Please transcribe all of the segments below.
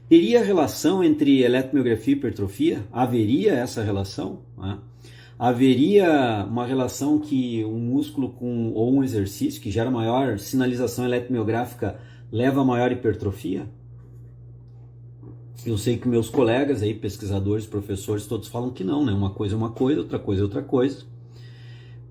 Teria relação entre eletromiografia e hipertrofia? Haveria essa relação? Né? Haveria uma relação que um músculo ou um exercício que gera maior sinalização eletromiográfica leva a maior hipertrofia? Eu sei que meus colegas aí, pesquisadores, professores, todos falam que não, né? Uma coisa é uma coisa, outra coisa é outra coisa.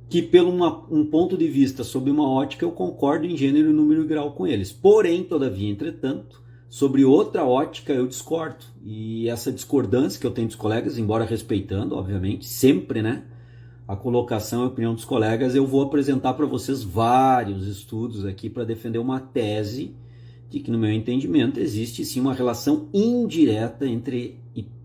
Que pelo um ponto de vista, sob uma ótica, eu concordo em gênero, número e grau com eles. Porém, todavia, entretanto, sobre outra ótica eu discordo. E essa discordância que eu tenho dos colegas, embora respeitando, obviamente, sempre, né? A colocação e a opinião dos colegas, eu vou apresentar para vocês vários estudos aqui para defender uma tese de que, no meu entendimento, existe sim uma relação indireta entre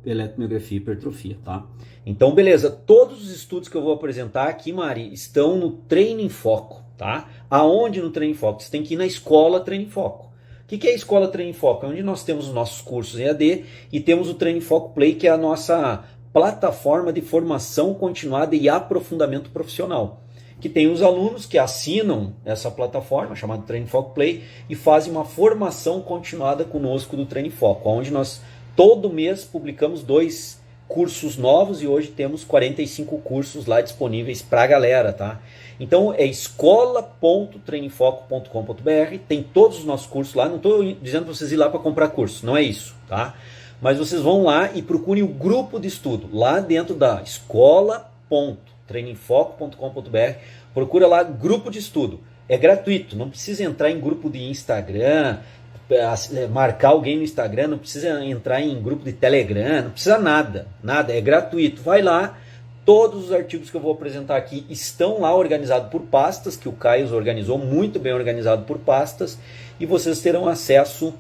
eletromiografia e hipertrofia, tá? Então, beleza, todos os estudos que eu vou apresentar aqui, Mari, estão no Treino em Foco, tá? Aonde no Treino em Foco? Você tem que ir na Escola Treino em Foco. O que é a Escola Treino em Foco? É onde nós temos os nossos cursos em EAD e temos o Treino em Foco Play, que é a nossa plataforma de formação continuada e aprofundamento profissional, que tem os alunos que assinam essa plataforma, chamada Treino em Foco Play, e fazem uma formação continuada conosco do Treino em Foco, onde nós todo mês publicamos 2 cursos novos e hoje temos 45 cursos lá disponíveis para a galera, tá? Então é escola.treinoemfoco.com.br, tem todos os nossos cursos lá, não estou dizendo para vocês ir lá para comprar curso, não é isso, tá? Mas vocês vão lá e procurem o grupo de estudo, lá dentro da escola.treinoemfoco.com.br, procura lá grupo de estudo, é gratuito, não precisa entrar em grupo de Instagram, marcar alguém no Instagram, não precisa entrar em grupo de Telegram, não precisa nada, é gratuito, vai lá, todos os artigos que eu vou apresentar aqui estão lá organizados por pastas, que o Caio organizou, muito bem organizado por pastas, e vocês terão acesso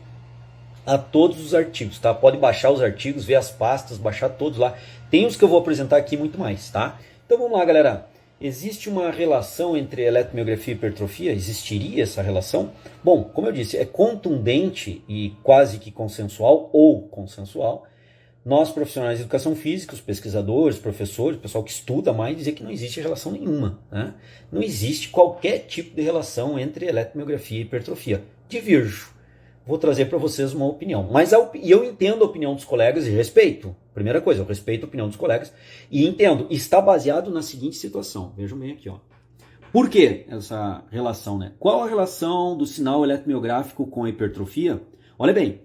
a todos os artigos, tá? Pode baixar os artigos, ver as pastas, baixar todos lá. Tem os que eu vou apresentar aqui muito mais, tá? Então vamos lá, galera. Existe uma relação entre eletromiografia e hipertrofia? Existiria essa relação? Bom, como eu disse, é contundente e quase que consensual ou consensual. Nós, profissionais de educação física, os pesquisadores, professores, o pessoal que estuda mais, dizer que não existe relação nenhuma, né? Não existe qualquer tipo de relação entre eletromiografia e hipertrofia. Divirjo. Vou trazer para vocês uma opinião. Mas eu entendo a opinião dos colegas e respeito. Primeira coisa, eu respeito a opinião dos colegas e entendo. Está baseado na seguinte situação. Vejam bem aqui, ó. Por que essa relação, né? Qual a relação do sinal eletromiográfico com a hipertrofia? Olha bem,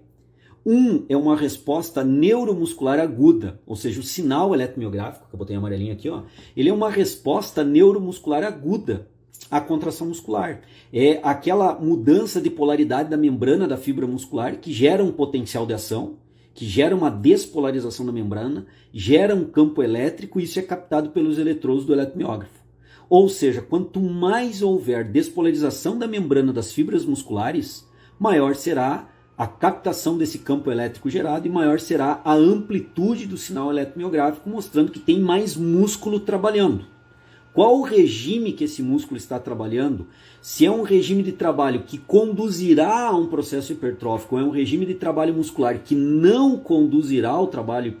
é uma resposta neuromuscular aguda, ou seja, o sinal eletromiográfico, que eu botei amarelinho aqui, ó, ele é uma resposta neuromuscular aguda à contração muscular. É aquela mudança de polaridade da membrana da fibra muscular que gera um potencial de ação, que gera uma despolarização da membrana, gera um campo elétrico e isso é captado pelos eletrodos do eletromiógrafo. Ou seja, quanto mais houver despolarização da membrana das fibras musculares, maior será a captação desse campo elétrico gerado e maior será a amplitude do sinal eletromiográfico, mostrando que tem mais músculo trabalhando. Qual o regime que esse músculo está trabalhando? Se é um regime de trabalho que conduzirá a um processo hipertrófico, ou é um regime de trabalho muscular que não conduzirá ao trabalho,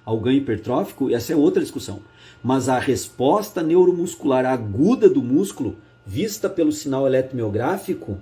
ao ganho hipertrófico, essa é outra discussão. Mas a resposta neuromuscular aguda do músculo, vista pelo sinal eletromiográfico,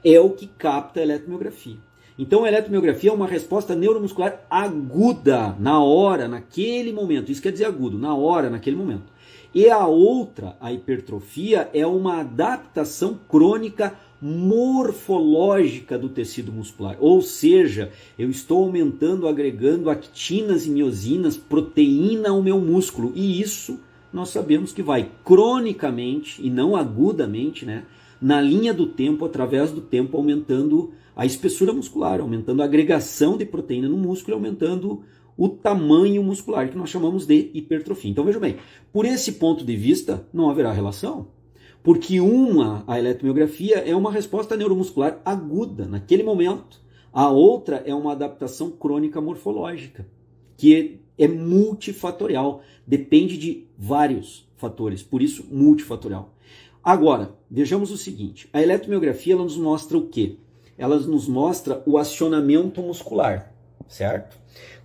é o que capta a eletromiografia. Então a eletromiografia é uma resposta neuromuscular aguda, na hora, naquele momento. Isso quer dizer agudo, na hora, naquele momento. E a outra, a hipertrofia, é uma adaptação crônica morfológica do tecido muscular. Ou seja, eu estou aumentando, agregando actinas e miosinas, proteína ao meu músculo. E isso nós sabemos que vai cronicamente, e não agudamente, né, na linha do tempo, através do tempo, aumentando a espessura muscular, aumentando a agregação de proteína no músculo, aumentando o tamanho muscular, que nós chamamos de hipertrofia. Então vejam bem, por esse ponto de vista, não haverá relação, porque a eletromiografia é uma resposta neuromuscular aguda, naquele momento. A outra é uma adaptação crônica morfológica, que é multifatorial, depende de vários fatores, por isso multifatorial. Agora, vejamos o seguinte, a eletromiografia ela nos mostra o quê? Ela nos mostra o acionamento muscular, certo?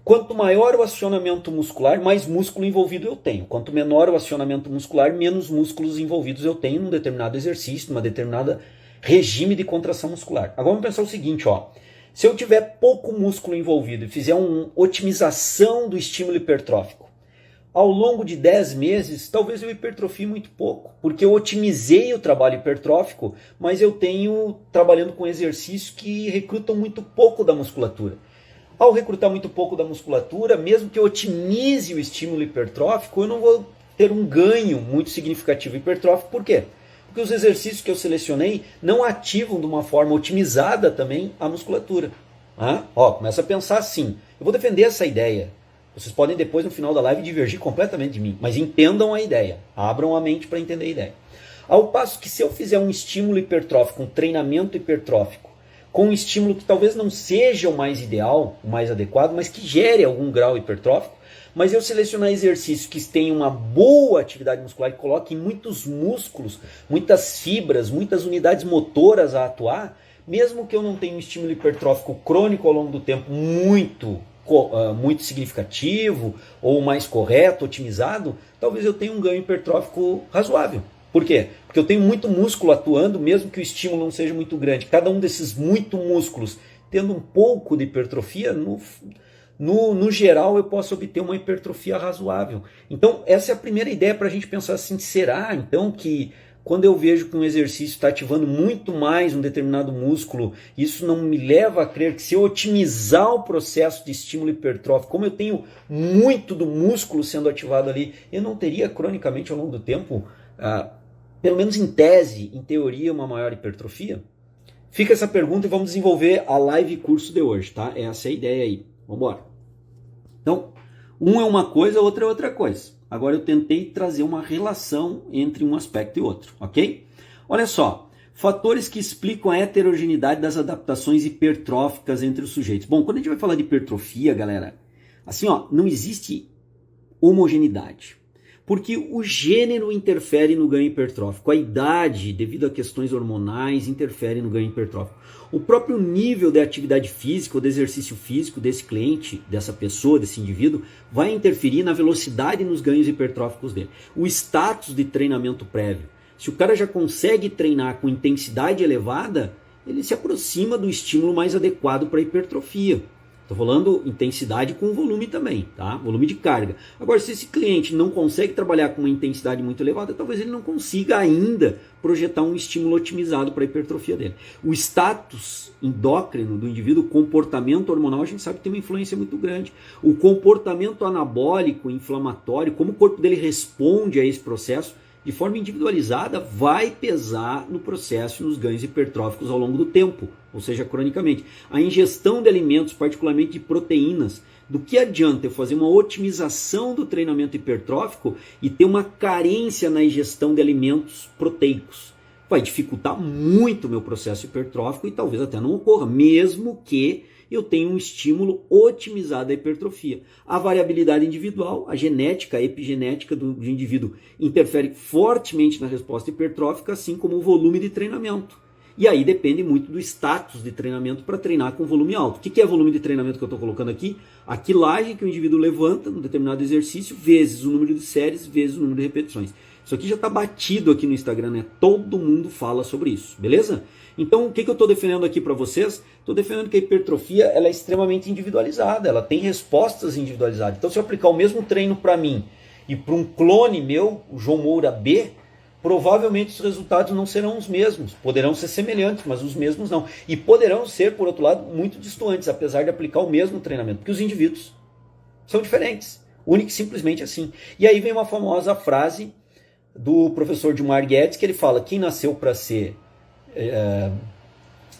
Quanto maior o acionamento muscular, mais músculo envolvido eu tenho. Quanto menor o acionamento muscular, menos músculos envolvidos eu tenho num determinado exercício, numa determinada regime de contração muscular. Agora vamos pensar o seguinte, ó. Se eu tiver pouco músculo envolvido e fizer uma otimização do estímulo hipertrófico, ao longo de 10 meses, talvez eu hipertrofie muito pouco, porque eu otimizei o trabalho hipertrófico, mas eu tenho trabalhando com exercícios que recrutam muito pouco da musculatura. Ao recrutar muito pouco da musculatura, mesmo que eu otimize o estímulo hipertrófico, eu não vou ter um ganho muito significativo hipertrófico. Por quê? Porque os exercícios que eu selecionei não ativam de uma forma otimizada também a musculatura. Começa a pensar assim. Eu vou defender essa ideia. Vocês podem depois, no final da live, divergir completamente de mim. Mas entendam a ideia. Abram a mente para entender a ideia. Ao passo que se eu fizer um estímulo hipertrófico, um treinamento hipertrófico, com um estímulo que talvez não seja o mais ideal, o mais adequado, mas que gere algum grau hipertrófico, mas eu selecionar exercícios que tenham uma boa atividade muscular e coloquem muitos músculos, muitas fibras, muitas unidades motoras a atuar, mesmo que eu não tenha um estímulo hipertrófico crônico ao longo do tempo muito significativo ou mais correto, otimizado, talvez eu tenha um ganho hipertrófico razoável. Por quê? Porque eu tenho muito músculo atuando, mesmo que o estímulo não seja muito grande. Cada um desses muito músculos tendo um pouco de hipertrofia, no geral eu posso obter uma hipertrofia razoável. Então essa é a primeira ideia para a gente pensar assim, será então que quando eu vejo que um exercício está ativando muito mais um determinado músculo, isso não me leva a crer que se eu otimizar o processo de estímulo hipertrófico, como eu tenho muito do músculo sendo ativado ali, eu não teria cronicamente ao longo do tempo, pelo menos em tese, em teoria, uma maior hipertrofia? Fica essa pergunta e vamos desenvolver a live curso de hoje, tá? Essa é a ideia aí. Vamos embora. Então, um é uma coisa, outra é outra coisa. Agora eu tentei trazer uma relação entre um aspecto e outro, ok? Olha só, fatores que explicam a heterogeneidade das adaptações hipertróficas entre os sujeitos. Bom, quando a gente vai falar de hipertrofia, galera, assim, não existe homogeneidade. Porque o gênero interfere no ganho hipertrófico, a idade, devido a questões hormonais, interfere no ganho hipertrófico. O próprio nível de atividade física ou de exercício físico desse cliente, dessa pessoa, desse indivíduo, vai interferir na velocidade e nos ganhos hipertróficos dele. O status de treinamento prévio. Se o cara já consegue treinar com intensidade elevada, ele se aproxima do estímulo mais adequado para a hipertrofia. Estou falando intensidade com volume também, tá? Volume de carga. Agora, se esse cliente não consegue trabalhar com uma intensidade muito elevada, talvez ele não consiga ainda projetar um estímulo otimizado para a hipertrofia dele. O status endócrino do indivíduo, o comportamento hormonal, a gente sabe que tem uma influência muito grande. O comportamento anabólico, inflamatório, como o corpo dele responde a esse processo, de forma individualizada, vai pesar no processo e nos ganhos hipertróficos ao longo do tempo, ou seja, cronicamente. A ingestão de alimentos, particularmente de proteínas, do que adianta eu fazer uma otimização do treinamento hipertrófico e ter uma carência na ingestão de alimentos proteicos? Vai dificultar muito o meu processo hipertrófico e talvez até não ocorra, mesmo que eu tenho um estímulo otimizado à hipertrofia. A variabilidade individual, a genética, a epigenética do indivíduo interfere fortemente na resposta hipertrófica, assim como o volume de treinamento. E aí depende muito do status de treinamento para treinar com volume alto. O que é volume de treinamento que eu estou colocando aqui? A quilagem que o indivíduo levanta no determinado exercício, vezes o número de séries, vezes o número de repetições. Isso aqui já está batido aqui no Instagram, né? Todo mundo fala sobre isso, beleza? Então, o que eu estou defendendo aqui para vocês? Estou defendendo que a hipertrofia ela é extremamente individualizada, ela tem respostas individualizadas. Então, se eu aplicar o mesmo treino para mim e para um clone meu, o João Moura B, provavelmente os resultados não serão os mesmos. Poderão ser semelhantes, mas os mesmos não. E poderão ser, por outro lado, muito distantes, apesar de aplicar o mesmo treinamento, porque os indivíduos são diferentes, único e simplesmente assim. E aí vem uma famosa frase do professor Dilmar Guedes, que ele fala: quem nasceu para ser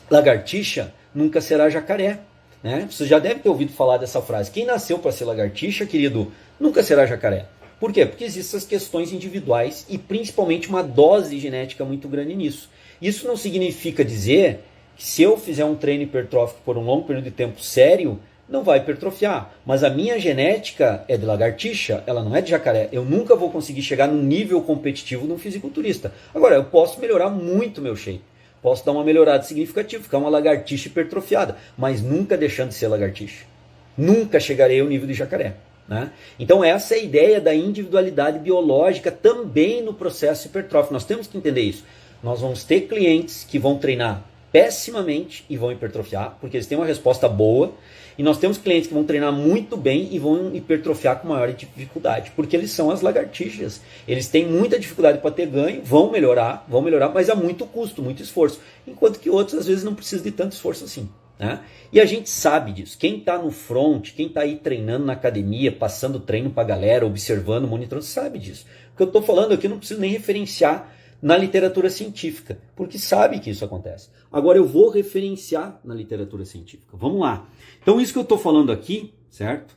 lagartixa nunca será jacaré, né? Você já deve ter ouvido falar dessa frase. Quem nasceu para ser lagartixa, querido, nunca será jacaré. Por quê? Porque existem essas questões individuais e principalmente uma dose genética muito grande nisso. Isso não significa dizer que se eu fizer um treino hipertrófico por um longo período de tempo sério, não vai hipertrofiar. Mas a minha genética é de lagartixa, ela não é de jacaré. Eu nunca vou conseguir chegar no nível competitivo de um fisiculturista. Agora, eu posso melhorar muito meu shape. Posso dar uma melhorada significativa, ficar uma lagartixa hipertrofiada, mas nunca deixando de ser lagartixa. Nunca chegarei ao nível de jacaré, né? Então essa é a ideia da individualidade biológica também no processo hipertrófico. Nós temos que entender isso. Nós vamos ter clientes que vão treinar pessimamente e vão hipertrofiar, porque eles têm uma resposta boa, e nós temos clientes que vão treinar muito bem e vão hipertrofiar com maior dificuldade, porque eles são as lagartixas. Eles têm muita dificuldade para ter ganho, vão melhorar, mas a muito custo, muito esforço. Enquanto que outros, às vezes, não precisam de tanto esforço assim. Né? E a gente sabe disso. Quem está no front, quem está aí treinando na academia, passando treino para a galera, observando, monitorando, sabe disso. O que eu estou falando aqui eu não preciso nem referenciar na literatura científica, porque sabe que isso acontece. Agora eu vou referenciar na literatura científica. Vamos lá. Então isso que eu estou falando aqui, certo?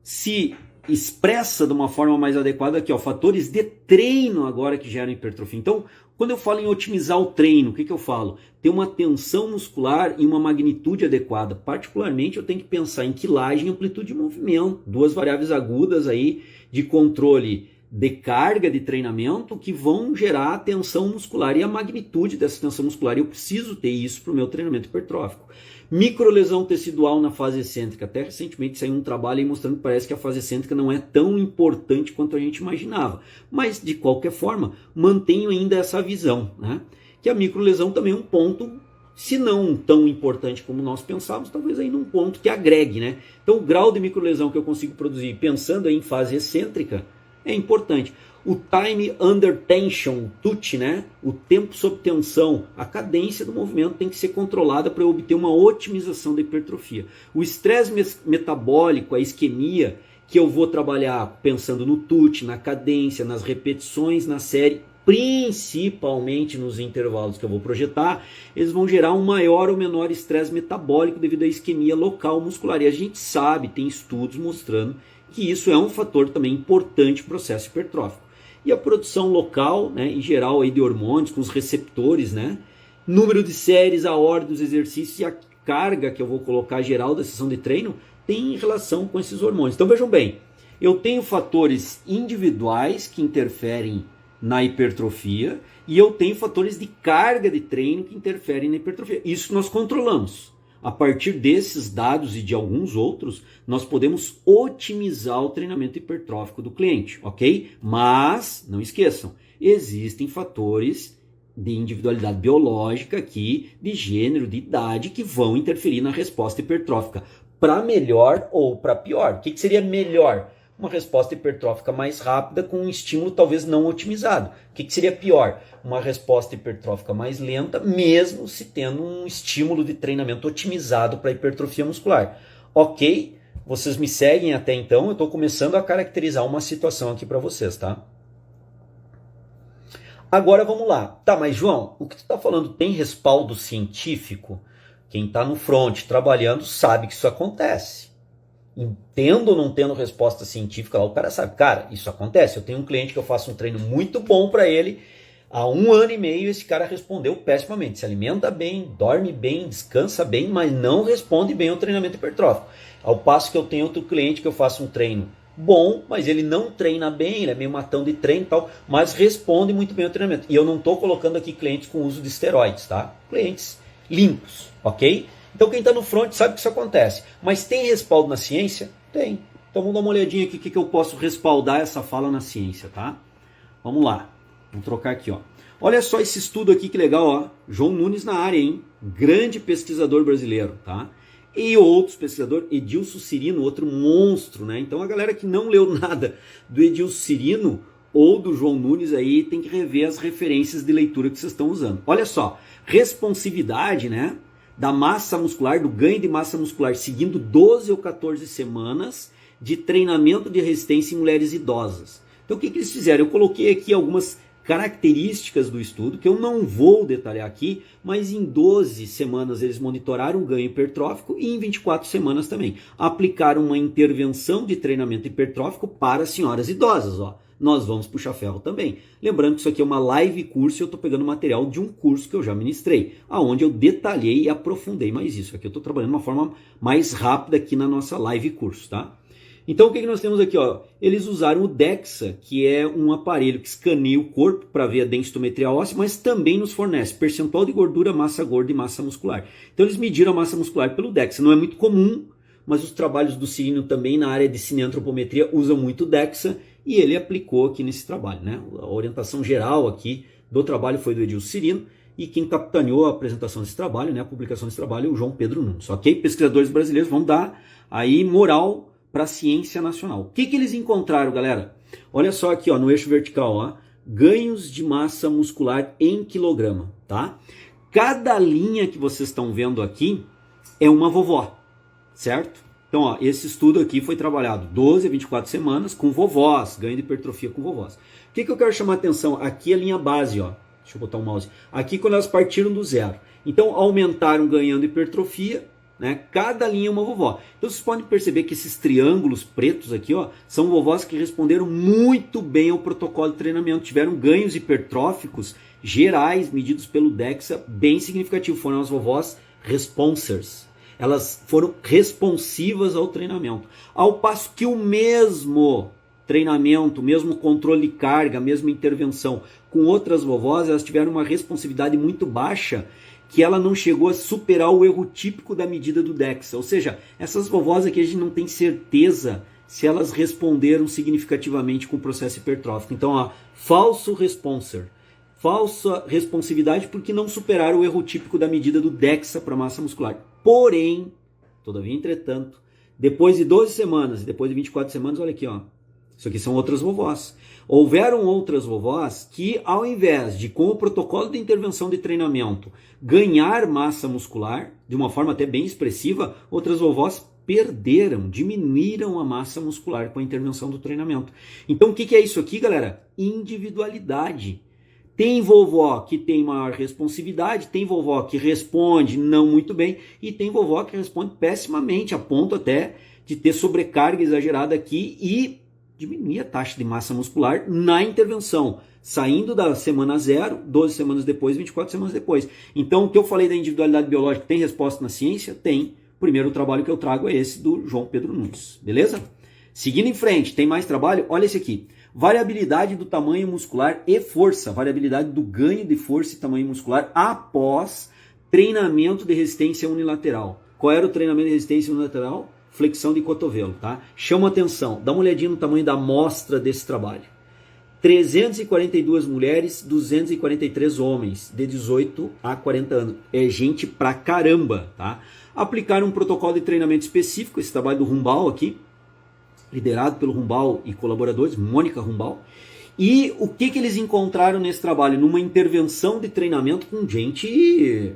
Se expressa de uma forma mais adequada aqui, ó, fatores de treino agora que geram hipertrofia. Então, quando eu falo em otimizar o treino, o que eu falo? Ter uma tensão muscular e uma magnitude adequada. Particularmente, eu tenho que pensar em quilagem e amplitude de movimento, duas variáveis agudas aí de controle de carga de treinamento que vão gerar a tensão muscular e a magnitude dessa tensão muscular. Eu preciso ter isso para o meu treinamento hipertrófico. Microlesão tecidual na fase excêntrica. Até recentemente saiu um trabalho aí mostrando que parece que a fase excêntrica não é tão importante quanto a gente imaginava. Mas, de qualquer forma, mantenho ainda essa visão, né? Que a microlesão também é um ponto, se não tão importante como nós pensávamos, talvez ainda um ponto que agregue, né? Então, o grau de microlesão que eu consigo produzir pensando em fase excêntrica é importante. O time under tension, TUT, né? O tempo sob tensão, a cadência do movimento tem que ser controlada para eu obter uma otimização da hipertrofia. O estresse metabólico, a isquemia, que eu vou trabalhar pensando no TUT, na cadência, nas repetições, na série, principalmente nos intervalos que eu vou projetar, eles vão gerar um maior ou menor estresse metabólico devido à isquemia local muscular. E a gente sabe, tem estudos mostrando que isso é um fator também importante no processo hipertrófico. E a produção local, né, em geral, aí de hormônios, com os receptores, né, número de séries, a ordem dos exercícios e a carga que eu vou colocar geral da sessão de treino tem relação com esses hormônios. Então vejam bem, eu tenho fatores individuais que interferem na hipertrofia e eu tenho fatores de carga de treino que interferem na hipertrofia. Isso nós controlamos. A partir desses dados e de alguns outros, nós podemos otimizar o treinamento hipertrófico do cliente, ok? Mas, não esqueçam, existem fatores de individualidade biológica aqui, de gênero, de idade, que vão interferir na resposta hipertrófica, para melhor ou para pior. O que seria melhor? Uma resposta hipertrófica mais rápida com um estímulo talvez não otimizado. O que seria pior? Uma resposta hipertrófica mais lenta, mesmo se tendo um estímulo de treinamento otimizado para hipertrofia muscular. Ok? Vocês me seguem até então, eu estou começando a caracterizar uma situação aqui para vocês, tá? Agora vamos lá. Tá, mas João, o que tu está falando tem respaldo científico? Quem está no front trabalhando sabe que isso acontece. Tendo ou não tendo resposta científica lá, o cara sabe, cara, isso acontece. Eu tenho um cliente que eu faço um treino muito bom para ele, há 1 ano e meio esse cara respondeu pessimamente, se alimenta bem, dorme bem, descansa bem, mas não responde bem ao treinamento hipertrófico. Ao passo que eu tenho outro cliente que eu faço um treino bom, mas ele não treina bem, ele é meio matão de treino e tal, mas responde muito bem ao treinamento. E eu não estou colocando aqui clientes com uso de esteroides, tá? Clientes limpos, ok? Então quem está no front sabe que isso acontece. Mas tem respaldo na ciência? Tem. Então vamos dar uma olhadinha aqui o que eu posso respaldar essa fala na ciência, tá? Vamos lá. Vamos trocar aqui, ó. Olha só esse estudo aqui que legal, ó. João Nunes na área, hein? Grande pesquisador brasileiro, tá? E outros pesquisadores, Edilson Cirino, outro monstro, né? Então a galera que não leu nada do Edilson Cirino ou do João Nunes aí tem que rever as referências de leitura que vocês estão usando. Olha só, responsividade, né? Da massa muscular, do ganho de massa muscular, seguindo 12 ou 14 semanas de treinamento de resistência em mulheres idosas. Então o que eles fizeram? Eu coloquei aqui algumas características do estudo, que eu não vou detalhar aqui, mas em 12 semanas eles monitoraram o ganho hipertrófico e em 24 semanas também. Aplicaram uma intervenção de treinamento hipertrófico para senhoras idosas, ó. Nós vamos puxar ferro também. Lembrando que isso aqui é uma live curso e eu estou pegando material de um curso que eu já ministrei, aonde eu detalhei e aprofundei mais isso. Aqui eu estou trabalhando de uma forma mais rápida aqui na nossa live curso, tá? Então o que nós temos aqui? Ó? Eles usaram o DEXA, que é um aparelho que escaneia o corpo para ver a densitometria óssea, mas também nos fornece percentual de gordura, massa gorda e massa muscular. Então eles mediram a massa muscular pelo DEXA. Não é muito comum, mas os trabalhos do Cirino também na área de cineantropometria usam muito o DEXA, e ele aplicou aqui nesse trabalho, né? A orientação geral aqui do trabalho foi do Edilson Cirino, e quem capitaneou a apresentação desse trabalho, né, a publicação desse trabalho, é o João Pedro Nunes. Ok? Pesquisadores brasileiros vão dar aí moral para a ciência nacional. O que eles encontraram, galera? Olha só aqui, ó, no eixo vertical, ó, ganhos de massa muscular em quilograma, tá? Cada linha que vocês estão vendo aqui é uma vovó, certo? Então, ó, esse estudo aqui foi trabalhado 12 a 24 semanas com vovós, ganho de hipertrofia com vovós. O que eu quero chamar a atenção? Aqui a linha base, ó. Deixa eu botar o mouse. Aqui quando elas partiram do zero. Então, aumentaram ganhando hipertrofia, né? Cada linha é uma vovó. Então, vocês podem perceber que esses triângulos pretos aqui, ó, são vovós que responderam muito bem ao protocolo de treinamento. Tiveram ganhos hipertróficos gerais, medidos pelo DEXA, bem significativos. Foram as vovós responsers. Elas foram responsivas ao treinamento. Ao passo que o mesmo treinamento, mesmo controle de carga, mesma intervenção com outras vovós, elas tiveram uma responsividade muito baixa, que ela não chegou a superar o erro típico da medida do DEXA. Ou seja, essas vovós aqui a gente não tem certeza se elas responderam significativamente com o processo hipertrófico. Então, ó, falso responser. Falsa responsividade porque não superaram o erro típico da medida do DEXA para massa muscular. Porém, todavia, entretanto, depois de 12 semanas e depois de 24 semanas, olha aqui, ó, isso aqui são outras vovós. Houveram outras vovós que, ao invés de, com o protocolo de intervenção de treinamento, ganhar massa muscular, de uma forma até bem expressiva, outras vovós perderam, diminuíram a massa muscular com a intervenção do treinamento. Então, o que é isso aqui, galera? Individualidade. Tem vovó que tem maior responsividade, tem vovó que responde não muito bem e tem vovó que responde pessimamente, a ponto até de ter sobrecarga exagerada aqui e diminuir a taxa de massa muscular na intervenção, saindo da semana 0, 12 semanas depois, 24 semanas depois. Então, o que eu falei da individualidade biológica tem resposta na ciência? Tem. O primeiro trabalho que eu trago é esse do João Pedro Nunes, beleza? Seguindo em frente, tem mais trabalho? Olha esse aqui. Variabilidade do tamanho muscular e força. Variabilidade do ganho de força e tamanho muscular após treinamento de resistência unilateral. Qual era o treinamento de resistência unilateral? Flexão de cotovelo, tá? Chama atenção, dá uma olhadinha no tamanho da amostra desse trabalho. 342 mulheres, 243 homens, de 18 a 40 anos. É gente pra caramba, tá? Aplicaram um protocolo de treinamento específico, esse trabalho do Rumbal aqui, liderado pelo Rumbal e colaboradores, Mônica Rumbal. E o que eles encontraram nesse trabalho? Numa intervenção de treinamento com gente,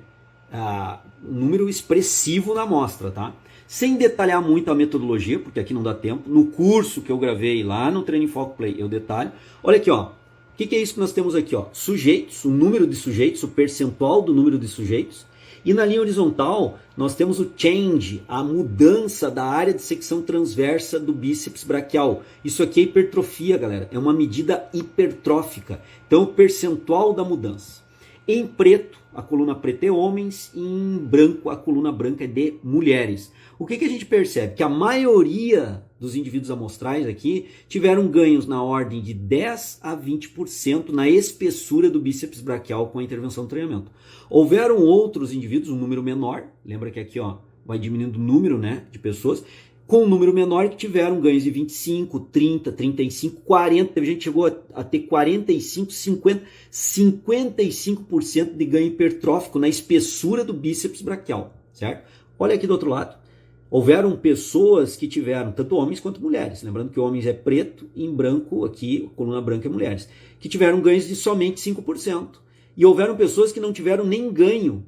um número expressivo na amostra, tá? Sem detalhar muito a metodologia, porque aqui não dá tempo. No curso que eu gravei lá no Training Foco Play, eu detalho. Olha aqui, ó. O que é isso que nós temos aqui, ó? Sujeitos, o número de sujeitos, o percentual do número de sujeitos. E na linha horizontal, nós temos o change, a mudança da área de secção transversa do bíceps braquial. Isso aqui é hipertrofia, galera. É uma medida hipertrófica. Então, o percentual da mudança. Em preto, a coluna preta é homens, e em branco, a coluna branca é de mulheres. O que a gente percebe? Que a maioria dos indivíduos amostrais aqui tiveram ganhos na ordem de 10 a 20% na espessura do bíceps braquial com a intervenção do treinamento. Houveram outros indivíduos, um número menor, lembra que aqui ó, vai diminuindo o número, né, de pessoas, com um número menor que tiveram ganhos de 25, 30, 35, 40, teve gente que chegou a ter 45, 50, 55% de ganho hipertrófico na espessura do bíceps braquial, certo? Olha aqui do outro lado. Houveram pessoas que tiveram, tanto homens quanto mulheres, lembrando que homens é preto e em branco, aqui, coluna branca é mulheres, que tiveram ganhos de somente 5%. E houveram pessoas que não tiveram nem ganho,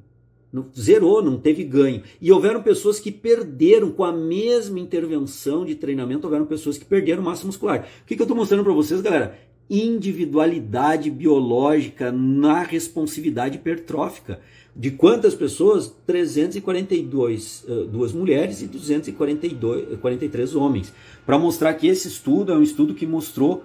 zerou, não teve ganho. E houveram pessoas que perderam com a mesma intervenção de treinamento, houveram pessoas que perderam massa muscular. O que eu estou mostrando para vocês, galera? Individualidade biológica na responsividade hipertrófica. De quantas pessoas? 342 duas mulheres e 243 homens. Para mostrar que esse estudo é um estudo que mostrou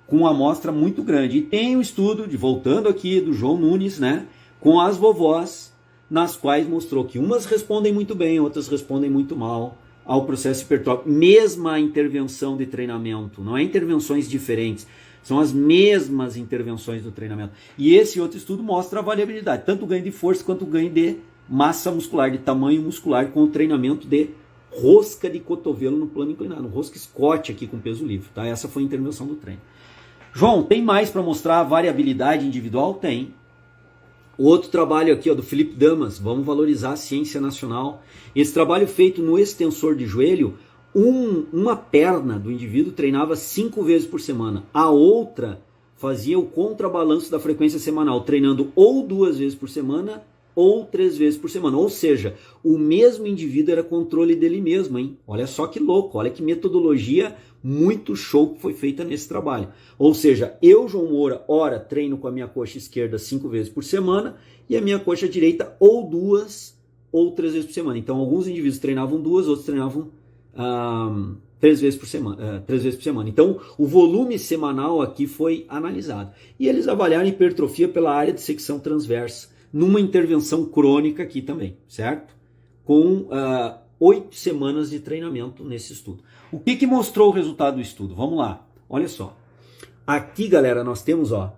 com uma amostra muito grande. E tem um estudo, voltando aqui, do João Nunes, né, com as vovós, nas quais mostrou que umas respondem muito bem, outras respondem muito mal ao processo hipertrófico. Mesma intervenção de treinamento, não é intervenções diferentes, são as mesmas intervenções do treinamento. E esse outro estudo mostra a variabilidade, tanto o ganho de força quanto o ganho de massa muscular, de tamanho muscular, com o treinamento de rosca de cotovelo no plano inclinado, rosca Scott aqui com peso livre. Tá? Essa foi a intervenção do treino. João, tem mais para mostrar a variabilidade individual? Tem. Outro trabalho aqui, ó, do Felipe Damas, vamos valorizar a ciência nacional. Esse trabalho feito no extensor de joelho, uma perna do indivíduo treinava 5 vezes por semana, a outra fazia o contrabalanço da frequência semanal, treinando ou 2 vezes por semana ou 3 vezes por semana. Ou seja, o mesmo indivíduo era controle dele mesmo, hein? Olha só que louco, olha que metodologia muito show que foi feita nesse trabalho. Ou seja, eu, João Moura, ora treino com a minha coxa esquerda 5 vezes por semana e a minha coxa direita ou 2 ou 3 vezes por semana. Então, alguns indivíduos treinavam 2, outros treinavam 3 vezes por semana. 3 vezes por semana. Então, o volume semanal aqui foi analisado. E eles avaliaram hipertrofia pela área de secção transversa, numa intervenção crônica aqui também, certo? Com 8 semanas de treinamento nesse estudo. O que mostrou o resultado do estudo? Vamos lá, olha só. Aqui, galera, nós temos, ó,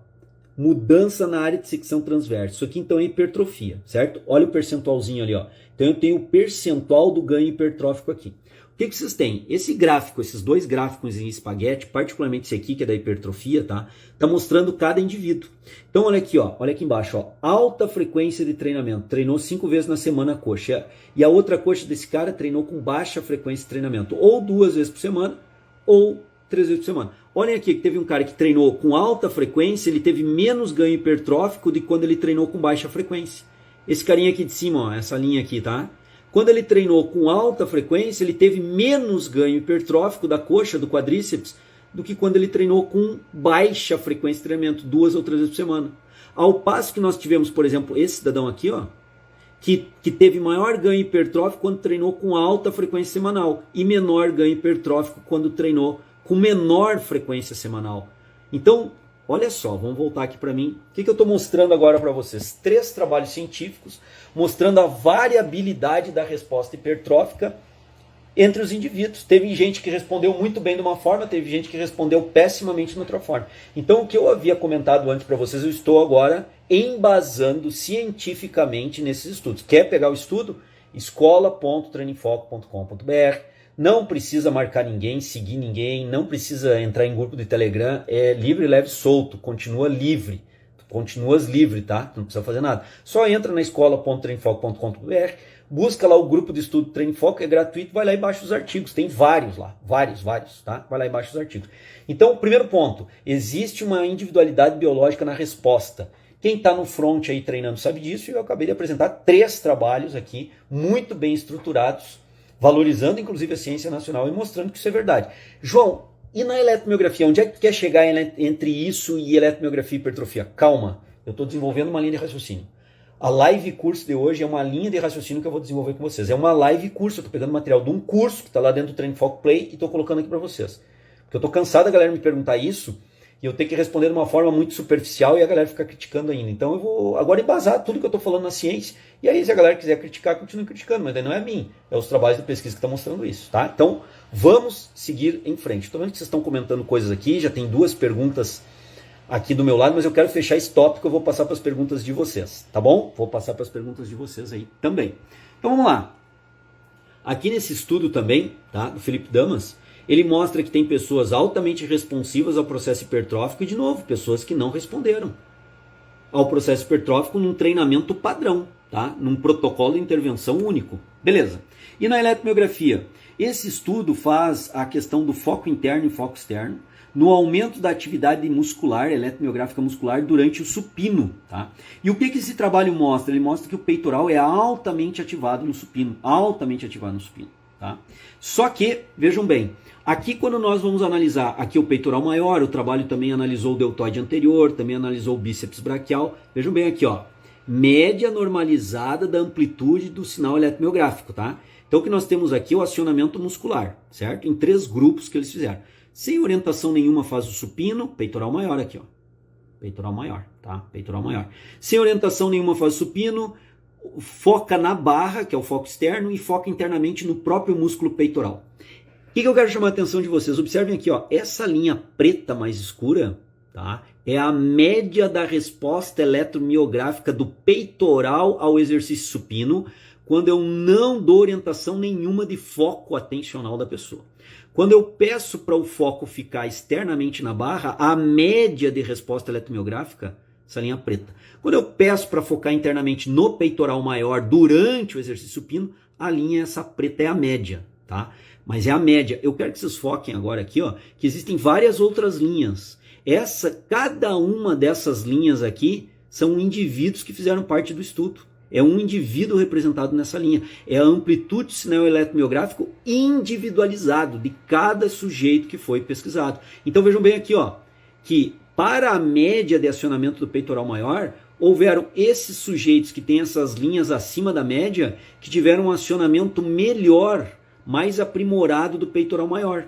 mudança na área de secção transversa. Isso aqui, então, é hipertrofia, certo? Olha o percentualzinho ali, ó. Então, eu tenho o percentual do ganho hipertrófico aqui. O que vocês têm? Esse gráfico, esses dois gráficos em espaguete, particularmente esse aqui, que é da hipertrofia, tá? Tá mostrando cada indivíduo. Então, olha aqui, ó. Olha aqui embaixo, ó. Alta frequência de treinamento. Treinou 5 vezes na semana a coxa. E a outra coxa desse cara treinou com baixa frequência de treinamento. Ou 2 vezes por semana, ou 3 vezes por semana. Olhem aqui que teve um cara que treinou com alta frequência, ele teve menos ganho hipertrófico do que quando ele treinou com baixa frequência. Esse carinha aqui de cima, ó, essa linha aqui, tá? Quando ele treinou com alta frequência, ele teve menos ganho hipertrófico da coxa, do quadríceps, do que quando ele treinou com baixa frequência de treinamento, 2 ou 3 vezes por semana. Ao passo que nós tivemos, por exemplo, esse cidadão aqui, ó, que teve maior ganho hipertrófico quando treinou com alta frequência semanal e menor ganho hipertrófico quando treinou com menor frequência semanal. Então, olha só, vamos voltar aqui para mim. O que eu estou mostrando agora para vocês? 3 trabalhos científicos mostrando a variabilidade da resposta hipertrófica entre os indivíduos. Teve gente que respondeu muito bem de uma forma, teve gente que respondeu pessimamente de outra forma. Então, o que eu havia comentado antes para vocês, eu estou agora embasando cientificamente nesses estudos. Quer pegar o estudo? escola.traininfoco.com.br. Não precisa marcar ninguém, seguir ninguém, não precisa entrar em grupo de Telegram, é livre, leve, solto, continua livre. Continuas livre, tá? Não precisa fazer nada. Só entra na escola.treinfoco.com.br, busca lá o grupo de estudo Treino em Foco, é gratuito, vai lá e baixa os artigos. Tem vários lá, vários, tá? Vai lá e baixa os artigos. Então, primeiro ponto, existe uma individualidade biológica na resposta. Quem está no front aí treinando sabe disso, e eu acabei de apresentar 3 trabalhos aqui, muito bem estruturados, valorizando inclusive a ciência nacional e mostrando que isso é verdade. João, e na eletromiografia, onde é que tu quer chegar entre isso e eletromiografia e hipertrofia? Calma, eu estou desenvolvendo uma linha de raciocínio. A live curso de hoje é uma linha de raciocínio que eu vou desenvolver com vocês. É uma live curso, eu estou pegando material de um curso que está lá dentro do Treino Foco Play e estou colocando aqui para vocês. Porque eu estou cansado da galera me perguntar isso e eu tenho que responder de uma forma muito superficial e a galera fica criticando ainda. Então eu vou agora embasar tudo que eu estou falando na ciência. E aí, se a galera quiser criticar, continue criticando, mas daí não é a mim, é os trabalhos de pesquisa que estão mostrando isso, tá? Então, vamos seguir em frente. Estou vendo que vocês estão comentando coisas aqui, já tem 2 perguntas aqui do meu lado, mas eu quero fechar esse tópico, eu vou passar para as perguntas de vocês, tá bom? Vou passar para as perguntas de vocês aí também. Então, vamos lá. Aqui nesse estudo também, tá, do Felipe Damas, ele mostra que tem pessoas altamente responsivas ao processo hipertrófico e, de novo, pessoas que não responderam ao processo hipertrófico num treinamento padrão, tá? Num protocolo de intervenção único. Beleza. E na eletromiografia? Esse estudo faz a questão do foco interno e foco externo no aumento da atividade muscular, eletromiográfica muscular, durante o supino, tá? E o que esse trabalho mostra? Ele mostra que o peitoral é altamente ativado no supino, tá? Só que, vejam bem, aqui quando nós vamos analisar aqui o peitoral maior, o trabalho também analisou o deltoide anterior, também analisou o bíceps braquial, vejam bem aqui, ó, média normalizada da amplitude do sinal eletromiográfico, tá? Então o que nós temos aqui é o acionamento muscular, certo? Em 3 grupos que eles fizeram. Sem orientação nenhuma faz o supino, peitoral maior aqui, ó. Peitoral maior, tá? Peitoral maior. Sem orientação nenhuma faz o supino, foca na barra, que é o foco externo, e foca internamente no próprio músculo peitoral. O que eu quero chamar a atenção de vocês? Observem aqui, ó, essa linha preta mais escura, tá? É a média da resposta eletromiográfica do peitoral ao exercício supino, quando eu não dou orientação nenhuma de foco atencional da pessoa. Quando eu peço para o foco ficar externamente na barra, a média de resposta eletromiográfica essa linha preta. Quando eu peço para focar internamente no peitoral maior durante o exercício supino, a linha essa preta é a média, tá? Mas é a média. Eu quero que vocês foquem agora aqui, ó, que existem várias outras linhas. Cada uma dessas linhas aqui são indivíduos que fizeram parte do estudo. É um indivíduo representado nessa linha. É a amplitude do sinal eletromiográfico individualizado de cada sujeito que foi pesquisado. Então vejam bem aqui, ó, que para a média de acionamento do peitoral maior, houveram esses sujeitos que têm essas linhas acima da média que tiveram um acionamento melhor, mais aprimorado do peitoral maior.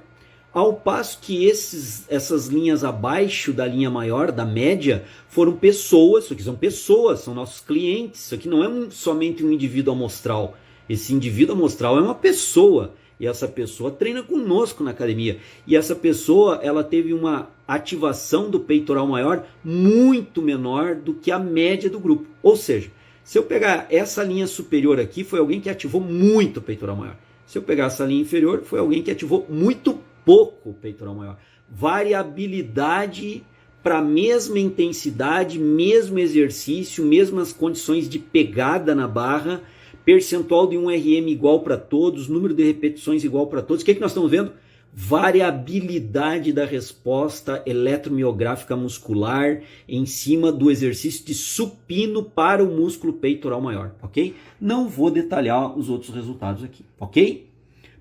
Ao passo que essas linhas abaixo da linha maior, da média, foram pessoas, isso aqui são pessoas, são nossos clientes, isso aqui não é somente um indivíduo amostral. Esse indivíduo amostral é uma pessoa, e essa pessoa treina conosco na academia. E essa pessoa, ela teve uma ativação do peitoral maior muito menor do que a média do grupo. Ou seja, se eu pegar essa linha superior aqui, foi alguém que ativou muito o peitoral maior. Se eu pegar essa linha inferior, foi alguém que ativou muito pouco o peitoral maior. Variabilidade para a mesma intensidade, mesmo exercício, mesmas condições de pegada na barra, percentual de 1RM igual para todos, número de repetições igual para todos. O que é que nós estamos vendo? Variabilidade da resposta eletromiográfica muscular em cima do exercício de supino para o músculo peitoral maior, ok? Não vou detalhar os outros resultados aqui, ok?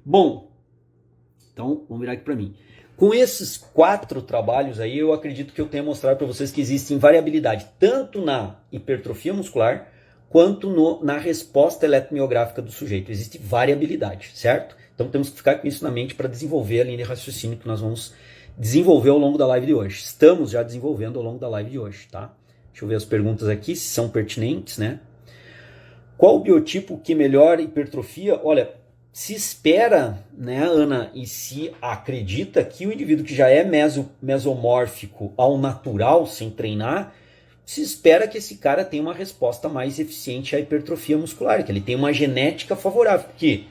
Bom, então vamos virar aqui para mim. Com esses 4 trabalhos aí, eu acredito que eu tenha mostrado para vocês que existe variabilidade, tanto na hipertrofia muscular, quanto na resposta eletromiográfica do sujeito. Existe variabilidade, certo? Então temos que ficar com isso na mente para desenvolver a linha de raciocínio que nós vamos desenvolver ao longo da live de hoje. Estamos já desenvolvendo ao longo da live de hoje, tá? Deixa eu ver as perguntas aqui, se são pertinentes, né? Qual o biotipo que melhora hipertrofia? Olha, se espera, né, Ana, e se acredita que o indivíduo que já é mesomórfico ao natural, sem treinar, se espera que esse cara tenha uma resposta mais eficiente à hipertrofia muscular, que ele tenha uma genética favorável, porque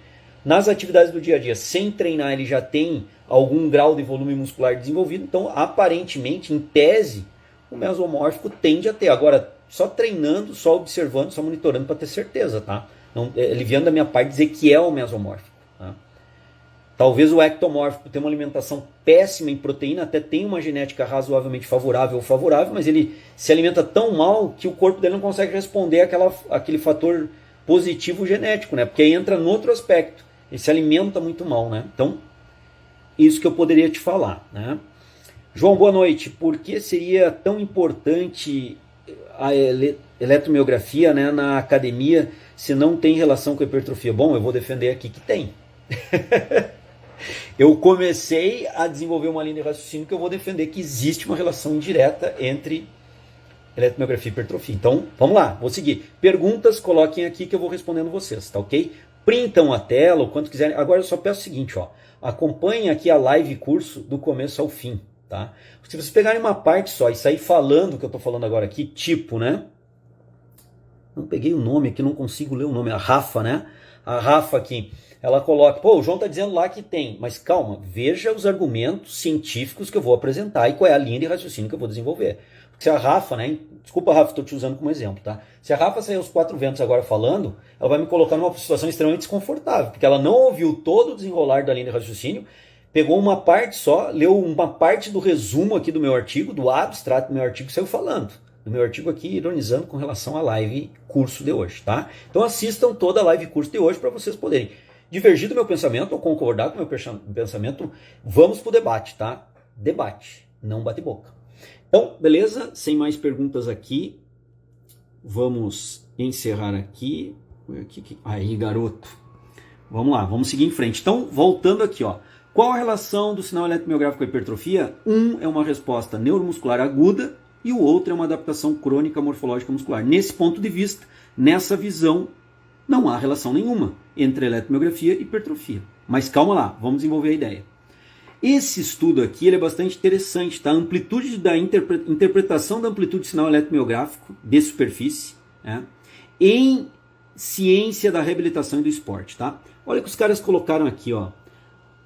nas atividades do dia a dia, sem treinar, ele já tem algum grau de volume muscular desenvolvido, então aparentemente, em tese, o mesomórfico tende a ter. Agora, só treinando, só observando, só monitorando para ter certeza, tá? Não, aliviando da minha parte dizer que é o mesomórfico. Tá? Talvez o ectomórfico tenha uma alimentação péssima em proteína, até tem uma genética razoavelmente favorável ou favorável, mas ele se alimenta tão mal que o corpo dele não consegue responder àquele fator positivo genético, né? Porque aí entra no outro aspecto. Ele se alimenta muito mal, né? Então, isso que eu poderia te falar, né? João, boa noite. Por que seria tão importante a eletromiografia, né, na academia se não tem relação com a hipertrofia? Bom, eu vou defender aqui que tem. Eu comecei a desenvolver uma linha de raciocínio que eu vou defender que existe uma relação indireta entre eletromiografia e hipertrofia. Então, vamos lá, vou seguir. Perguntas, coloquem aqui que eu vou respondendo vocês, tá ok? Printam a tela, o quanto quiserem. Agora eu só peço o seguinte, ó. Acompanhem aqui a live curso do começo ao fim, tá? Se vocês pegarem uma parte só e sair falando o que eu tô falando agora aqui, tipo, né? Não peguei o nome aqui, não consigo ler o nome. A Rafa, né? A Rafa aqui, ela coloca, pô, o João tá dizendo lá que tem, mas calma, veja os argumentos científicos que eu vou apresentar e qual é a linha de raciocínio que eu vou desenvolver. Porque se a Rafa, né? Desculpa, Rafa, estou te usando como exemplo, tá? Se a Rafa sair aos 4 ventos agora falando, ela vai me colocar numa situação extremamente desconfortável, porque ela não ouviu todo o desenrolar da linha de raciocínio, pegou uma parte só, leu uma parte do resumo aqui do meu artigo, do abstrato do meu artigo, e saiu falando. Do meu artigo aqui, ironizando com relação à live curso de hoje, tá? Então assistam toda a live curso de hoje para vocês poderem divergir do meu pensamento ou concordar com o meu pensamento. Vamos pro debate, tá? Debate, não bate-boca. Então, beleza? Sem mais perguntas aqui, vamos encerrar aqui. Aí, garoto. Vamos lá, vamos seguir em frente. Então, voltando aqui, ó. Qual a relação do sinal eletromiográfico com a hipertrofia? Um é uma resposta neuromuscular aguda e o outro é uma adaptação crônica morfológica muscular. Nesse ponto de vista, nessa visão, não há relação nenhuma entre eletromiografia e hipertrofia. Mas calma lá, vamos desenvolver a ideia. Esse estudo aqui ele é bastante interessante, tá? A amplitude da interpretação da amplitude de sinal eletromiográfico de superfície, né? Em ciência da reabilitação e do esporte, tá? Olha o que os caras colocaram aqui, ó.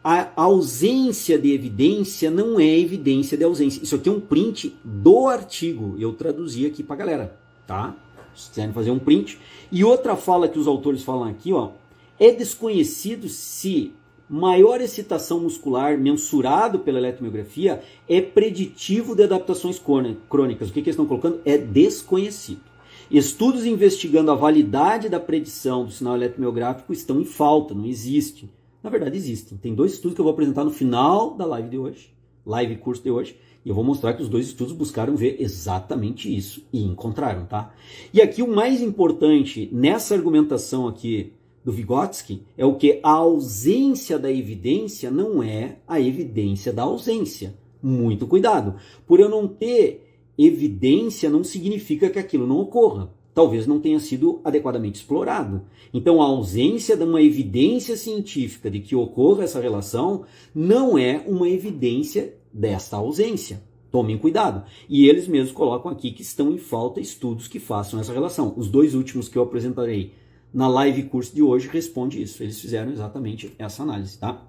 A ausência de evidência não é evidência de ausência. Isso aqui é um print do artigo. Eu traduzi aqui pra galera, tá? Se quiserem fazer um print. E outra fala que os autores falam aqui, ó. É desconhecido se maior excitação muscular mensurado pela eletromiografia é preditivo de adaptações crônicas. O que eles estão colocando? É desconhecido. Estudos investigando a validade da predição do sinal eletromiográfico estão em falta, não existe. Na verdade, existem. Tem 2 estudos que eu vou apresentar no final da live de hoje, live curso de hoje, e eu vou mostrar que os 2 estudos buscaram ver exatamente isso e encontraram, tá? E aqui o mais importante nessa argumentação aqui do Vygotsky é o que? A ausência da evidência não é a evidência da ausência. Muito cuidado. Por eu não ter evidência não significa que aquilo não ocorra. Talvez não tenha sido adequadamente explorado. Então, a ausência de uma evidência científica de que ocorra essa relação não é uma evidência desta ausência. Tomem cuidado. E eles mesmos colocam aqui que estão em falta estudos que façam essa relação. Os 2 últimos que eu apresentarei na live curso de hoje responde isso. Eles fizeram exatamente essa análise, tá?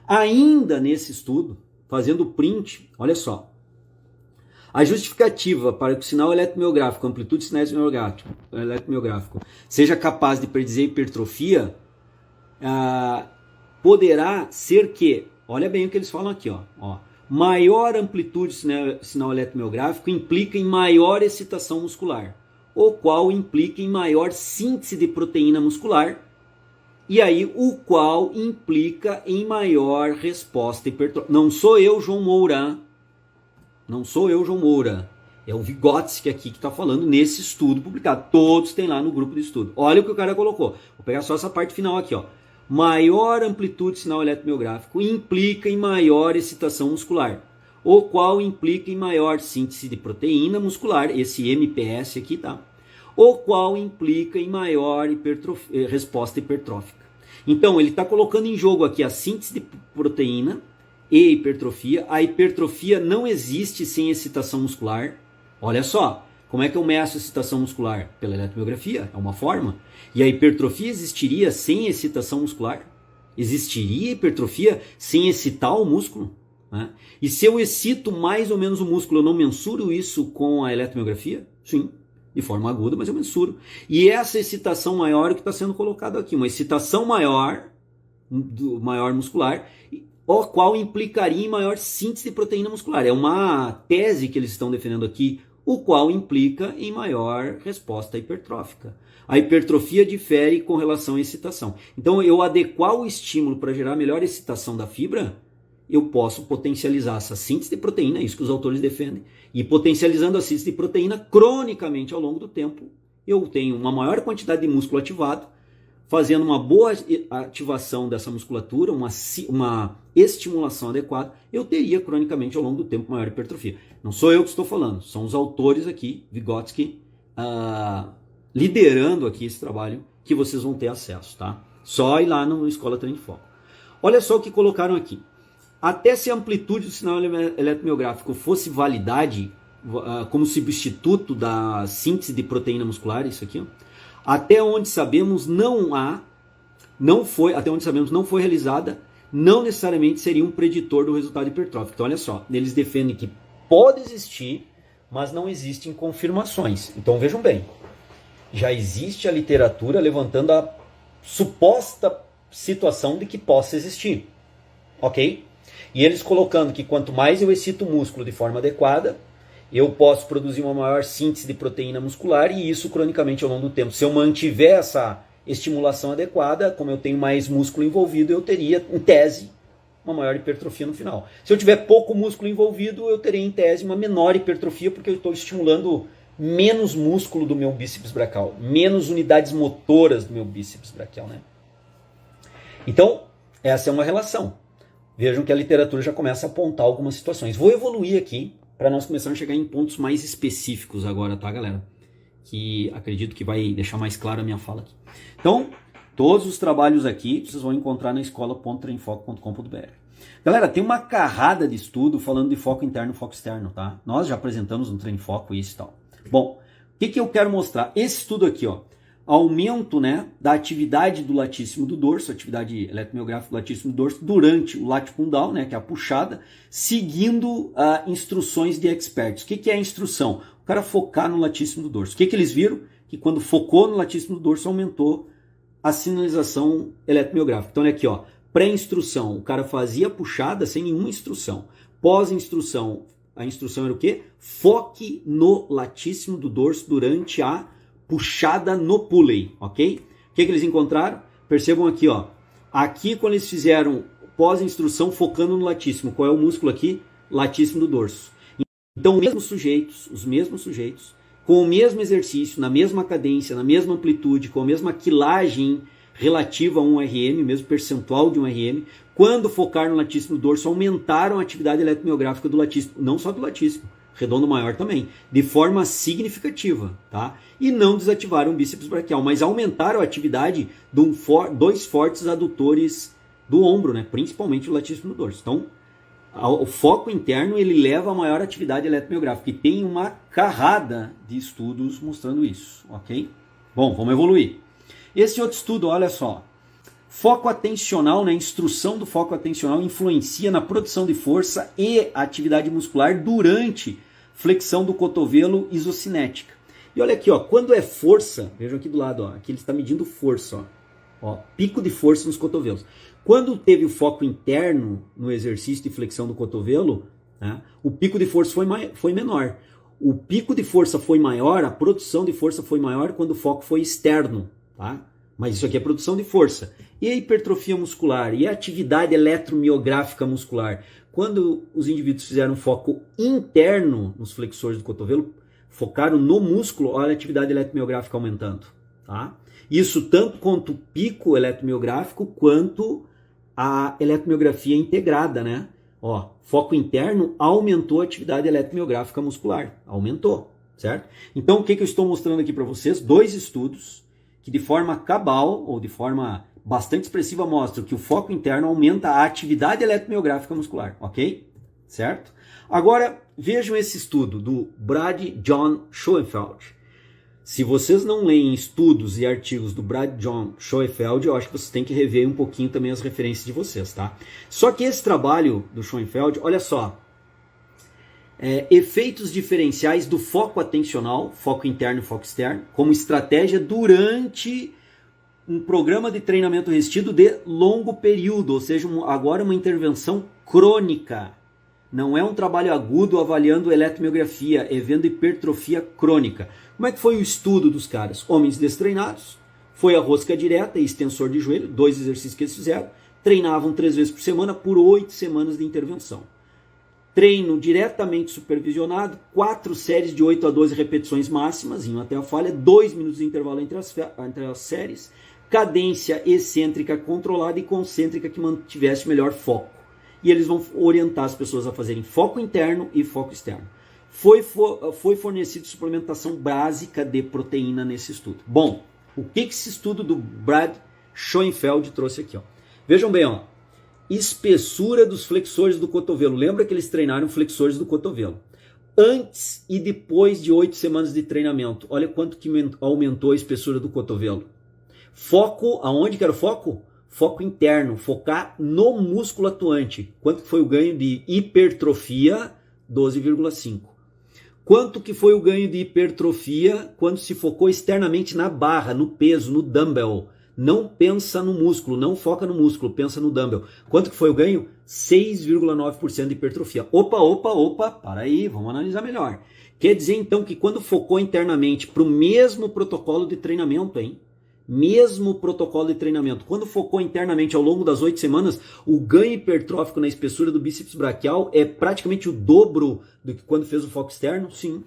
Ainda nesse estudo, fazendo print, olha só. A justificativa para que o sinal eletromiográfico, amplitude de sinal eletromiográfico, seja capaz de predizer hipertrofia, poderá ser que, olha bem o que eles falam aqui, ó, maior amplitude de sinal eletromiográfico implica em maior excitação muscular, o qual implica em maior síntese de proteína muscular, e aí o qual implica em maior resposta hipertrófica. Não sou eu, João Moura. Não sou eu, João Moura. É o Vygotsky aqui que está falando nesse estudo publicado. Todos têm lá no grupo de estudo. Olha o que o cara colocou. Vou pegar só essa parte final aqui, ó. Maior amplitude de sinal eletromiográfico implica em maior excitação muscular, o qual implica em maior síntese de proteína muscular, esse MPS aqui, tá? O qual implica em maior resposta hipertrófica. Então, ele está colocando em jogo aqui a síntese de proteína e hipertrofia. A hipertrofia não existe sem excitação muscular. Olha só, como é que eu meço a excitação muscular? Pela eletromiografia, é uma forma. E a hipertrofia existiria sem excitação muscular? Existiria hipertrofia sem excitar o músculo? Né? E se eu excito mais ou menos o músculo, eu não mensuro isso com a eletromiografia? Sim, de forma aguda, mas eu mensuro. E essa excitação maior é o que está sendo colocado aqui. Uma excitação maior muscular, o qual implicaria em maior síntese de proteína muscular. É uma tese que eles estão defendendo aqui, o qual implica em maior resposta hipertrófica. A hipertrofia difere com relação à excitação. Então, eu adequar o estímulo para gerar melhor excitação da fibra, eu posso potencializar essa síntese de proteína, é isso que os autores defendem. E potencializando a síntese de proteína cronicamente ao longo do tempo, eu tenho uma maior quantidade de músculo ativado, fazendo uma boa ativação dessa musculatura, uma estimulação adequada, eu teria cronicamente ao longo do tempo maior hipertrofia. Não sou eu que estou falando, são os autores aqui, Vygotsky, liderando aqui esse trabalho que vocês vão ter acesso, tá? Só ir lá no Escola Treino de Foco. Olha só o que colocaram aqui. Até se a amplitude do sinal eletromiográfico fosse validade como substituto da síntese de proteína muscular, isso aqui, ó, até onde sabemos não foi realizada, não necessariamente seria um preditor do resultado hipertrófico. Então, olha só, eles defendem que pode existir, mas não existem confirmações. Então, vejam bem, já existe a literatura levantando a suposta situação de que possa existir, ok? E eles colocando que quanto mais eu excito o músculo de forma adequada, eu posso produzir uma maior síntese de proteína muscular e isso cronicamente ao longo do tempo. Se eu mantiver essa estimulação adequada, como eu tenho mais músculo envolvido, eu teria, em tese, uma maior hipertrofia no final. Se eu tiver pouco músculo envolvido, eu teria, em tese, uma menor hipertrofia, porque eu estou estimulando menos músculo do meu bíceps braquial, menos unidades motoras do meu bíceps braquial, né? Então, essa é uma relação. Vejam que a literatura já começa a apontar algumas situações. Vou evoluir aqui, para nós começarmos a chegar em pontos mais específicos agora, tá, galera? Que acredito que vai deixar mais clara a minha fala aqui. Então, todos os trabalhos aqui vocês vão encontrar na escola.treinfoco.com.br. Galera, tem uma carrada de estudo falando de foco interno e foco externo, tá? Nós já apresentamos no Treino Foco isso e tal. Bom, o que eu quero mostrar? Esse estudo aqui, ó. aumento, né, da atividade do latíssimo do dorso, atividade eletromiográfica do latíssimo do dorso, durante o latifundial, né, que é a puxada, seguindo instruções de experts. O que é a instrução? O cara focar no latíssimo do dorso. O que eles viram? Que quando focou no latíssimo do dorso, aumentou a sinalização eletromiográfica. Então, olha aqui, ó, pré-instrução, o cara fazia a puxada sem nenhuma instrução. Pós-instrução, a instrução era o quê? Foque no latíssimo do dorso durante a puxada no pulley, ok? O que eles encontraram? Percebam aqui, ó. Aqui, quando eles fizeram pós-instrução focando no latíssimo, qual é o músculo aqui? Latíssimo do dorso. Então, os mesmos sujeitos, com o mesmo exercício, na mesma cadência, na mesma amplitude, com a mesma quilagem relativa a um RM, mesmo percentual de um RM, quando focaram no latíssimo do dorso, aumentaram a atividade eletromiográfica do latíssimo, não só do latíssimo, redondo maior também, de forma significativa, tá? E não desativaram o bíceps braquial, mas aumentaram a atividade de dois fortes adutores do ombro, né? Principalmente o latíssimo do dorso. Então, o foco interno ele leva a maior atividade eletromiográfica e tem uma carrada de estudos mostrando isso, ok? Bom, vamos evoluir. Esse outro estudo, olha só. Foco atencional, né, instrução do foco atencional influencia na produção de força e atividade muscular durante flexão do cotovelo isocinética. E olha aqui, ó, quando é força, vejam aqui do lado, ó, aqui ele está medindo força, ó, pico de força nos cotovelos. Quando teve o foco interno no exercício de flexão do cotovelo, né, o pico de força foi menor. O pico de força foi maior, a produção de força foi maior quando o foco foi externo, tá? Mas isso aqui é produção de força. E a hipertrofia muscular? E a atividade eletromiográfica muscular? Quando os indivíduos fizeram foco interno nos flexores do cotovelo, focaram no músculo, olha a atividade eletromiográfica aumentando. Tá? Isso tanto quanto o pico eletromiográfico, quanto a eletromiografia integrada. Né? Ó, foco interno aumentou a atividade eletromiográfica muscular. Aumentou, certo? Então, o que eu estou mostrando aqui para vocês? 2 estudos que de forma cabal, ou de forma bastante expressiva, mostram que o foco interno aumenta a atividade eletromiográfica muscular, ok? Certo? Agora, vejam esse estudo do Brad John Schoenfeld. Se vocês não leem estudos e artigos do Brad John Schoenfeld, eu acho que vocês têm que rever um pouquinho também as referências de vocês, tá? Só que esse trabalho do Schoenfeld, olha só, efeitos diferenciais do foco atencional, foco interno e foco externo, como estratégia durante um programa de treinamento resistido de longo período, ou seja, agora uma intervenção crônica. Não é um trabalho agudo avaliando eletromiografia, é vendo hipertrofia crônica. Como é que foi o estudo dos caras? Homens destreinados, foi a rosca direta e extensor de joelho, 2 exercícios que eles fizeram, treinavam 3 vezes por semana por 8 semanas de intervenção. Treino diretamente supervisionado, 4 séries de 8 a 12 repetições máximas, indo até a falha, 2 minutos de intervalo entre as séries, cadência excêntrica controlada e concêntrica que mantivesse melhor foco. E eles vão orientar as pessoas a fazerem foco interno e foco externo. Foi fornecida suplementação básica de proteína nesse estudo. Bom, o que esse estudo do Brad Schoenfeld trouxe aqui? Ó? Vejam bem, ó. Espessura dos flexores do cotovelo. Lembra que eles treinaram flexores do cotovelo. Antes e depois de 8 semanas de treinamento. Olha quanto que aumentou a espessura do cotovelo. Foco, aonde que era o foco? Foco interno, focar no músculo atuante. Quanto que foi o ganho de hipertrofia? 12,5. Quanto que foi o ganho de hipertrofia quando se focou externamente na barra, no peso, no dumbbell? Não pensa no músculo, não foca no músculo, pensa no dumbbell. Quanto que foi o ganho? 6,9% de hipertrofia. Opa, para aí, vamos analisar melhor. Quer dizer então que quando focou internamente para o mesmo protocolo de treinamento, mesmo protocolo de treinamento, quando focou internamente ao longo das 8 semanas, o ganho hipertrófico na espessura do bíceps braquial é praticamente o dobro do que quando fez o foco externo? Sim.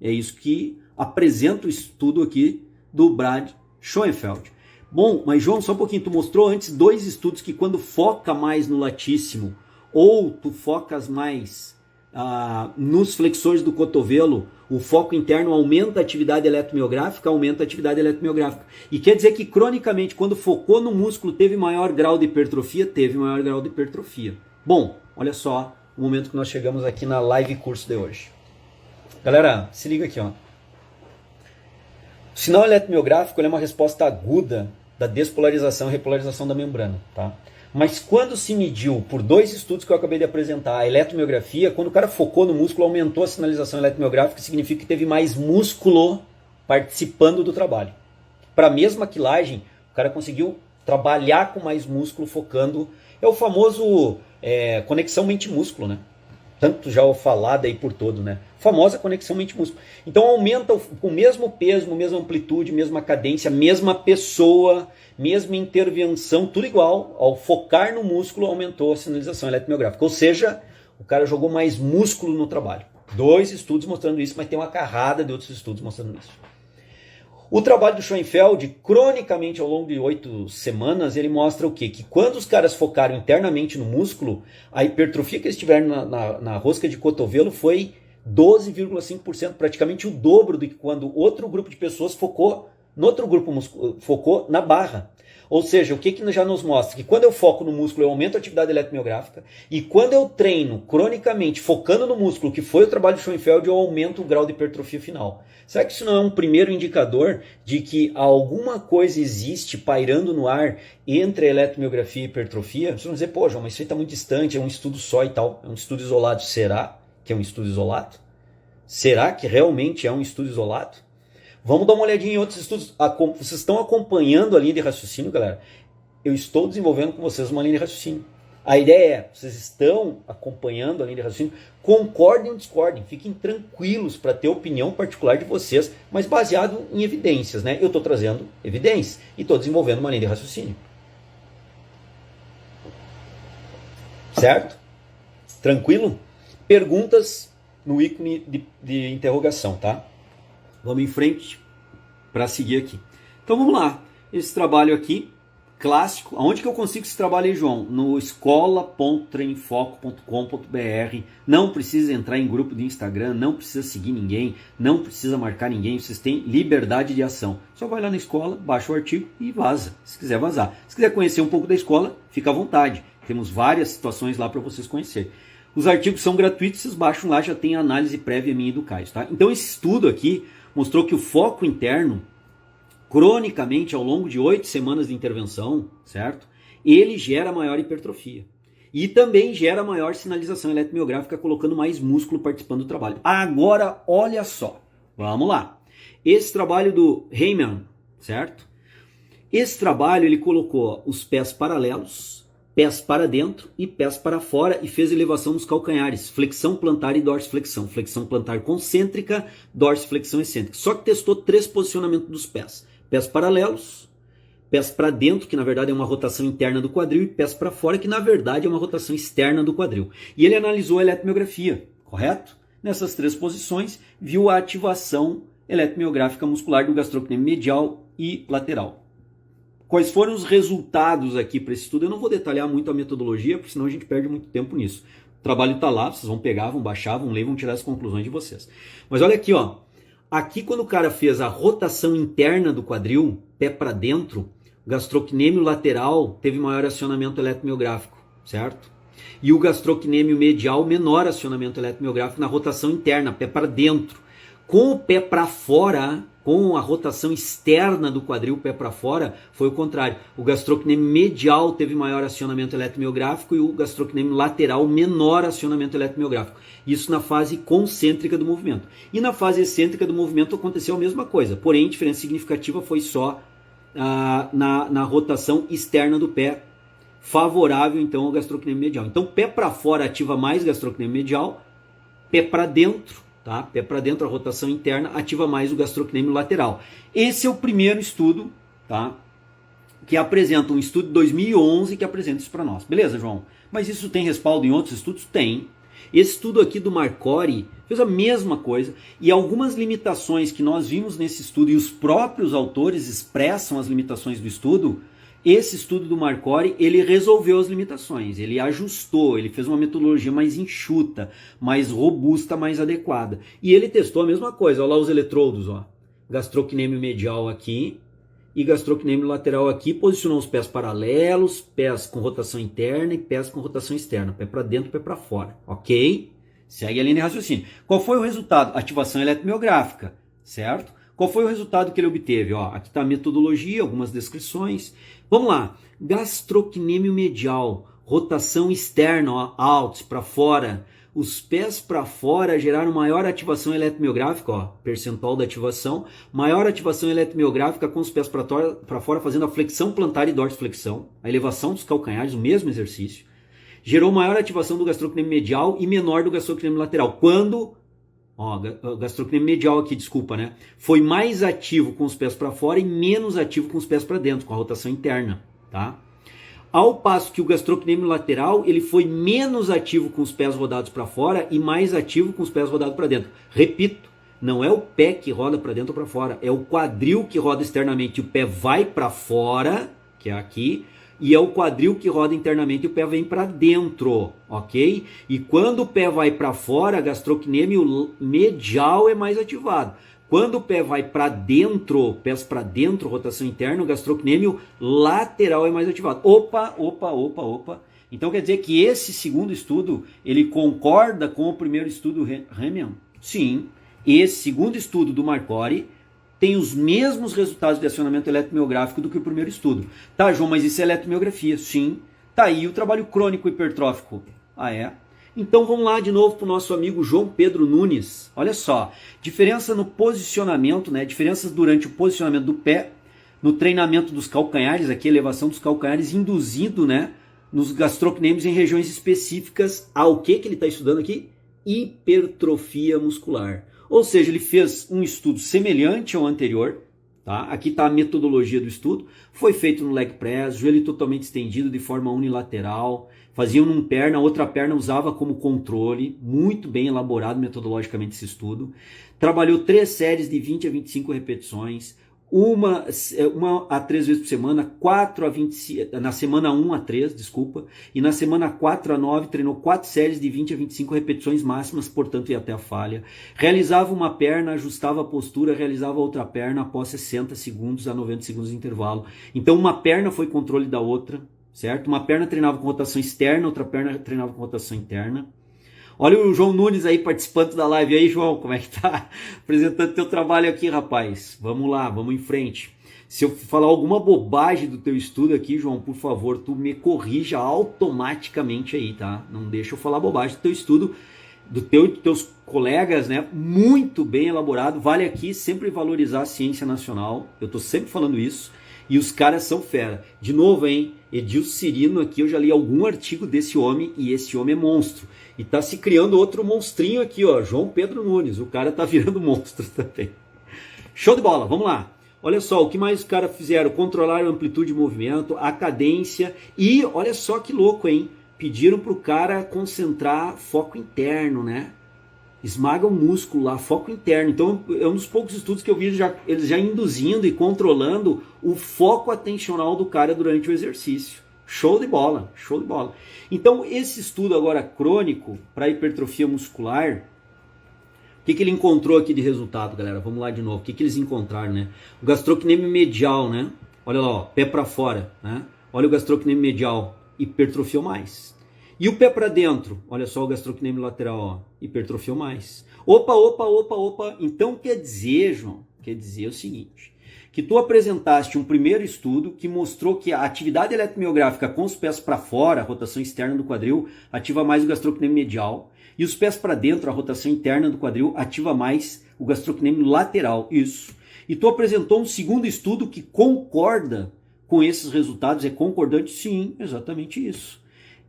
É isso que apresenta o estudo aqui do Brad Schoenfeld. Bom, mas João, só um pouquinho, tu mostrou antes 2 estudos que quando foca mais no latíssimo ou tu focas mais nos flexores do cotovelo, o foco interno aumenta a atividade eletromiográfica, E quer dizer que cronicamente, quando focou no músculo, teve maior grau de hipertrofia? Teve maior grau de hipertrofia. Bom, olha só o momento que nós chegamos aqui na live curso de hoje. Galera, se liga aqui, ó. O sinal eletromiográfico é uma resposta aguda da despolarização e repolarização da membrana. Tá? Mas quando se mediu, por 2 estudos que eu acabei de apresentar, a eletromiografia, quando o cara focou no músculo, aumentou a sinalização eletromiográfica, significa que teve mais músculo participando do trabalho. Para a mesma quilagem, o cara conseguiu trabalhar com mais músculo, focando. É o famoso conexão mente-músculo, né? Tanto já falado aí por todo, né? Famosa conexão mente-músculo. Então aumenta com o mesmo peso, mesma amplitude, mesma cadência, mesma pessoa, mesma intervenção, tudo igual. Ao focar no músculo, aumentou a sinalização eletromiográfica. Ou seja, o cara jogou mais músculo no trabalho. 2 estudos mostrando isso, mas tem uma carrada de outros estudos mostrando isso. O trabalho do Schoenfeld, cronicamente ao longo de 8 semanas, ele mostra o quê? Que quando os caras focaram internamente no músculo, a hipertrofia que eles tiveram na rosca de cotovelo foi 12,5%, praticamente o dobro do que quando outro grupo de pessoas focou no outro grupo focou na barra. Ou seja, o que já nos mostra? Que quando eu foco no músculo, eu aumento a atividade eletromiográfica, e quando eu treino cronicamente, focando no músculo, que foi o trabalho de Schoenfeld, eu aumento o grau de hipertrofia final. Será que isso não é um primeiro indicador de que alguma coisa existe pairando no ar entre a eletromiografia e a hipertrofia? Vocês vão dizer, pô, João, mas isso aí está muito distante, é um estudo só e tal. É um estudo isolado. Será que é um estudo isolado? Será que realmente é um estudo isolado? Vamos dar uma olhadinha em outros estudos. Vocês estão acompanhando a linha de raciocínio, galera? Eu estou desenvolvendo com vocês uma linha de raciocínio. A ideia é, vocês estão acompanhando a linha de raciocínio, concordem ou discordem, fiquem tranquilos para ter a opinião particular de vocês, mas baseado em evidências, né? Eu estou trazendo evidências e estou desenvolvendo uma linha de raciocínio. Certo? Tranquilo? Perguntas no ícone de interrogação, tá? Vamos em frente para seguir aqui. Então vamos lá. Esse trabalho aqui, clássico. Aonde que eu consigo esse trabalho aí, João? No escola.treinfoco.com.br. Não precisa entrar em grupo de Instagram, não precisa seguir ninguém, não precisa marcar ninguém. Vocês têm liberdade de ação. Só vai lá na escola, baixa o artigo e vaza, se quiser vazar. Se quiser conhecer um pouco da escola, fica à vontade. Temos várias situações lá para vocês conhecerem. Os artigos são gratuitos, vocês baixam lá, já tem a análise prévia minha e do Caio, tá? Então esse estudo aqui mostrou que o foco interno, cronicamente, ao longo de 8 semanas de intervenção, certo? Ele gera maior hipertrofia. E também gera maior sinalização eletromiográfica, colocando mais músculo participando do trabalho. Agora, olha só. Vamos lá. Esse trabalho do Heyman, certo? Esse trabalho, ele colocou os pés paralelos, pés para dentro e pés para fora, e fez elevação nos calcanhares, flexão plantar e dorsiflexão. Flexão plantar concêntrica, dorsiflexão excêntrica. Só que testou 3 posicionamentos dos pés. Pés paralelos, pés para dentro, que na verdade é uma rotação interna do quadril, e pés para fora, que na verdade é uma rotação externa do quadril. E ele analisou a eletromiografia, correto? Nessas 3 posições, viu a ativação eletromiográfica muscular do gastrocnêmio medial e lateral. Quais foram os resultados aqui para esse estudo? Eu não vou detalhar muito a metodologia, porque senão a gente perde muito tempo nisso. O trabalho está lá, vocês vão pegar, vão baixar, vão ler, vão tirar as conclusões de vocês. Mas olha aqui, ó. Aqui quando o cara fez a rotação interna do quadril, pé para dentro, o gastrocnêmio lateral teve maior acionamento eletromiográfico, certo? E o gastrocnêmio medial menor acionamento eletromiográfico na rotação interna, pé para dentro. Com o pé para fora, com a rotação externa do quadril, pé para fora, foi o contrário. O gastrocnêmio medial teve maior acionamento eletromiográfico e o gastrocnêmio lateral menor acionamento eletromiográfico. Isso na fase concêntrica do movimento. E na fase excêntrica do movimento aconteceu a mesma coisa, porém a diferença significativa foi só na rotação externa do pé, favorável então ao gastrocnêmio medial. Então pé para fora ativa mais gastrocnêmio medial, pé para dentro, tá? Pé para dentro, a rotação interna ativa mais o gastrocnêmio lateral. Esse é o primeiro estudo, tá? Que apresenta, um estudo de 2011 que apresenta isso para nós. Beleza, João? Mas isso tem respaldo em outros estudos? Tem. Esse estudo aqui do Marcori fez a mesma coisa, e algumas limitações que nós vimos nesse estudo, e os próprios autores expressam as limitações do estudo. Esse estudo do Marcori, ele resolveu as limitações, ele ajustou, ele fez uma metodologia mais enxuta, mais robusta, mais adequada. E ele testou a mesma coisa, olha lá os eletrodos, ó. Gastrocnêmio medial aqui e gastrocnêmio lateral aqui, posicionou os pés paralelos, pés com rotação interna e pés com rotação externa, pé para dentro, pé para fora, ok? Segue a linha de raciocínio. Qual foi o resultado? Ativação eletromiográfica, certo? Qual foi o resultado que ele obteve? Ó, aqui está a metodologia, algumas descrições. Vamos lá. Gastrocnêmio medial, rotação externa, ó, out, para fora. Os pés para fora geraram maior ativação eletromiográfica, ó, percentual da ativação, maior ativação eletromiográfica com os pés para fora, fazendo a flexão plantar e dorsiflexão, a elevação dos calcanhares, o mesmo exercício. Gerou maior ativação do gastrocnêmio medial e menor do gastrocnêmio lateral. Quando, ó, o gastrocnêmio medial aqui, desculpa, né? Foi mais ativo com os pés para fora e menos ativo com os pés para dentro, com a rotação interna, tá? Ao passo que o gastrocnêmio lateral, ele foi menos ativo com os pés rodados para fora e mais ativo com os pés rodados para dentro. Repito, não é o pé que roda para dentro ou para fora, é o quadril que roda externamente, o pé vai para fora, que é aqui, e é o quadril que roda internamente e o pé vem para dentro, ok? E quando o pé vai para fora, gastrocnêmio medial é mais ativado. Quando o pé vai para dentro, pés para dentro, rotação interna, o gastrocnêmio lateral é mais ativado. Opa. Então quer dizer que esse segundo estudo, ele concorda com o primeiro estudo Remian? Sim. Esse segundo estudo do Marcori tem os mesmos resultados de acionamento eletromiográfico do que o primeiro estudo. Tá, João, mas isso é eletromiografia? Sim. Tá aí o trabalho crônico hipertrófico. Ah, é? Então vamos lá de novo para o nosso amigo João Pedro Nunes. Olha só, diferença no posicionamento, né? Diferenças durante o posicionamento do pé, no treinamento dos calcanhares, aqui elevação dos calcanhares induzido, né? Nos gastrocnêmios em regiões específicas ao que ele está estudando aqui? Hipertrofia muscular. Ou seja, ele fez um estudo semelhante ao anterior, tá? Aqui está a metodologia do estudo. Foi feito no leg press, joelho totalmente estendido de forma unilateral. Faziam num perna, a outra perna usava como controle. Muito bem elaborado metodologicamente esse estudo. Trabalhou 3 séries de 20 a 25 repetições. Uma a 3 vezes por semana, 4 a 25, na semana 1 a 3, desculpa, e na semana 4 a 9 treinou 4 séries de 20 a 25 repetições máximas, portanto ia até a falha. Realizava uma perna, ajustava a postura, realizava outra perna após 60 segundos a 90 segundos de intervalo. Então uma perna foi controle da outra, certo? Uma perna treinava com rotação externa, outra perna treinava com rotação interna. Olha o João Nunes aí participando da live. E aí, João, como é que tá? Apresentando teu trabalho aqui, rapaz. Vamos lá, vamos em frente. Se eu falar alguma bobagem do teu estudo aqui, João, por favor, tu me corrija automaticamente aí, tá? Não deixa eu falar bobagem do teu estudo, dos teus colegas, né? Muito bem elaborado. Vale aqui sempre valorizar a ciência nacional. Eu tô sempre falando isso. E os caras são fera. De novo, hein? Edilson Cirino aqui, eu já li algum artigo desse homem e esse homem é monstro. E tá se criando outro monstrinho aqui, ó, João Pedro Nunes. O cara tá virando monstro também. Show de bola, vamos lá. Olha só, o que mais os caras fizeram? Controlaram a amplitude de movimento, a cadência e, olha só que louco, hein? Pediram pro cara concentrar foco interno, né? Esmaga o músculo lá, foco interno. Então, é um dos poucos estudos que eu vi eles já induzindo e controlando o foco atencional do cara durante o exercício. Show de bola, show de bola. Então, esse estudo agora crônico para hipertrofia muscular, o que ele encontrou aqui de resultado, galera? Vamos lá de novo. O que eles encontraram, né? O gastrocnêmio medial, né? Olha lá, ó, pé para fora, né? Olha o gastrocnêmio medial, hipertrofiou mais. E o pé para dentro, olha só o gastrocnêmio lateral, ó, hipertrofiou mais. Opa. Então quer dizer, João, quer dizer o seguinte, que tu apresentaste um primeiro estudo que mostrou que a atividade eletromiográfica com os pés para fora, a rotação externa do quadril, ativa mais o gastrocnêmio medial, e os pés para dentro, a rotação interna do quadril, ativa mais o gastrocnêmio lateral. Isso. E tu apresentou um segundo estudo que concorda com esses resultados. É concordante? Sim, exatamente isso.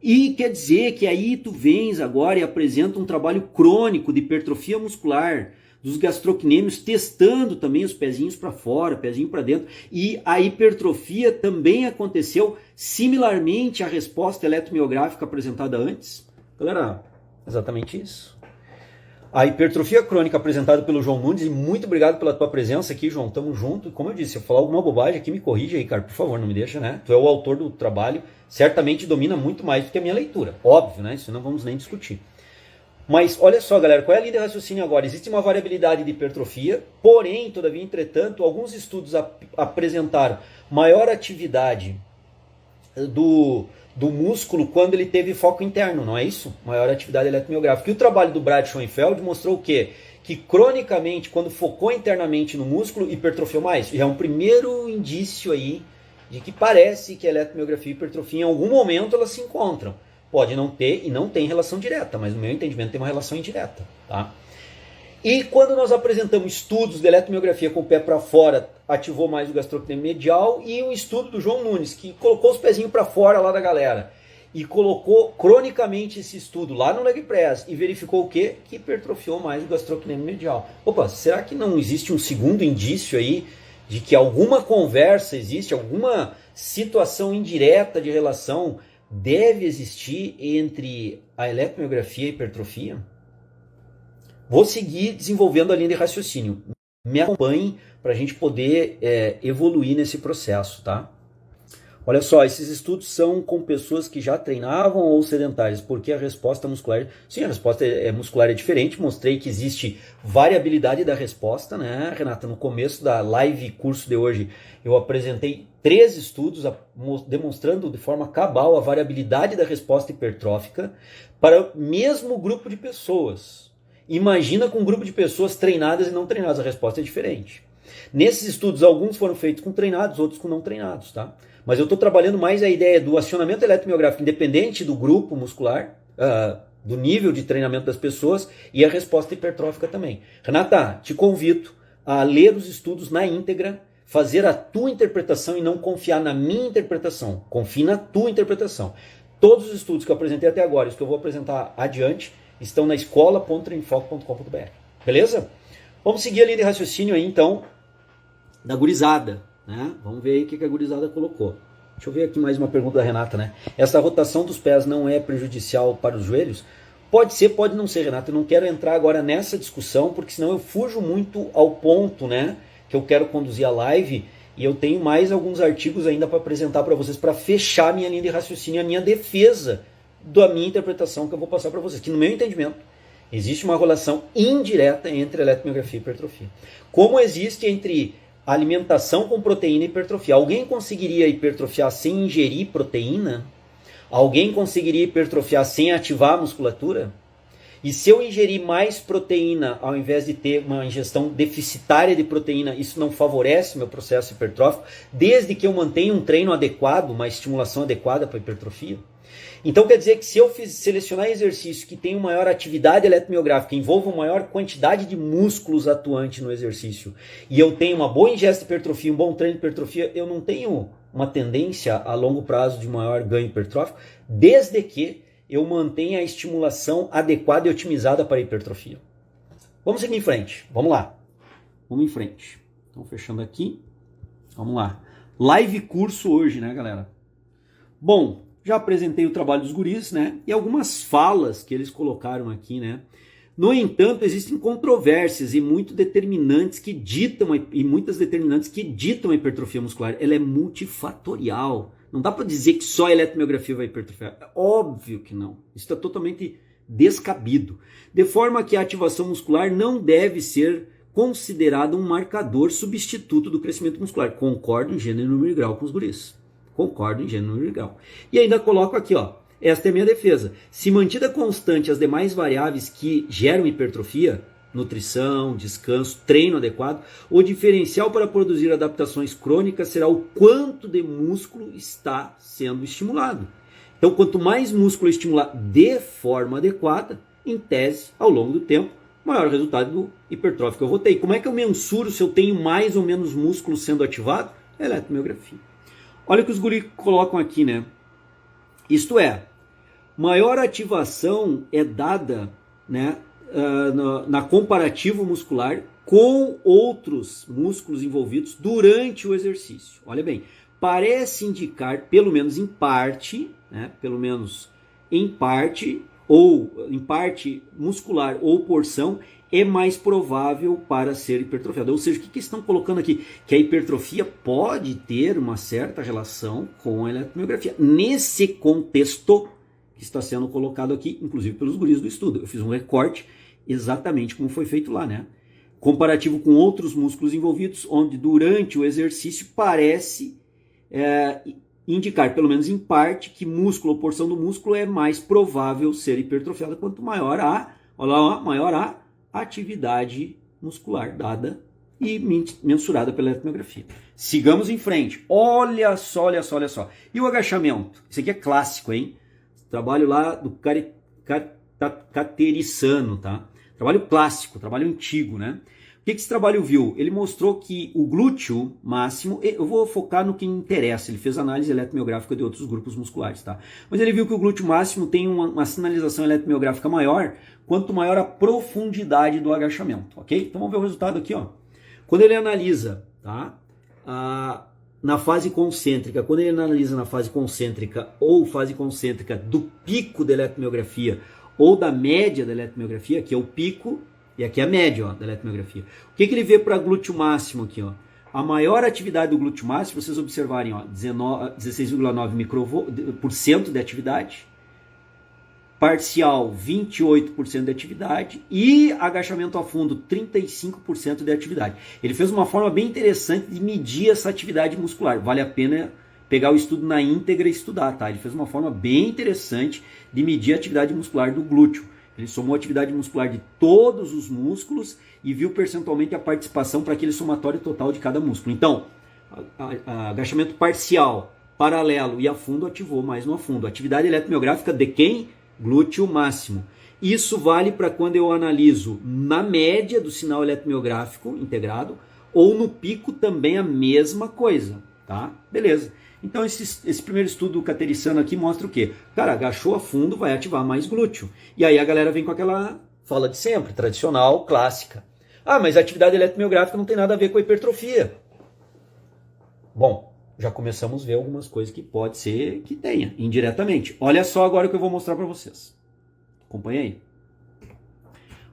E quer dizer que aí tu vens agora e apresenta um trabalho crônico de hipertrofia muscular dos gastrocnêmios, testando também os pezinhos para fora, pezinho para dentro. E a hipertrofia também aconteceu similarmente à resposta eletromiográfica apresentada antes. Galera, exatamente isso. A hipertrofia crônica apresentada pelo João Nunes, e muito obrigado pela tua presença aqui, João, tamo junto. Como eu disse, se eu falar alguma bobagem aqui, me corrija aí, cara, por favor, não me deixa, né? Tu é o autor do trabalho, certamente domina muito mais do que a minha leitura, óbvio, né? Isso não vamos nem discutir. Mas olha só, galera, qual é a linha de raciocínio agora? Existe uma variabilidade de hipertrofia, porém, todavia, entretanto, alguns estudos apresentaram maior atividade do músculo quando ele teve foco interno, não é isso? Maior atividade eletromiográfica. E o trabalho do Brad Schoenfeld mostrou o quê? Que cronicamente, quando focou internamente no músculo, hipertrofiou mais. E é um primeiro indício aí de que parece que a eletromiografia e a hipertrofia em algum momento elas se encontram. Pode não ter e não tem relação direta, mas no meu entendimento tem uma relação indireta, tá? E quando nós apresentamos estudos de eletromiografia com o pé para fora, ativou mais o gastrocnêmio medial, e um estudo do João Nunes, que colocou os pezinhos para fora lá da galera, e colocou cronicamente esse estudo lá no leg press, e verificou o quê? Que hipertrofiou mais o gastrocnêmio medial. Opa, será que não existe um segundo indício aí, de que alguma conversa existe, alguma situação indireta de relação deve existir entre a eletromiografia e a hipertrofia? Vou seguir desenvolvendo a linha de raciocínio. Me acompanhe para a gente poder evoluir nesse processo, tá? Olha só, esses estudos são com pessoas que já treinavam ou sedentárias, porque a resposta muscular... Sim, a resposta muscular é diferente, mostrei que existe variabilidade da resposta, né, Renata? No começo da live curso de hoje, eu apresentei 3 estudos demonstrando de forma cabal a variabilidade da resposta hipertrófica para o mesmo grupo de pessoas. Imagina com um grupo de pessoas treinadas e não treinadas, a resposta é diferente. Nesses estudos, alguns foram feitos com treinados, outros com não treinados, tá? Mas eu estou trabalhando mais a ideia do acionamento eletromiográfico independente do grupo muscular, do nível de treinamento das pessoas e a resposta hipertrófica também. Renata, te convido a ler os estudos na íntegra, fazer a tua interpretação e não confiar na minha interpretação. Confie na tua interpretação. Todos os estudos que eu apresentei até agora, os que eu vou apresentar adiante, estão na escola.treinfoco.com.br. Beleza? Vamos seguir a linha de raciocínio aí, então, da gurizada, né? Vamos ver aí o que a gurizada colocou. Deixa eu ver aqui mais uma pergunta da Renata, né? Essa rotação dos pés não é prejudicial para os joelhos? Pode ser, pode não ser, Renata. Eu não quero entrar agora nessa discussão, porque senão eu fujo muito ao ponto, né? Que eu quero conduzir a live, e eu tenho mais alguns artigos ainda para apresentar para vocês, para fechar a minha linha de raciocínio, a minha defesa da minha interpretação que eu vou passar para vocês, que no meu entendimento existe uma relação indireta entre eletromiografia e hipertrofia. Como existe entre alimentação com proteína e hipertrofia. Alguém conseguiria hipertrofiar sem ingerir proteína? Alguém conseguiria hipertrofiar sem ativar a musculatura? E se eu ingerir mais proteína ao invés de ter uma ingestão deficitária de proteína, isso não favorece o meu processo hipertrófico, desde que eu mantenha um treino adequado, uma estimulação adequada para a hipertrofia? Então quer dizer que se eu selecionar exercícios que tenham maior atividade eletromiográfica, envolvam maior quantidade de músculos atuantes no exercício, e eu tenho uma boa ingesta de hipertrofia, um bom treino de hipertrofia, eu não tenho uma tendência a longo prazo de maior ganho hipertrófico, desde que eu mantenha a estimulação adequada e otimizada para a hipertrofia. Vamos seguir em frente. Vamos lá. Vamos em frente. Então, fechando aqui. Vamos lá. Live curso hoje, né, galera? Bom, já apresentei o trabalho dos guris, né? E algumas falas que eles colocaram aqui, né? No entanto, existem controvérsias e muitas determinantes que ditam a hipertrofia muscular. Ela é multifatorial. Não dá para dizer que só a eletromiografia vai hipertrofiar. É óbvio que não. Isso está totalmente descabido. De forma que a ativação muscular não deve ser considerada um marcador substituto do crescimento muscular. Concordo em gênero, número e grau com os guris. Concordo em gênero, número e grau. E ainda coloco aqui, ó. Esta é a minha defesa. Se mantida constante as demais variáveis que geram hipertrofia, nutrição, descanso, treino adequado, o diferencial para produzir adaptações crônicas será o quanto de músculo está sendo estimulado. Então, quanto mais músculo estimular de forma adequada, em tese, ao longo do tempo, maior o resultado do hipertrófico que eu vou ter. E como é que eu mensuro se eu tenho mais ou menos músculo sendo ativado? Eletromiografia. Olha o que os guris colocam aqui, né? Isto é, maior ativação é dada, né, na comparativo muscular com outros músculos envolvidos durante o exercício. Olha bem, parece indicar, pelo menos em parte, né, ou em parte muscular ou porção, é mais provável para ser hipertrofiado. Ou seja, o que estão colocando aqui? Que a hipertrofia pode ter uma certa relação com a eletromiografia. Nesse contexto que está sendo colocado aqui, inclusive pelos guris do estudo. Eu fiz um recorte exatamente como foi feito lá, né? Comparativo com outros músculos envolvidos, onde durante o exercício parece indicar, pelo menos em parte, que músculo ou porção do músculo é mais provável ser hipertrofiada quanto maior olha lá, maior a atividade muscular dada e mensurada pela eletromiografia. Sigamos em frente. Olha só, olha só, olha só. E o agachamento? Isso aqui é clássico, hein? Trabalho lá do Caterissano, tá? Trabalho clássico, trabalho antigo, né? O que esse trabalho viu? Ele mostrou que o glúteo máximo, eu vou focar no que interessa, ele fez análise eletromiográfica de outros grupos musculares, tá? Mas ele viu que o glúteo máximo tem uma sinalização eletromiográfica maior, quanto maior a profundidade do agachamento, ok? Então vamos ver o resultado aqui, ó. Quando ele analisa, tá? Na fase concêntrica, quando ele analisa na fase concêntrica ou fase concêntrica do pico da eletromiografia ou da média da eletromiografia, aqui é o pico e aqui é a média, ó, da eletromiografia. O que ele vê para glúteo máximo aqui, ó? A maior atividade do glúteo máximo, vocês observarem, ó, 16,9% de atividade, parcial 28% de atividade e agachamento a fundo 35% de atividade. Ele fez uma forma bem interessante de medir essa atividade muscular. Vale a pena pegar o estudo na íntegra e estudar, tá? Ele fez uma forma bem interessante de medir a atividade muscular do glúteo. Ele somou a atividade muscular de todos os músculos e viu percentualmente a participação para aquele somatório total de cada músculo. Então, agachamento parcial, paralelo e a fundo ativou mais no afundo. Atividade eletromiográfica de quem? Glúteo máximo. Isso vale para quando eu analiso na média do sinal eletromiográfico integrado ou no pico também a mesma coisa, tá? Beleza. Então esse primeiro estudo do Caterissano aqui mostra o quê? Cara, agachou a fundo, vai ativar mais glúteo. E aí a galera vem com aquela fala de sempre, tradicional, clássica. Ah, mas a atividade eletromiográfica não tem nada a ver com a hipertrofia. Bom, já começamos a ver algumas coisas que pode ser que tenha, indiretamente. Olha só agora o que eu vou mostrar para vocês. Acompanha aí.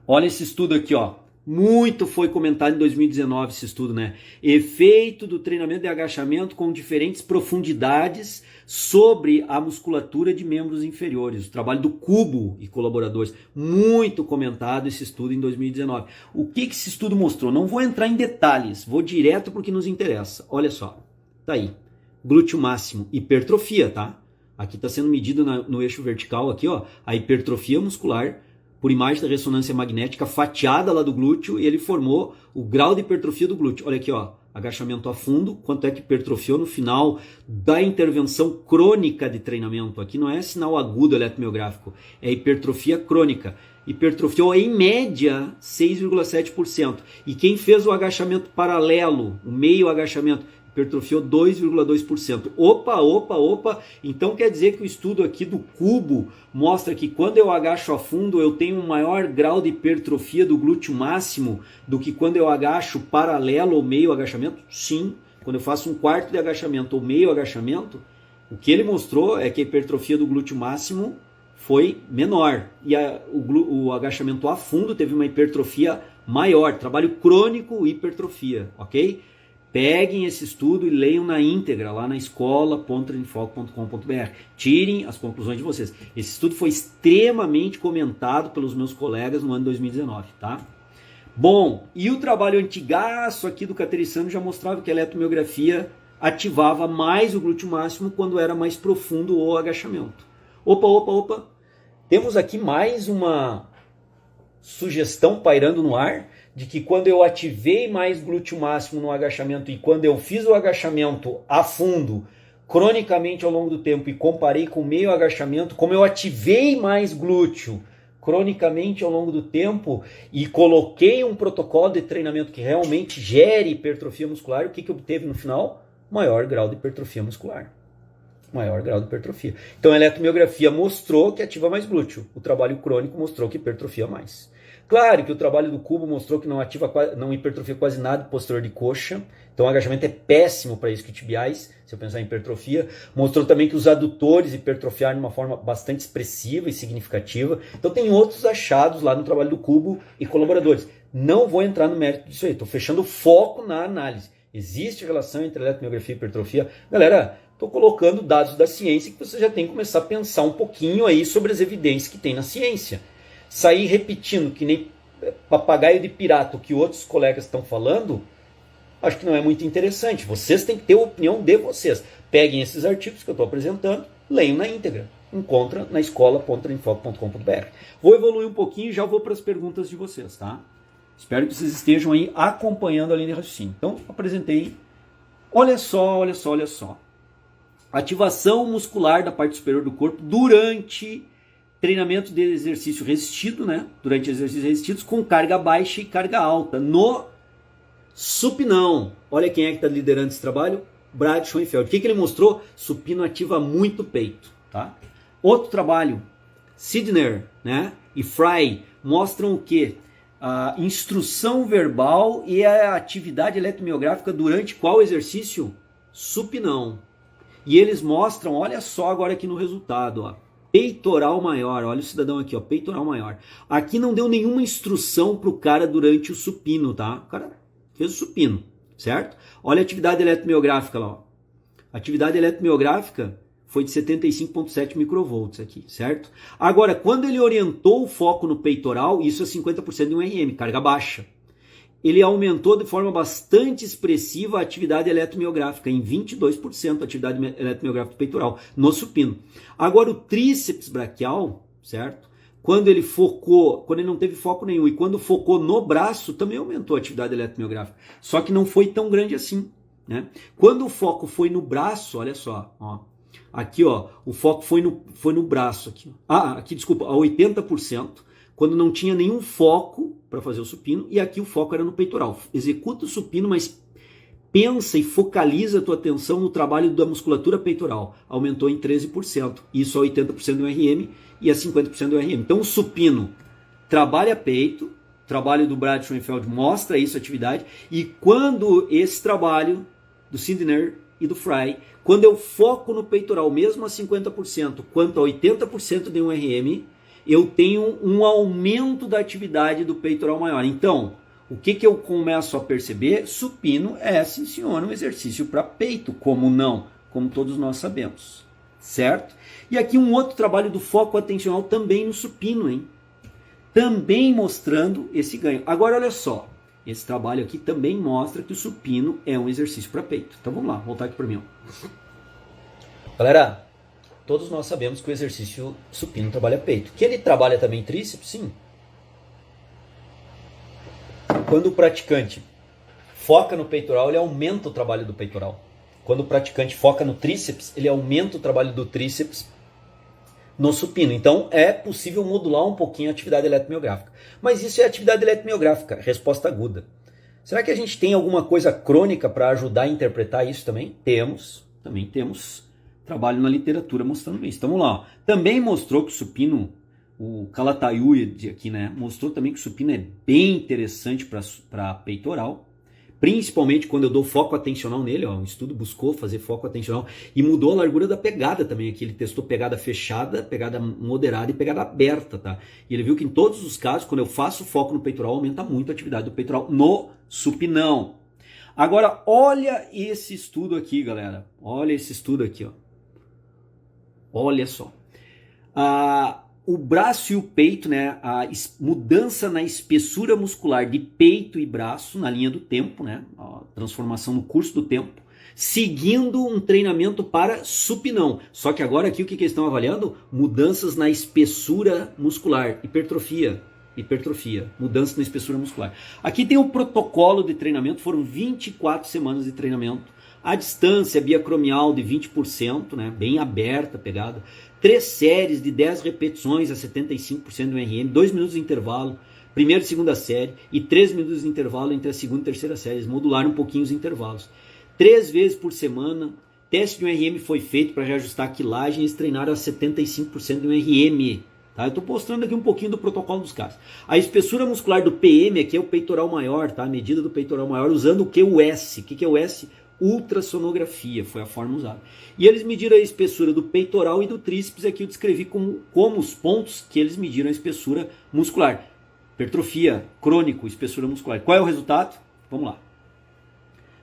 Olha esse estudo aqui, ó. Muito foi comentado em 2019 esse estudo, né? Efeito do treinamento de agachamento com diferentes profundidades sobre a musculatura de membros inferiores. O trabalho do Cubo e colaboradores. Muito comentado esse estudo em 2019. O que esse estudo mostrou? Não vou entrar em detalhes, vou direto para o que nos interessa. Olha só, tá aí. Glúteo máximo, hipertrofia, tá? Aqui está sendo medido no eixo vertical, aqui, ó, a hipertrofia muscular por imagem da ressonância magnética fatiada lá do glúteo e ele formou o grau de hipertrofia do glúteo. Olha aqui, ó, agachamento a fundo, quanto é que hipertrofiou no final da intervenção crônica de treinamento. Aqui não é sinal agudo eletromiográfico, é hipertrofia crônica. Hipertrofiou em média 6,7%. E quem fez o agachamento paralelo, o meio agachamento, hipertrofiou 2,2%. Opa! Então quer dizer que o estudo aqui do Cubo mostra que quando eu agacho a fundo eu tenho um maior grau de hipertrofia do glúteo máximo do que quando eu agacho paralelo ou meio agachamento? Sim. Quando eu faço um quarto de agachamento ou meio agachamento, o que ele mostrou é que a hipertrofia do glúteo máximo foi menor. E o agachamento a fundo teve uma hipertrofia maior. Trabalho crônico hipertrofia, ok? Peguem esse estudo e leiam na íntegra lá na escola.treinfoco.com.br. Tirem as conclusões de vocês. Esse estudo foi extremamente comentado pelos meus colegas no ano de 2019, tá? Bom, e o trabalho antigaço aqui do Caterissano já mostrava que a eletromiografia ativava mais o glúteo máximo quando era mais profundo o agachamento. Opa! Temos aqui mais uma sugestão pairando no ar de que quando eu ativei mais glúteo máximo no agachamento e quando eu fiz o agachamento a fundo, cronicamente ao longo do tempo e comparei com o meio agachamento, como eu ativei mais glúteo cronicamente ao longo do tempo e coloquei um protocolo de treinamento que realmente gere hipertrofia muscular, o que obteve no final? Maior grau de hipertrofia muscular. Maior grau de hipertrofia. Então a eletromiografia mostrou que ativa mais glúteo. O trabalho crônico mostrou que hipertrofia mais. Claro que o trabalho do Cubo mostrou que não hipertrofia quase nada posterior de coxa. Então o agachamento é péssimo para isquiotibiais, se eu pensar em hipertrofia. Mostrou também que os adutores hipertrofiaram de uma forma bastante expressiva e significativa. Então tem outros achados lá no trabalho do Cubo e colaboradores. Não vou entrar no mérito disso aí, estou fechando o foco na análise. Existe relação entre eletromiografia e hipertrofia? Galera, estou colocando dados da ciência que você já tem que começar a pensar um pouquinho aí sobre as evidências que tem na ciência. Sair repetindo que nem papagaio de pirata o que outros colegas estão falando, acho que não é muito interessante. Vocês têm que ter a opinião de vocês. peguem esses artigos que eu estou apresentando, leiam na íntegra. Encontra na escola.treinfoco.com.br. Vou evoluir um pouquinho e já vou para as perguntas de vocês, tá? Espero que vocês estejam aí acompanhando a linha de raciocínio. Então, apresentei. Olha só. Ativação muscular da parte superior do corpo durante treinamento de exercício resistido, né? Durante exercícios resistidos com carga baixa e carga alta no supinão. Olha quem é que está liderando esse trabalho? Brad Schoenfeld. O que ele mostrou? Supino ativa muito o peito, tá? Outro trabalho, Sidner, né, e Fry mostram o quê? A instrução verbal e a atividade eletromiográfica durante qual exercício? Supinão. E eles mostram, olha só agora aqui no resultado, ó, peitoral maior, olha o cidadão aqui, ó, peitoral maior. Aqui não deu nenhuma instrução pro cara durante o supino, tá? O cara fez o supino, certo? Olha a atividade eletromiográfica lá, ó. Atividade eletromiográfica foi de 75,7 microvolts aqui, certo? Agora, quando ele orientou o foco no peitoral, isso é 50% de um RM, carga baixa. Ele aumentou de forma bastante expressiva a atividade eletromiográfica, em 22% a atividade eletromiográfica do peitoral, no supino. Agora, o tríceps braquial, certo? Quando ele não teve foco nenhum, e quando focou no braço, também aumentou a atividade eletromiográfica. Só que não foi tão grande assim, né? Quando o foco foi no braço, olha só, ó. Aqui, ó, o foco foi no braço. Aqui. Aqui, desculpa, a 80%, quando não tinha nenhum foco para fazer o supino, e aqui o foco era no peitoral. Executa o supino, mas pensa e focaliza a tua atenção no trabalho da musculatura peitoral. Aumentou em 13%. Isso a 80% do RM e a 50% do RM. Então, o supino trabalha peito, o trabalho do Brad Schoenfeld mostra isso, atividade, e quando esse trabalho do Sidner e do Fry, quando eu foco no peitoral, mesmo a 50%, quanto a 80% de um RM, eu tenho um aumento da atividade do peitoral maior. Então, o que eu começo a perceber? Supino é, sim senhor, um exercício para peito, como não? Como todos nós sabemos, certo? E aqui um outro trabalho do foco atencional também no supino, hein? Também mostrando esse ganho. Agora, olha só. Esse trabalho aqui também mostra que o supino é um exercício para peito. Então vamos lá, voltar aqui para mim. Galera, todos nós sabemos que o exercício supino trabalha peito. Que ele trabalha também tríceps? Sim. Quando o praticante foca no peitoral, ele aumenta o trabalho do peitoral. Quando o praticante foca no tríceps, ele aumenta o trabalho do tríceps no supino. Então é possível modular um pouquinho a atividade eletromiográfica. Mas isso é atividade eletromiográfica, resposta aguda. Será que a gente tem alguma coisa crônica para ajudar a interpretar isso também? Também temos trabalho na literatura mostrando isso. Então vamos lá. Também mostrou que o supino, o Calatayud aqui, né, mostrou também que o supino é bem interessante para peitoral. Principalmente quando eu dou foco atencional nele, ó, o estudo buscou fazer foco atencional e mudou a largura da pegada também aqui. Ele testou pegada fechada, pegada moderada e pegada aberta, tá? E ele viu que em todos os casos, quando eu faço foco no peitoral, aumenta muito a atividade do peitoral no supinão. Agora, olha esse estudo aqui, galera. Olha esse estudo aqui, ó. Olha só. O braço e o peito, né, a mudança na espessura muscular de peito e braço na linha do tempo, né, a transformação no curso do tempo, seguindo um treinamento para supinão. Só que agora aqui o que eles estão avaliando? Mudanças na espessura muscular, hipertrofia, mudança na espessura muscular. Aqui tem o protocolo de treinamento, foram 24 semanas de treinamento. A distância biacromial de 20%, né, bem aberta a pegada. 3 séries de 10 repetições a 75% do RM, 2 minutos de intervalo, primeira e segunda série, e 3 minutos de intervalo entre a segunda e terceira série. Eles modularam um pouquinho os intervalos. 3 vezes por semana, teste de um RM foi feito para já ajustar a quilagem, eles treinaram a 75% do RM. Tá? Eu estou mostrando aqui um pouquinho do protocolo dos caras. A espessura muscular do PM aqui é o peitoral maior, tá? A medida do peitoral maior, usando o que? O S. O que é o S? Ultrassonografia, foi a forma usada. E eles mediram a espessura do peitoral e do tríceps, aqui eu descrevi como os pontos que eles mediram a espessura muscular. Hipertrofia, crônico, espessura muscular. Qual é o resultado? Vamos lá.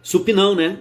Supinão, né?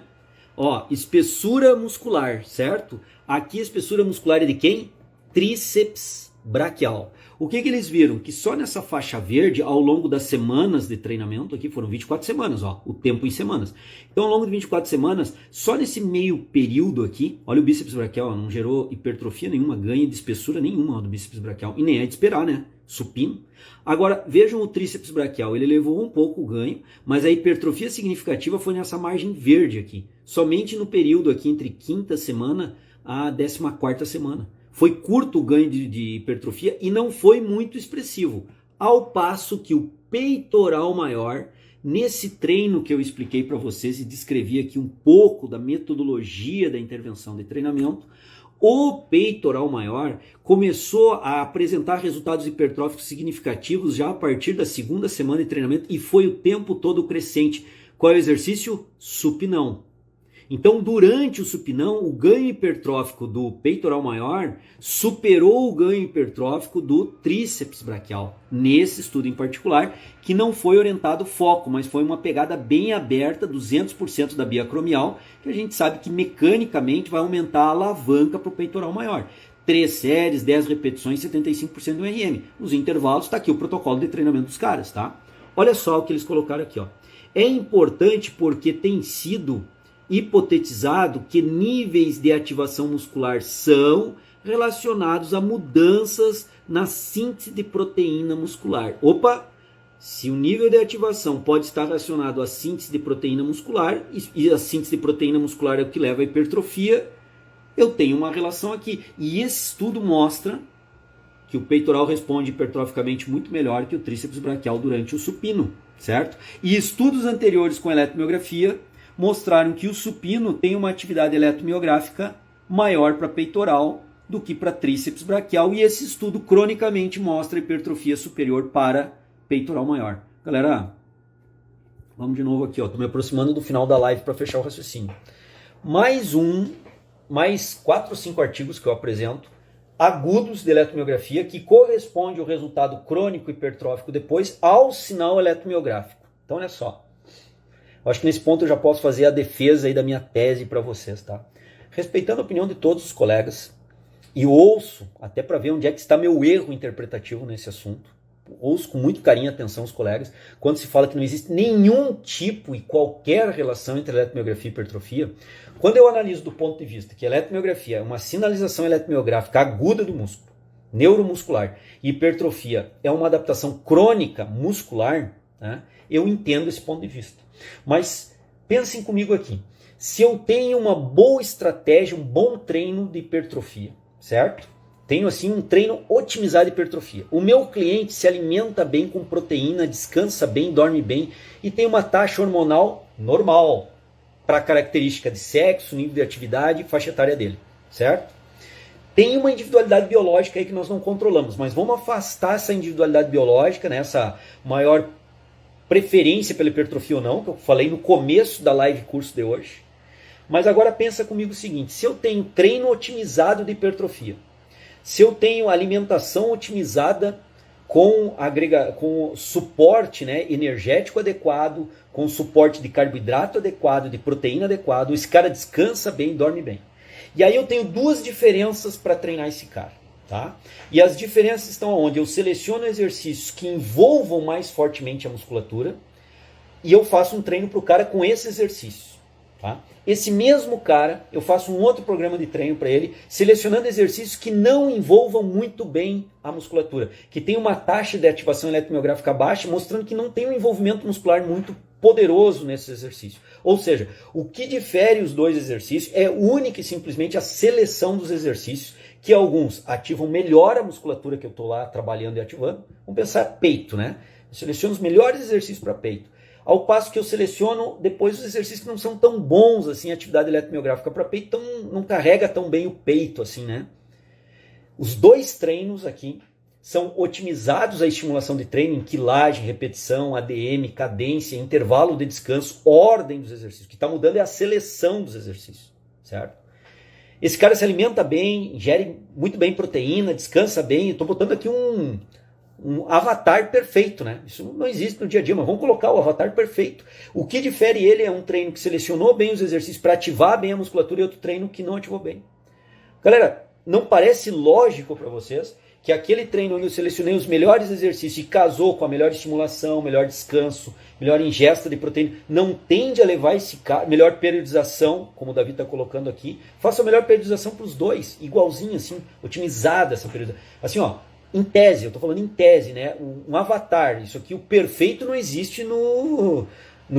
Ó, espessura muscular, certo? Aqui a espessura muscular é de quem? Tríceps braquial. O que eles viram? Que só nessa faixa verde, ao longo das semanas de treinamento, aqui foram 24 semanas, ó, o tempo em semanas. Então, ao longo de 24 semanas, só nesse meio período aqui, olha o bíceps braquial, ó, não gerou hipertrofia nenhuma, ganho de espessura nenhuma ó, do bíceps braquial, e nem é de esperar, né? Supino. Agora, vejam o tríceps braquial, ele levou um pouco o ganho, mas a hipertrofia significativa foi nessa margem verde aqui, somente no período aqui entre quinta semana a 14ª semana. Foi curto o ganho de hipertrofia e não foi muito expressivo, ao passo que o peitoral maior, nesse treino que eu expliquei para vocês e descrevi aqui um pouco da metodologia da intervenção de treinamento, o peitoral maior começou a apresentar resultados hipertróficos significativos já a partir da segunda semana de treinamento e foi o tempo todo crescente. Qual é o exercício? Supinão. Então, durante o supinão, o ganho hipertrófico do peitoral maior superou o ganho hipertrófico do tríceps braquial, nesse estudo em particular, que não foi orientado foco, mas foi uma pegada bem aberta, 200% da biacromial, que a gente sabe que mecanicamente vai aumentar a alavanca para o peitoral maior. 3 séries, 10 repetições, 75% do RM. Os intervalos, está aqui o protocolo de treinamento dos caras, tá? Olha só o que eles colocaram aqui, ó. É importante porque tem sido hipotetizado que níveis de ativação muscular são relacionados a mudanças na síntese de proteína muscular. Opa! Se o nível de ativação pode estar relacionado à síntese de proteína muscular, e a síntese de proteína muscular é o que leva à hipertrofia, eu tenho uma relação aqui. E esse estudo mostra que o peitoral responde hipertroficamente muito melhor que o tríceps braquial durante o supino, certo? E estudos anteriores com eletromiografia mostraram que o supino tem uma atividade eletromiográfica maior para peitoral do que para tríceps braquial, e esse estudo cronicamente mostra hipertrofia superior para peitoral maior. Galera, vamos de novo aqui, ó. Tô me aproximando do final da live para fechar o raciocínio. Mais 4 ou 5 artigos que eu apresento, agudos de eletromiografia, que corresponde ao resultado crônico hipertrófico depois ao sinal eletromiográfico. Então, olha só. Eu acho que nesse ponto eu já posso fazer a defesa aí da minha tese para vocês, tá? Respeitando a opinião de todos os colegas, e ouço, até para ver onde é que está meu erro interpretativo nesse assunto, ouço com muito carinho e atenção os colegas, quando se fala que não existe nenhum tipo e qualquer relação entre eletromiografia e hipertrofia. Quando eu analiso do ponto de vista que a eletromiografia é uma sinalização eletromiográfica aguda do músculo, neuromuscular, e hipertrofia é uma adaptação crônica muscular, né, eu entendo esse ponto de vista. Mas pensem comigo aqui, se eu tenho uma boa estratégia, um bom treino de hipertrofia, certo? Tenho assim um treino otimizado de hipertrofia. O meu cliente se alimenta bem com proteína, descansa bem, dorme bem e tem uma taxa hormonal normal para a característica de sexo, nível de atividade e faixa etária dele, certo? Tem uma individualidade biológica aí que nós não controlamos, mas vamos afastar essa individualidade biológica, né, essa maior preferência pela hipertrofia ou não, que eu falei no começo da live curso de hoje. Mas agora pensa comigo o seguinte, se eu tenho treino otimizado de hipertrofia, se eu tenho alimentação otimizada com suporte, né, energético adequado, com suporte de carboidrato adequado, de proteína adequado, esse cara descansa bem, dorme bem. E aí eu tenho 2 diferenças para treinar esse cara. Tá? E as diferenças estão onde eu seleciono exercícios que envolvam mais fortemente a musculatura e eu faço um treino para o cara com esse exercício. Tá? Esse mesmo cara, eu faço um outro programa de treino para ele, selecionando exercícios que não envolvam muito bem a musculatura, que tem uma taxa de ativação eletromiográfica baixa, mostrando que não tem um envolvimento muscular muito poderoso nesse exercício. Ou seja, o que difere os 2 exercícios é única e simplesmente a seleção dos exercícios, que alguns ativam melhor a musculatura que eu estou lá trabalhando e ativando. Vamos pensar peito, né? Eu seleciono os melhores exercícios para peito. Ao passo que eu seleciono depois os exercícios que não são tão bons assim, a atividade eletromiográfica para peito, então não carrega tão bem o peito assim, né? Os 2 treinos aqui são otimizados a estimulação de treino em quilagem, repetição, ADM, cadência, intervalo de descanso, ordem dos exercícios. O que está mudando é a seleção dos exercícios, certo? Esse cara se alimenta bem, ingere muito bem proteína, descansa bem. Estou botando aqui um avatar perfeito, né? Isso não existe no dia a dia, mas vamos colocar o avatar perfeito. O que difere ele é um treino que selecionou bem os exercícios para ativar bem a musculatura e outro treino que não ativou bem. Galera, não parece lógico para vocês que aquele treino onde eu selecionei os melhores exercícios e casou com a melhor estimulação, melhor descanso, melhor ingesta de proteína, não tende a levar esse cara, melhor periodização, como o Davi está colocando aqui, faça a melhor periodização para os dois, igualzinho assim, otimizada essa periodização. Assim, ó, em tese, eu estou falando em tese, né? Um avatar, isso aqui, o perfeito não existe no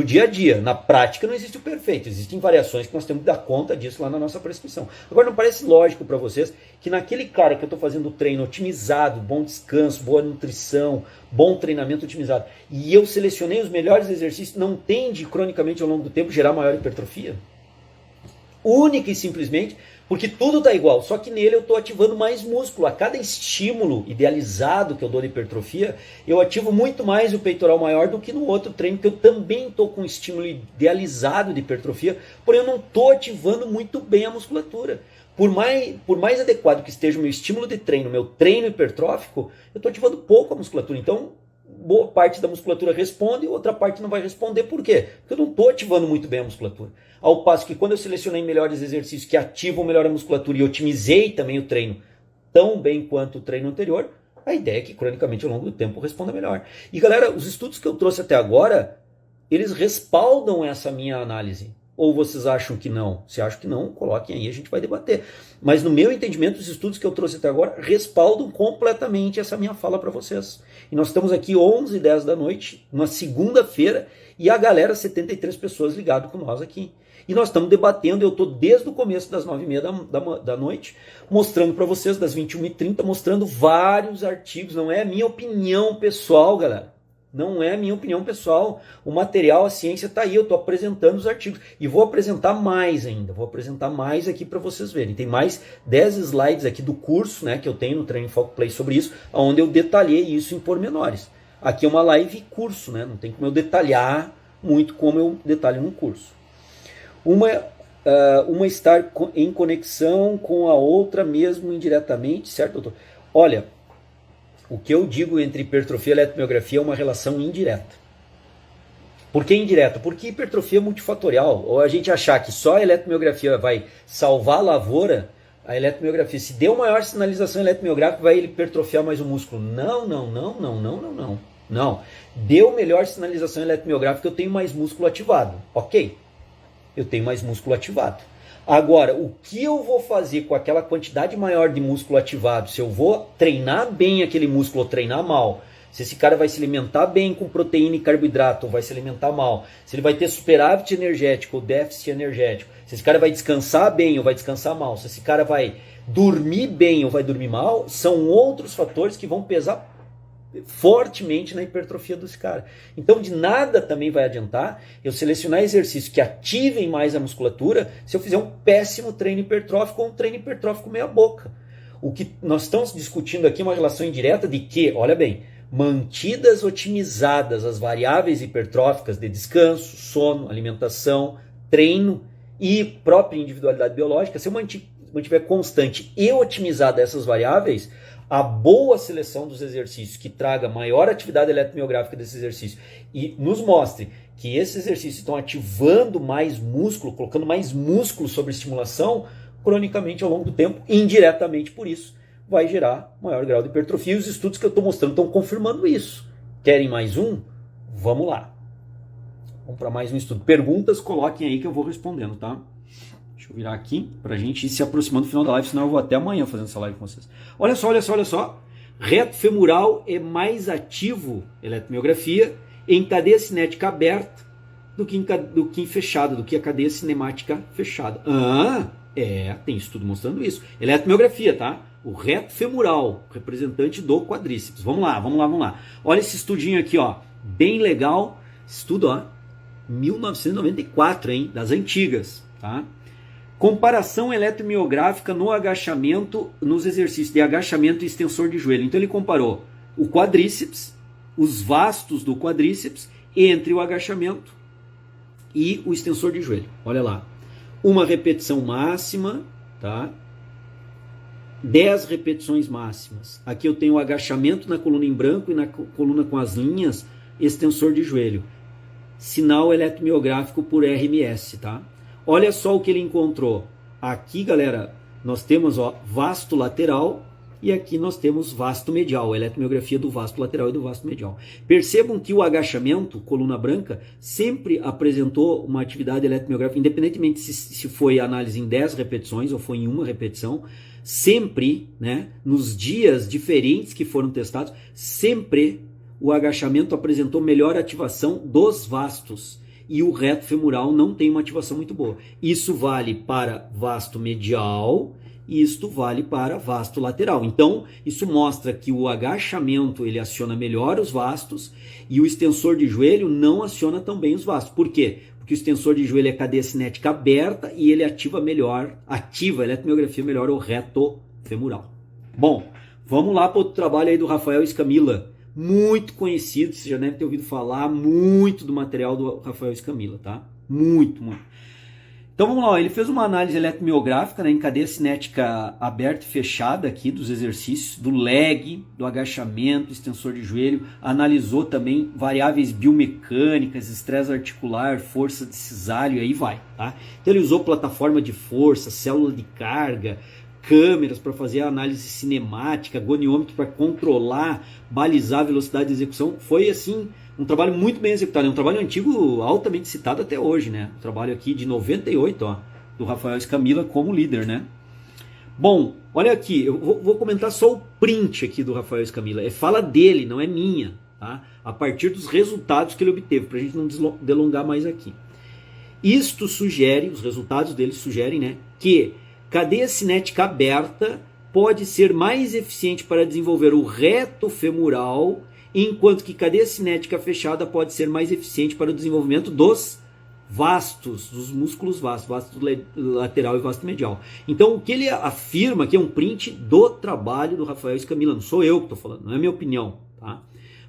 dia a dia. Na prática não existe o perfeito, existem variações que nós temos que dar conta disso lá na nossa prescrição. Agora, não parece lógico para vocês que naquele cara que eu estou fazendo o treino otimizado, bom descanso, boa nutrição, bom treinamento otimizado, e eu selecionei os melhores exercícios, não tende cronicamente ao longo do tempo gerar maior hipertrofia? Única e simplesmente porque tudo está igual, só que nele eu estou ativando mais músculo. A cada estímulo idealizado que eu dou de hipertrofia, eu ativo muito mais o peitoral maior do que no outro treino, que eu também estou com um estímulo idealizado de hipertrofia, porém eu não estou ativando muito bem a musculatura. Por mais adequado que esteja o meu estímulo de treino, meu treino hipertrófico, eu estou ativando pouco a musculatura. Então, boa parte da musculatura responde e outra parte não vai responder. Por quê? Porque eu não estou ativando muito bem a musculatura. Ao passo que quando eu selecionei melhores exercícios que ativam melhor a musculatura e otimizei também o treino tão bem quanto o treino anterior, a ideia é que cronicamente ao longo do tempo responda melhor. E galera, os estudos que eu trouxe até agora, eles respaldam essa minha análise. Ou vocês acham que não? Se acham que não, coloquem aí, a gente vai debater. Mas no meu entendimento, os estudos que eu trouxe até agora respaldam completamente essa minha fala para vocês. E nós estamos aqui 11h10 da noite, uma segunda-feira, e a galera, 73 pessoas ligado com nós aqui. E nós estamos debatendo, eu estou desde o começo das 9h30 da noite, mostrando para vocês, das 21h30, mostrando vários artigos. Não é a minha opinião pessoal, galera. Não é a minha opinião pessoal. O material, a ciência está aí, eu estou apresentando os artigos. E vou apresentar mais ainda, vou apresentar mais aqui para vocês verem. Tem mais 10 slides aqui do curso, né, que eu tenho no Training Foco Play sobre isso, onde eu detalhei isso em pormenores. Aqui é uma live curso, né, não tem como eu detalhar muito como eu detalho no curso. Uma estar em conexão com a outra mesmo indiretamente, certo, doutor? Olha, o que eu digo entre hipertrofia e eletromiografia é uma relação indireta. Por que indireta? Porque hipertrofia é multifatorial. Ou a gente achar que só a eletromiografia vai salvar a lavoura, a eletromiografia, se deu maior sinalização eletromiográfica, vai hipertrofiar mais o músculo. Não. Não. Deu melhor sinalização eletromiográfica, eu tenho mais músculo ativado. Ok. Eu tenho mais músculo ativado. Agora, o que eu vou fazer com aquela quantidade maior de músculo ativado? Se eu vou treinar bem aquele músculo ou treinar mal, se esse cara vai se alimentar bem com proteína e carboidrato ou vai se alimentar mal, se ele vai ter superávit energético ou déficit energético, se esse cara vai descansar bem ou vai descansar mal, se esse cara vai dormir bem ou vai dormir mal, são outros fatores que vão pesar fortemente na hipertrofia desse cara. Então de nada também vai adiantar eu selecionar exercícios que ativem mais a musculatura se eu fizer um péssimo treino hipertrófico ou um treino hipertrófico meia boca. O que nós estamos discutindo aqui é uma relação indireta de que, olha bem, mantidas otimizadas as variáveis hipertróficas de descanso, sono, alimentação, treino e própria individualidade biológica, se eu mantiver constante e otimizada essas variáveis, a boa seleção dos exercícios que traga maior atividade eletromiográfica desse exercício e nos mostre que esses exercícios estão ativando mais músculo, colocando mais músculo sobre estimulação, cronicamente ao longo do tempo, indiretamente por isso, vai gerar maior grau de hipertrofia. E os estudos que eu estou mostrando estão confirmando isso. Querem mais um? Vamos lá. Vamos para mais um estudo. Perguntas, coloquem aí que eu vou respondendo, tá? Deixa eu virar aqui para a gente ir se aproximando do final da live, senão eu vou até amanhã fazendo essa live com vocês. Olha só. Reto femoral é mais ativo, eletromiografia, em cadeia cinética aberta do que em fechada, do que a cadeia cinemática fechada. Tem estudo mostrando isso. Eletromiografia, tá? O reto femoral, representante do quadríceps. Vamos lá. Olha esse estudinho aqui, ó, bem legal. Estudo, ó, 1994, hein, das antigas, tá? Comparação eletromiográfica no agachamento, nos exercícios de agachamento e extensor de joelho. Então ele comparou o quadríceps, os vastos do quadríceps, entre o agachamento e o extensor de joelho. Olha lá. Uma repetição máxima, tá? 10 repetições máximas. Aqui eu tenho o agachamento na coluna em branco e na coluna com as linhas, extensor de joelho. Sinal eletromiográfico por RMS, tá? Olha só o que ele encontrou. Aqui, galera, nós temos, ó, vasto lateral E aqui nós temos vasto medial, eletromiografia do vasto lateral e do vasto medial. Percebam que o agachamento, coluna branca, sempre apresentou uma atividade eletromiográfica, independentemente se foi análise em 10 repetições ou foi em uma repetição, sempre, né, nos dias diferentes que foram testados, sempre o agachamento apresentou melhor ativação dos vastos. E o reto femoral não tem uma ativação muito boa. Isso vale para vasto medial, e isto vale para vasto lateral. Então, isso mostra que o agachamento ele aciona melhor os vastos e o extensor de joelho não aciona tão bem os vastos. Por quê? Porque o extensor de joelho é cadeia cinética aberta e ele ativa a eletromiografia melhor o reto femoral. Bom, vamos lá para outro trabalho aí do Rafael Escamilla. Muito conhecido, você já deve ter ouvido falar muito do material do Rafael Escamilla, tá? Muito. Então vamos lá, ele fez uma análise eletromiográfica, né, em cadeia cinética aberta e fechada aqui dos exercícios, do leg, do agachamento, extensor de joelho, analisou também variáveis biomecânicas, estresse articular, força de cisalho, e aí vai, tá? Então ele usou plataforma de força, célula de carga, câmeras para fazer a análise cinemática, goniômetro para controlar, balizar a velocidade de execução. Foi assim um trabalho muito bem executado, é um trabalho antigo altamente citado até hoje, né? Um trabalho aqui de 98, ó, do Rafael Escamilla como líder, né? Bom, olha aqui, eu vou comentar só o print aqui do Rafael Escamilla. É fala dele, não é minha, tá? A partir dos resultados que ele obteve, para a gente não delongar mais aqui. Isto sugere, os resultados dele sugerem, né, que cadeia cinética aberta pode ser mais eficiente para desenvolver o reto femoral, enquanto que cadeia cinética fechada pode ser mais eficiente para o desenvolvimento dos vastos, dos músculos vastos, vasto lateral e vasto medial. Então, o que ele afirma aqui é um print do trabalho do Rafael Escamilla, não sou eu que estou falando, não é minha opinião, tá?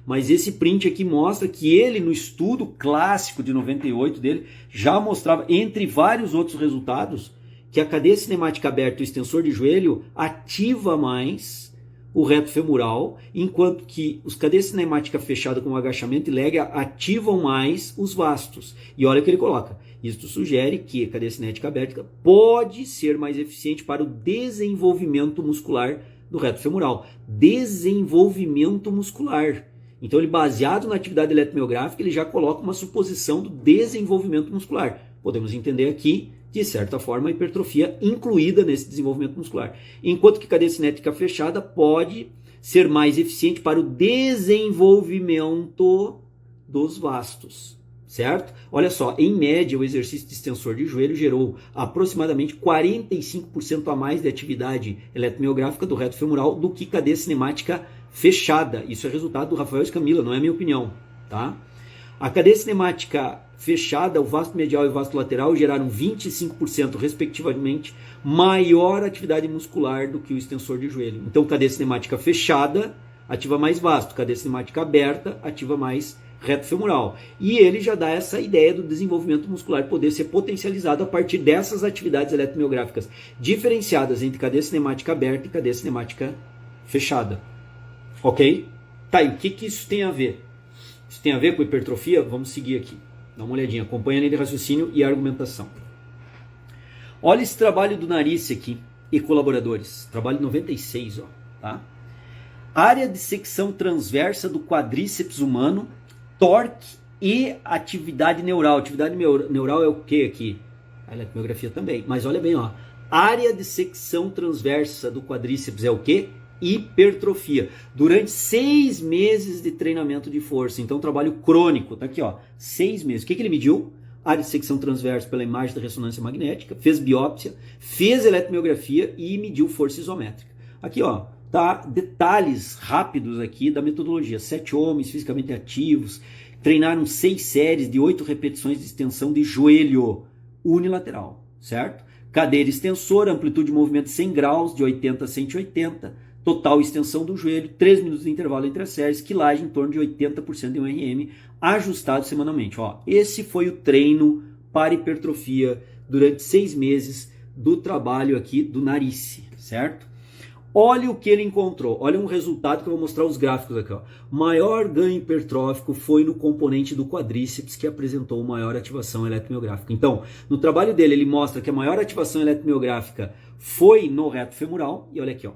Mas esse print aqui mostra que ele, no estudo clássico de 98 dele, já mostrava, entre vários outros resultados, que a cadeia cinemática aberta e o extensor de joelho ativa mais o reto femoral, enquanto que os cadeias cinemática fechada com agachamento e leg ativam mais os vastos. E olha o que ele coloca. Isto sugere que a cadeia cinética aberta pode ser mais eficiente para o desenvolvimento muscular do reto femoral. Desenvolvimento muscular. Então, ele, baseado na atividade eletromiográfica, ele já coloca uma suposição do desenvolvimento muscular. Podemos entender aqui, de certa forma, a hipertrofia incluída nesse desenvolvimento muscular. Enquanto que cadeia cinética fechada pode ser mais eficiente para o desenvolvimento dos vastos, certo? Olha só, em média, o exercício de extensor de joelho gerou aproximadamente 45% a mais de atividade eletromiográfica do reto femoral do que cadeia cinemática fechada. Isso é resultado do Rafael Escamilla, não é minha opinião, tá? A cadeia cinemática fechada, o vasto medial e o vasto lateral geraram 25%, respectivamente, maior atividade muscular do que o extensor de joelho. Então, cadeia cinemática fechada ativa mais vasto, cadeia cinemática aberta ativa mais reto femoral. E ele já dá essa ideia do desenvolvimento muscular poder ser potencializado a partir dessas atividades eletromiográficas diferenciadas entre cadeia cinemática aberta e cadeia cinemática fechada. Ok? Tá, e o que isso tem a ver? Isso tem a ver com hipertrofia? Vamos seguir aqui. Dá uma olhadinha, acompanha a linha de raciocínio e a argumentação. Olha esse trabalho do Narice aqui e colaboradores. Trabalho 96, ó, tá? Área de secção transversa do quadríceps humano, torque e atividade neural. Atividade neural é o que aqui? A eletromiografia também. Mas olha bem, ó. Área de secção transversa do quadríceps é o que? Hipertrofia. Durante 6 meses de treinamento de força. Então, trabalho crônico. Tá aqui, ó. 6 meses. O que ele mediu? Área de secção transversa pela imagem da ressonância magnética. Fez biópsia. Fez eletromiografia e mediu força isométrica. Aqui, ó. Tá? Detalhes rápidos aqui da metodologia. 7 homens fisicamente ativos. Treinaram 6 séries de 8 repetições de extensão de joelho unilateral. Certo? Cadeira extensora. Amplitude de movimento 100 graus. De 80 a 180. Total extensão do joelho, 3 minutos de intervalo entre as séries, quilagem em torno de 80% de 1 RM, ajustado semanalmente. Ó, esse foi o treino para hipertrofia durante 6 meses do trabalho aqui do Narice, certo? Olha o que ele encontrou, olha um resultado que eu vou mostrar os gráficos aqui. Ó. Maior ganho hipertrófico foi no componente do quadríceps que apresentou maior ativação eletromiográfica. Então, no trabalho dele, ele mostra que a maior ativação eletromiográfica foi no reto femoral, e olha aqui, ó.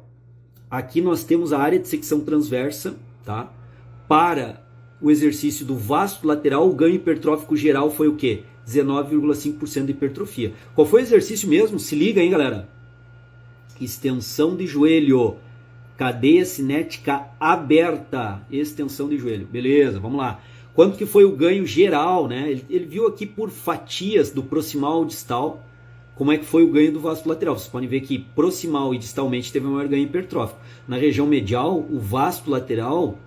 aqui nós temos a área de secção transversa, tá? Para o exercício do vasto lateral, o ganho hipertrófico geral foi o quê? 19,5% de hipertrofia. Qual foi o exercício mesmo? Se liga, hein, galera? Extensão de joelho. Cadeia cinética aberta. Extensão de joelho. Beleza, vamos lá. Quanto que foi o ganho geral, né? Ele viu aqui por fatias do proximal ao distal como é que foi o ganho do vasto lateral. Vocês podem ver que proximal e distalmente teve um maior ganho hipertrófico. Na região medial, o vasto lateral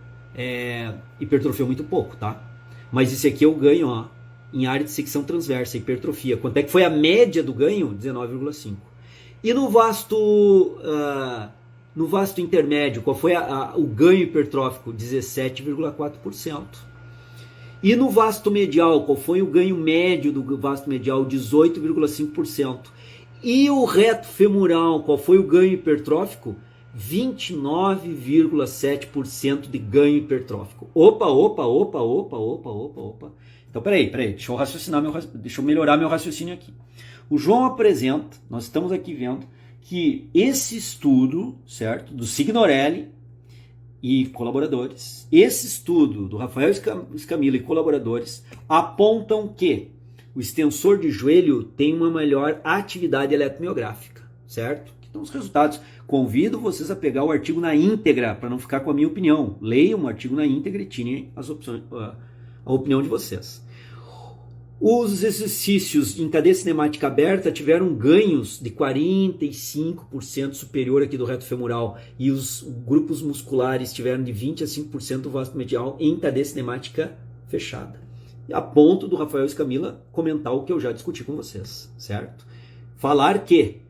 hipertrofiou muito pouco, tá? Mas esse aqui é o ganho, ó, em área de secção transversa, hipertrofia. Quanto é que foi a média do ganho? 19,5. E no vasto intermédio, qual foi o ganho hipertrófico? 17,4%. E no vasto medial, qual foi o ganho médio do vasto medial? 18,5%. E o reto femoral, qual foi o ganho hipertrófico? 29,7% de ganho hipertrófico. Opa. Então, peraí, deixa eu melhorar meu raciocínio aqui. O João apresenta, nós estamos aqui vendo, que esse estudo, certo, do Signorelli e colaboradores, esse estudo do Rafael Scamilla e colaboradores, apontam que o extensor de joelho tem uma melhor atividade eletromiográfica, certo? Então, os resultados. Convido vocês a pegar o artigo na íntegra, para não ficar com a minha opinião. Leiam o artigo na íntegra e tirem a opinião de vocês. Os exercícios em cadeia cinemática aberta tiveram ganhos de 45% superior aqui do reto femoral, e os grupos musculares tiveram de 20% a 5% do vasto medial em cadeia cinemática fechada. A ponto do Rafael Scamilla comentar o que eu já discuti com vocês, certo? Falar que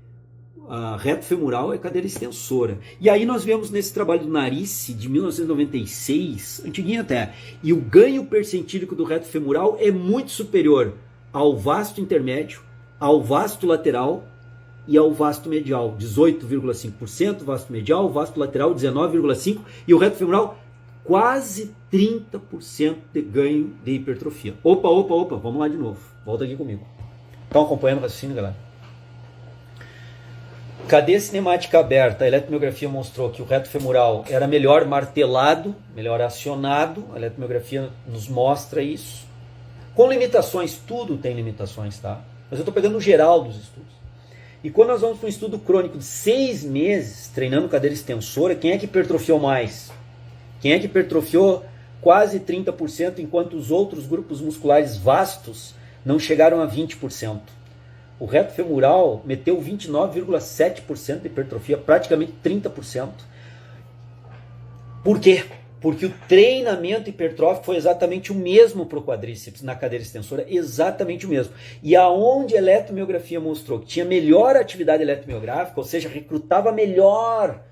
a reto femoral é cadeira extensora. E aí nós vemos nesse trabalho do Narice, de 1996, antiguinho até, e o ganho percentílico do reto femoral é muito superior ao vasto intermédio, ao vasto lateral e ao vasto medial. 18,5%, vasto medial, vasto lateral 19,5%, e o reto femoral quase 30% de ganho de hipertrofia. Opa, vamos lá de novo. Volta aqui comigo. Estão acompanhando o raciocínio, galera? Cadeia cinemática aberta, a eletromiografia mostrou que o reto femoral era melhor martelado, melhor acionado. A eletromiografia nos mostra isso. Com limitações, tudo tem limitações, tá? Mas eu estou pegando o geral dos estudos. E quando nós vamos para um estudo crônico de 6 meses, treinando cadeira extensora, quem é que hipertrofiou mais? Quem é que hipertrofiou quase 30%, enquanto os outros grupos musculares vastos não chegaram a 20%? O reto femoral meteu 29,7% de hipertrofia, praticamente 30%. Por quê? Porque o treinamento hipertrófico foi exatamente o mesmo para o quadríceps na cadeira extensora, exatamente o mesmo. E aonde a eletromiografia mostrou que tinha melhor atividade eletromiográfica, ou seja, recrutava melhor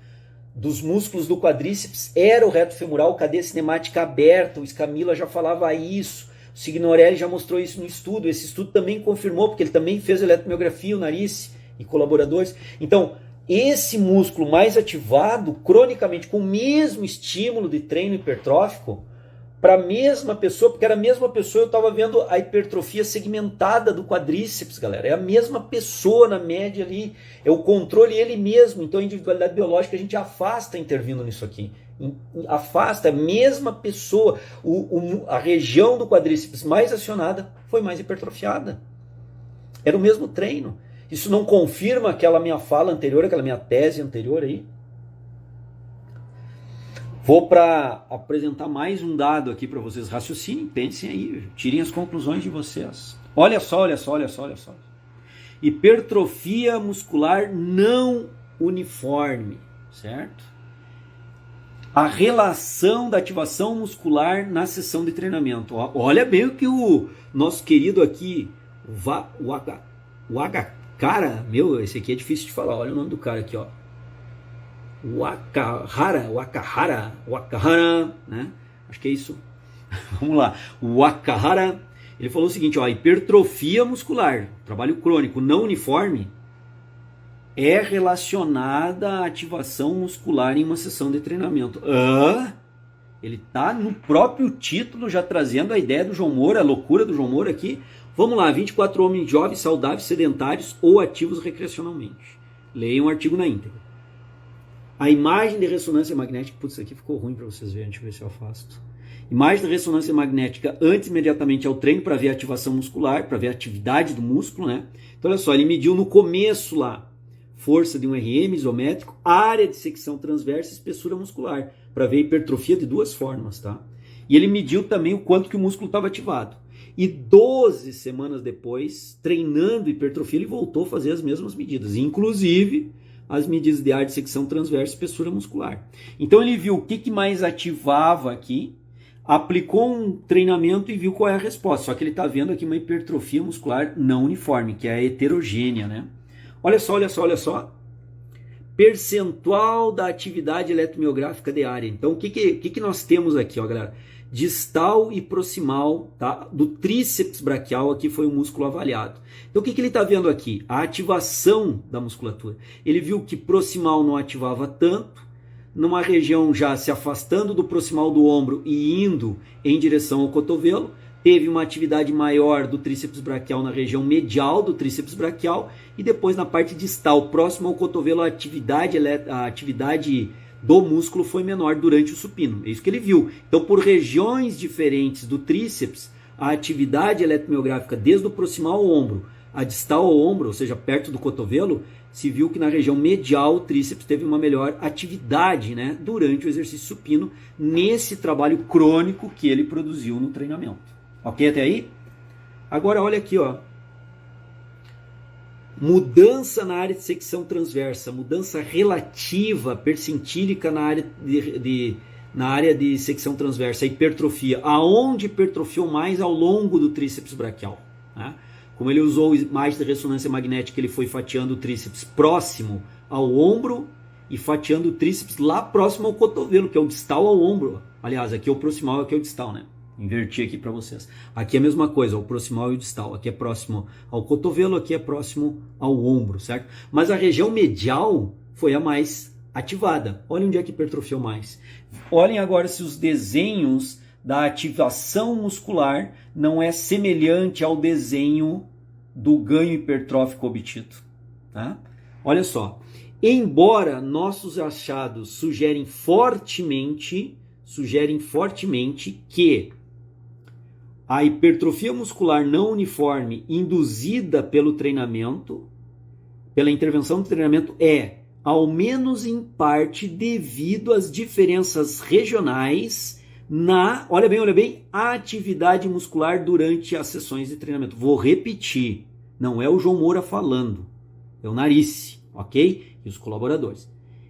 dos músculos do quadríceps, era o reto femoral, cadeia cinemática aberta. O Scamilla já falava isso. O Signorelli já mostrou isso no estudo. Esse estudo também confirmou, porque ele também fez eletromiografia, o Narice e colaboradores. Então, esse músculo mais ativado, cronicamente, com o mesmo estímulo de treino hipertrófico, para a mesma pessoa, porque era a mesma pessoa, eu estava vendo a hipertrofia segmentada do quadríceps, galera. É a mesma pessoa na média ali, é o controle ele mesmo. Então, a individualidade biológica a gente afasta intervindo nisso aqui. Afasta a mesma pessoa. A região do quadríceps mais acionada foi mais hipertrofiada. Era o mesmo treino. Isso não confirma aquela minha fala anterior, aquela minha tese anterior aí? Vou para apresentar mais um dado aqui para vocês. Raciocinem, pensem aí, tirem as conclusões de vocês. Olha só. Hipertrofia muscular não uniforme, certo? A relação da ativação muscular na sessão de treinamento. Olha bem o que o nosso querido aqui, o Wakahara, esse aqui é difícil de falar, olha o nome do cara aqui, ó. Wakahara, né? Acho que é isso. Vamos lá. Wakahara, ele falou o seguinte, ó, hipertrofia muscular, trabalho crônico não uniforme, é relacionada à ativação muscular em uma sessão de treinamento. Ele está no próprio título já trazendo a ideia do João Moura, a loucura do João Moura aqui. Vamos lá, 24 homens jovens, saudáveis, sedentários ou ativos recreacionalmente. Leiam um artigo na íntegra. A imagem de ressonância magnética, putz, isso aqui ficou ruim para vocês verem, deixa eu ver se eu afasto. Imagem de ressonância magnética antes, imediatamente ao treino, para ver a ativação muscular, para ver a atividade do músculo, né? Então, olha só, ele mediu no começo lá, força de um RM isométrico, área de secção transversa e espessura muscular, para ver a hipertrofia de duas formas, tá? E ele mediu também o quanto que o músculo estava ativado. E 12 semanas depois, treinando hipertrofia, ele voltou a fazer as mesmas medidas, inclusive as medidas de área de secção transversa e espessura muscular. Então ele viu o que mais ativava aqui, aplicou um treinamento e viu qual é a resposta. Só que ele está vendo aqui uma hipertrofia muscular não uniforme, que é a heterogênea, né? Olha só, olha só, olha só. Percentual da atividade eletromiográfica de área. Então, o que nós temos aqui, ó, galera? Distal e proximal, tá? Do tríceps braquial, aqui foi o músculo avaliado. Então, o que ele está vendo aqui? A ativação da musculatura. Ele viu que proximal não ativava tanto, numa região já se afastando do proximal do ombro e indo em direção ao cotovelo. Teve uma atividade maior do tríceps braquial na região medial do tríceps braquial e depois na parte distal, próximo ao cotovelo, a atividade do músculo foi menor durante o supino. É isso que ele viu. Então, por regiões diferentes do tríceps, a atividade eletromiográfica desde o proximal ao ombro, a distal ao ombro, ou seja, perto do cotovelo, se viu que na região medial o tríceps teve uma melhor atividade, né, durante o exercício supino, nesse trabalho crônico que ele produziu no treinamento. Ok até aí? Agora olha aqui, ó. Mudança na área de secção transversa, mudança relativa percentílica na área de secção transversa, a hipertrofia. Aonde hipertrofiou mais ao longo do tríceps braquial, né? Como ele usou imagem de ressonância magnética, ele foi fatiando o tríceps próximo ao ombro e fatiando o tríceps lá próximo ao cotovelo, que é o distal ao ombro. Aliás, aqui é o proximal, aqui é o distal, né? Inverti aqui para vocês. Aqui é a mesma coisa, o proximal e o distal. Aqui é próximo ao cotovelo, aqui é próximo ao ombro, certo? Mas a região medial foi a mais ativada. Olhem onde é que hipertrofiou mais. Olhem agora se os desenhos da ativação muscular não é semelhante ao desenho do ganho hipertrófico obtido, tá? Olha só. Embora nossos achados sugerem fortemente que a hipertrofia muscular não uniforme induzida pelo treinamento, pela intervenção do treinamento, é, ao menos em parte, devido às diferenças regionais na, olha bem, atividade muscular durante as sessões de treinamento. Vou repetir, não é o João Moura falando, é o Narice, ok? E os colaboradores.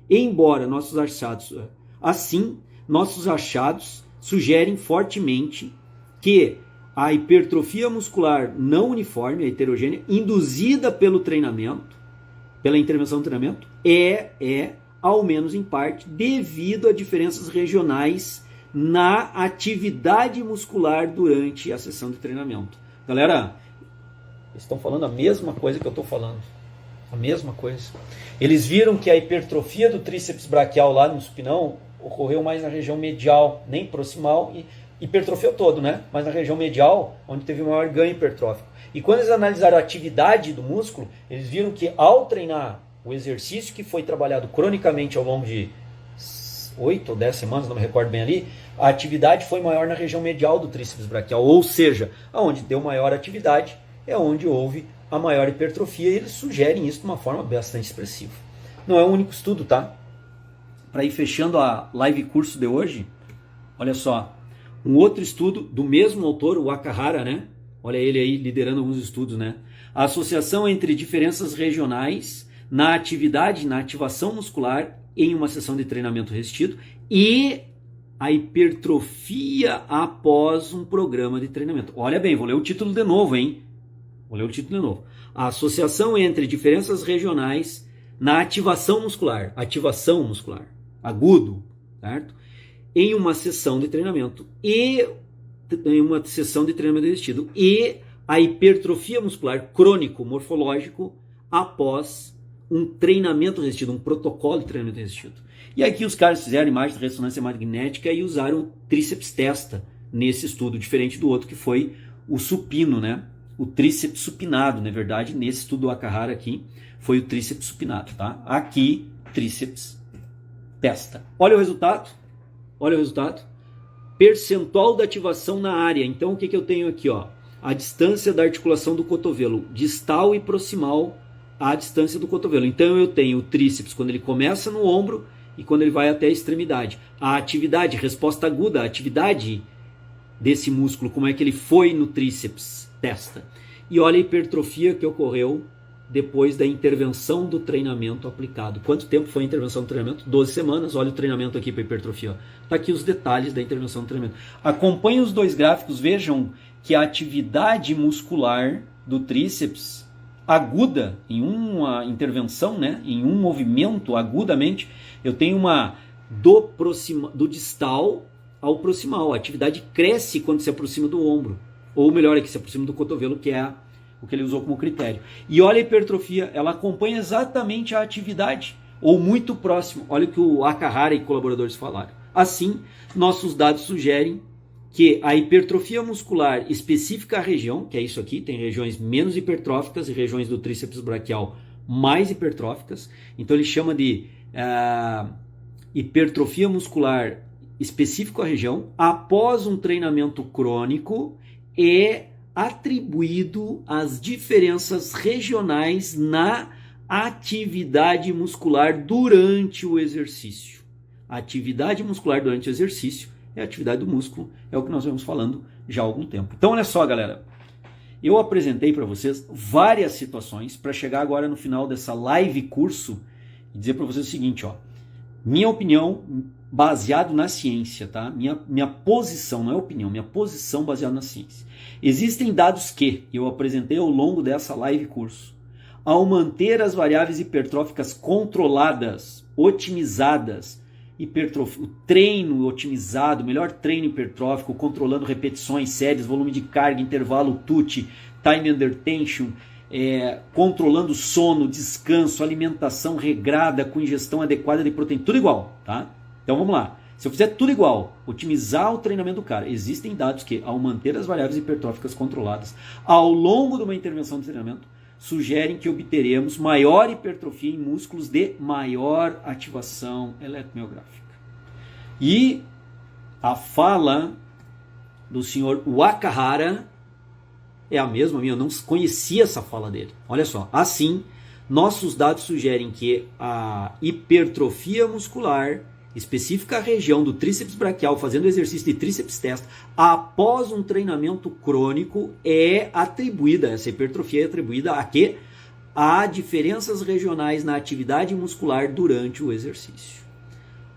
Embora nossos achados, assim, nossos achados sugerem fortemente que a hipertrofia muscular não uniforme, a heterogênea, induzida pelo treinamento, pela intervenção do treinamento, é, ao menos em parte, devido a diferenças regionais na atividade muscular durante a sessão de treinamento. Galera, eles estão falando a mesma coisa que eu estou falando. A mesma coisa. Eles viram que a hipertrofia do tríceps braquial lá no supinão ocorreu mais na região medial, nem proximal, e hipertrofiou todo, né? Mas na região medial, onde teve o maior ganho hipertrófico. E quando eles analisaram a atividade do músculo, eles viram que ao treinar o exercício que foi trabalhado cronicamente ao longo de 8 ou 10 semanas, não me recordo bem ali, a atividade foi maior na região medial do tríceps braquial, ou seja, aonde deu maior atividade é onde houve a maior hipertrofia, e eles sugerem isso de uma forma bastante expressiva. Não é o único estudo, tá? Para ir fechando a live curso de hoje, olha só, um outro estudo do mesmo autor, o Akahara, né? Olha ele aí liderando alguns estudos, né? A associação entre diferenças regionais na atividade, na ativação muscular em uma sessão de treinamento resistido e a hipertrofia após um programa de treinamento. Olha bem, vou ler o título de novo, hein? Vou ler o título de novo. A associação entre diferenças regionais na ativação muscular, agudo, certo? Em uma sessão de treinamento e em uma sessão de treinamento resistido e a hipertrofia muscular crônico morfológico após um treinamento resistido, um protocolo de treinamento resistido. E aqui os caras fizeram imagem de ressonância magnética e usaram o tríceps testa nesse estudo, diferente do outro que foi o supino, né? O tríceps supinado, na verdade, nesse estudo do Akahara aqui, foi o tríceps supinado, tá? Aqui, tríceps testa. Olha o resultado. Olha o resultado. Percentual da ativação na área. Então o que eu tenho aqui? Ó? A distância da articulação do cotovelo distal e proximal à distância do cotovelo. Então eu tenho o tríceps quando ele começa no ombro e quando ele vai até a extremidade. A atividade, resposta aguda, a atividade desse músculo, como é que ele foi no tríceps, testa. E olha a hipertrofia que ocorreu depois da intervenção do treinamento aplicado. Quanto tempo foi a intervenção do treinamento? 12 semanas. Olha o treinamento aqui para hipertrofia. Está aqui os detalhes da intervenção do treinamento. Acompanhem os dois gráficos, vejam que a atividade muscular do tríceps aguda, em uma intervenção, né, em um movimento agudamente, eu tenho uma do distal ao proximal. A atividade cresce quando se aproxima do ombro. Ou melhor, é que se aproxima do cotovelo, que é o que ele usou como critério. E olha a hipertrofia, ela acompanha exatamente a atividade, ou muito próximo. Olha o que o Akahara e colaboradores falaram. Assim, nossos dados sugerem que a hipertrofia muscular específica à região, que é isso aqui, tem regiões menos hipertróficas e regiões do tríceps braquial mais hipertróficas. Então ele chama de hipertrofia muscular específico à região, após um treinamento crônico, é atribuído às diferenças regionais na atividade muscular durante o exercício. A atividade muscular durante o exercício é a atividade do músculo, é o que nós vemos falando já há algum tempo. Então olha só, galera, eu apresentei para vocês várias situações para chegar agora no final dessa live curso e dizer para vocês o seguinte, ó, minha opinião baseado na ciência, tá? Minha posição, não é opinião, minha posição baseada na ciência. Existem dados que eu apresentei ao longo dessa live curso. Ao manter as variáveis hipertróficas controladas, otimizadas, o treino otimizado, melhor treino hipertrófico, controlando repetições, séries, volume de carga, intervalo, TUT, time under tension, controlando sono, descanso, alimentação regrada, com ingestão adequada de proteína, tudo igual, tá? Então vamos lá. Se eu fizer tudo igual, otimizar o treinamento do cara, existem dados que, ao manter as variáveis hipertróficas controladas ao longo de uma intervenção de treinamento, sugerem que obteremos maior hipertrofia em músculos de maior ativação eletromiográfica. E a fala do senhor Wakahara é a mesma minha, eu não conhecia essa fala dele. Olha só, assim, nossos dados sugerem que a hipertrofia muscular específica à região do tríceps braquial, fazendo exercício de tríceps testa, após um treinamento crônico, essa hipertrofia é atribuída a quê? A diferenças regionais na atividade muscular durante o exercício.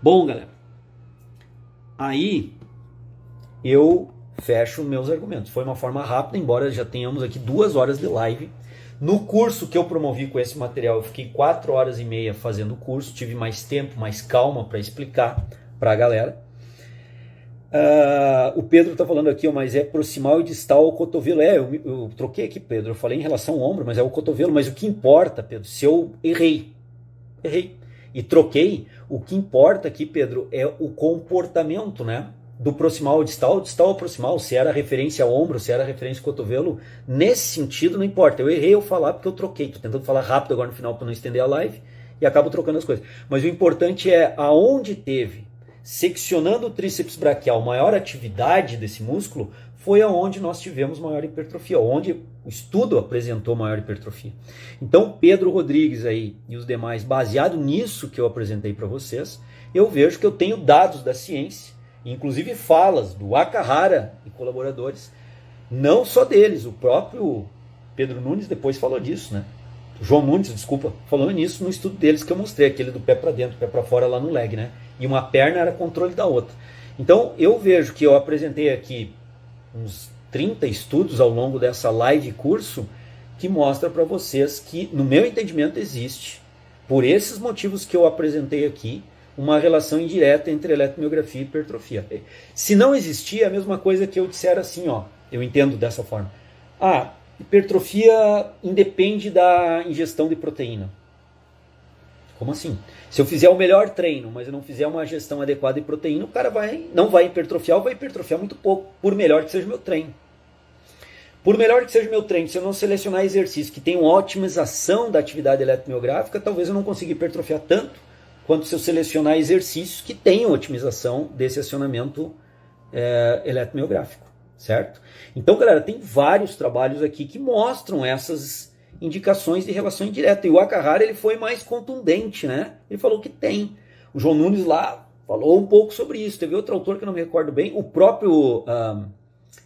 Bom, galera, aí eu fecho meus argumentos. Foi uma forma rápida, embora já tenhamos aqui 2 horas de live. No curso que eu promovi com esse material, eu fiquei 4 horas e meia fazendo o curso, tive mais tempo, mais calma para explicar para a galera. O Pedro está falando aqui, mas é proximal e distal ao cotovelo. Eu troquei aqui, Pedro, eu falei em relação ao ombro, mas é o cotovelo. Mas o que importa, Pedro, se eu errei e troquei, o que importa aqui, Pedro, é o comportamento, né? Do proximal ao distal ao proximal, se era referência ao ombro, se era referência ao cotovelo, nesse sentido não importa. Eu errei eu falar porque eu troquei, tô tentando falar rápido agora no final para não estender a live e acabo trocando as coisas. Mas o importante é aonde teve, seccionando o tríceps braquial, maior atividade desse músculo, foi aonde nós tivemos maior hipertrofia, onde o estudo apresentou maior hipertrofia. Então, Pedro Rodrigues aí e os demais, baseado nisso que eu apresentei para vocês, eu vejo que eu tenho dados da ciência, inclusive falas do Akahara e colaboradores, não só deles, o próprio Pedro Nunes depois falou disso, né? João Nunes, desculpa, falou nisso no estudo deles que eu mostrei, aquele do pé para dentro, pé para fora lá no leg, né? E uma perna era controle da outra. Então eu vejo que eu apresentei aqui uns 30 estudos ao longo dessa live curso que mostra para vocês que, no meu entendimento, existe, por esses motivos que eu apresentei aqui, uma relação indireta entre eletromiografia e hipertrofia. Se não existir, é a mesma coisa que eu disser assim, ó, eu entendo dessa forma. Hipertrofia independe da ingestão de proteína. Como assim? Se eu fizer o melhor treino, mas eu não fizer uma gestão adequada de proteína, o cara não vai hipertrofiar ou vai hipertrofiar muito pouco, por melhor que seja o meu treino. Por melhor que seja o meu treino, se eu não selecionar exercícios que tenham otimização da atividade eletromiográfica, talvez eu não consiga hipertrofiar tanto quanto se eu selecionar exercícios que tenham otimização desse acionamento eletromiográfico, certo? Então, galera, tem vários trabalhos aqui que mostram essas indicações de relação indireta. E o Akahara, ele foi mais contundente, né? Ele falou que tem. O João Nunes lá falou um pouco sobre isso. Teve outro autor que eu não me recordo bem. O próprio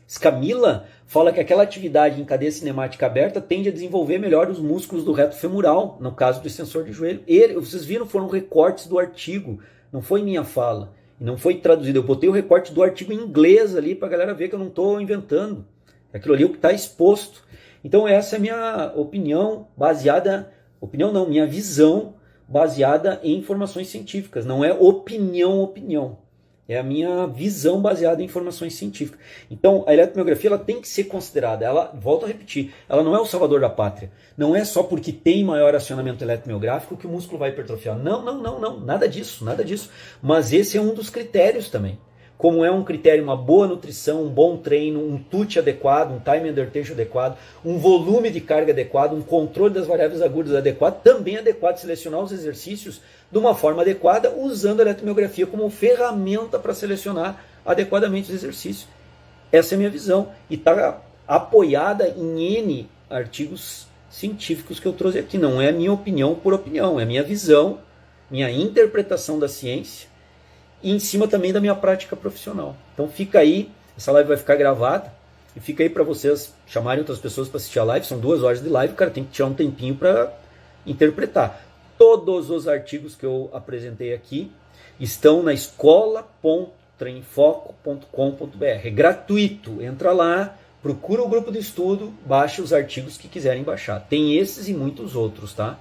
Scamilla fala que aquela atividade em cadeia cinemática aberta tende a desenvolver melhor os músculos do reto femoral, no caso do extensor de joelho. Vocês viram, foram recortes do artigo, não foi minha fala. E não foi traduzido. Eu botei o recorte do artigo em inglês ali para a galera ver que eu não estou inventando. Aquilo ali é o que está exposto. Então essa é a minha opinião baseada... Opinião não, minha visão baseada em informações científicas. Não é opinião. É a minha visão baseada em informações científicas. Então, a eletromiografia ela tem que ser considerada. Ela, volto a repetir, ela não é o salvador da pátria. Não é só porque tem maior acionamento eletromiográfico que o músculo vai hipertrofiar. Não. Nada disso. Mas esse é um dos critérios também. Como é um critério uma boa nutrição, um bom treino, um TUT adequado, um time under tension adequado, um volume de carga adequado, um controle das variáveis agudas adequado, também é adequado selecionar os exercícios de uma forma adequada, usando a eletromiografia como ferramenta para selecionar adequadamente os exercícios. Essa é a minha visão e está apoiada em N artigos científicos que eu trouxe aqui. Não é minha opinião por opinião, é minha visão, minha interpretação da ciência, e em cima também da minha prática profissional. Então fica aí, essa live vai ficar gravada, e fica aí para vocês chamarem outras pessoas para assistir a live. São 2 horas de live, o cara tem que tirar um tempinho para interpretar. Todos os artigos que eu apresentei aqui estão na escola.treinfoco.com.br. É gratuito, entra lá, procura o grupo de estudo, baixa os artigos que quiserem baixar. Tem esses e muitos outros, tá?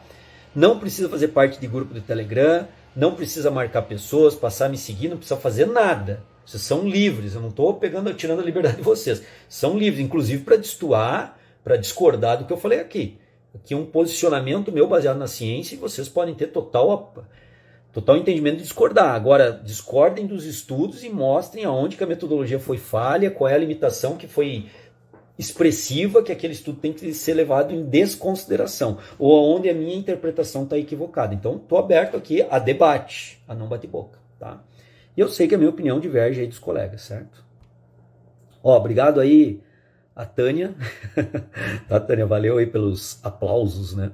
Não precisa fazer parte de grupo de Telegram, não precisa marcar pessoas, passar a me seguir, não precisa fazer nada. Vocês são livres, eu não estou tirando a liberdade de vocês. São livres, inclusive para destoar, para discordar do que eu falei aqui. Aqui é um posicionamento meu baseado na ciência e vocês podem ter total entendimento de discordar. Agora, discordem dos estudos e mostrem aonde que a metodologia foi falha, qual é a limitação que foi expressiva, que aquele estudo tem que ser levado em desconsideração, ou onde a minha interpretação está equivocada. Então, estou aberto aqui a debate, a não bate-boca, tá? E eu sei que a minha opinião diverge aí dos colegas, certo? Obrigado aí a Tânia. Tá, Tânia? Valeu aí pelos aplausos, né?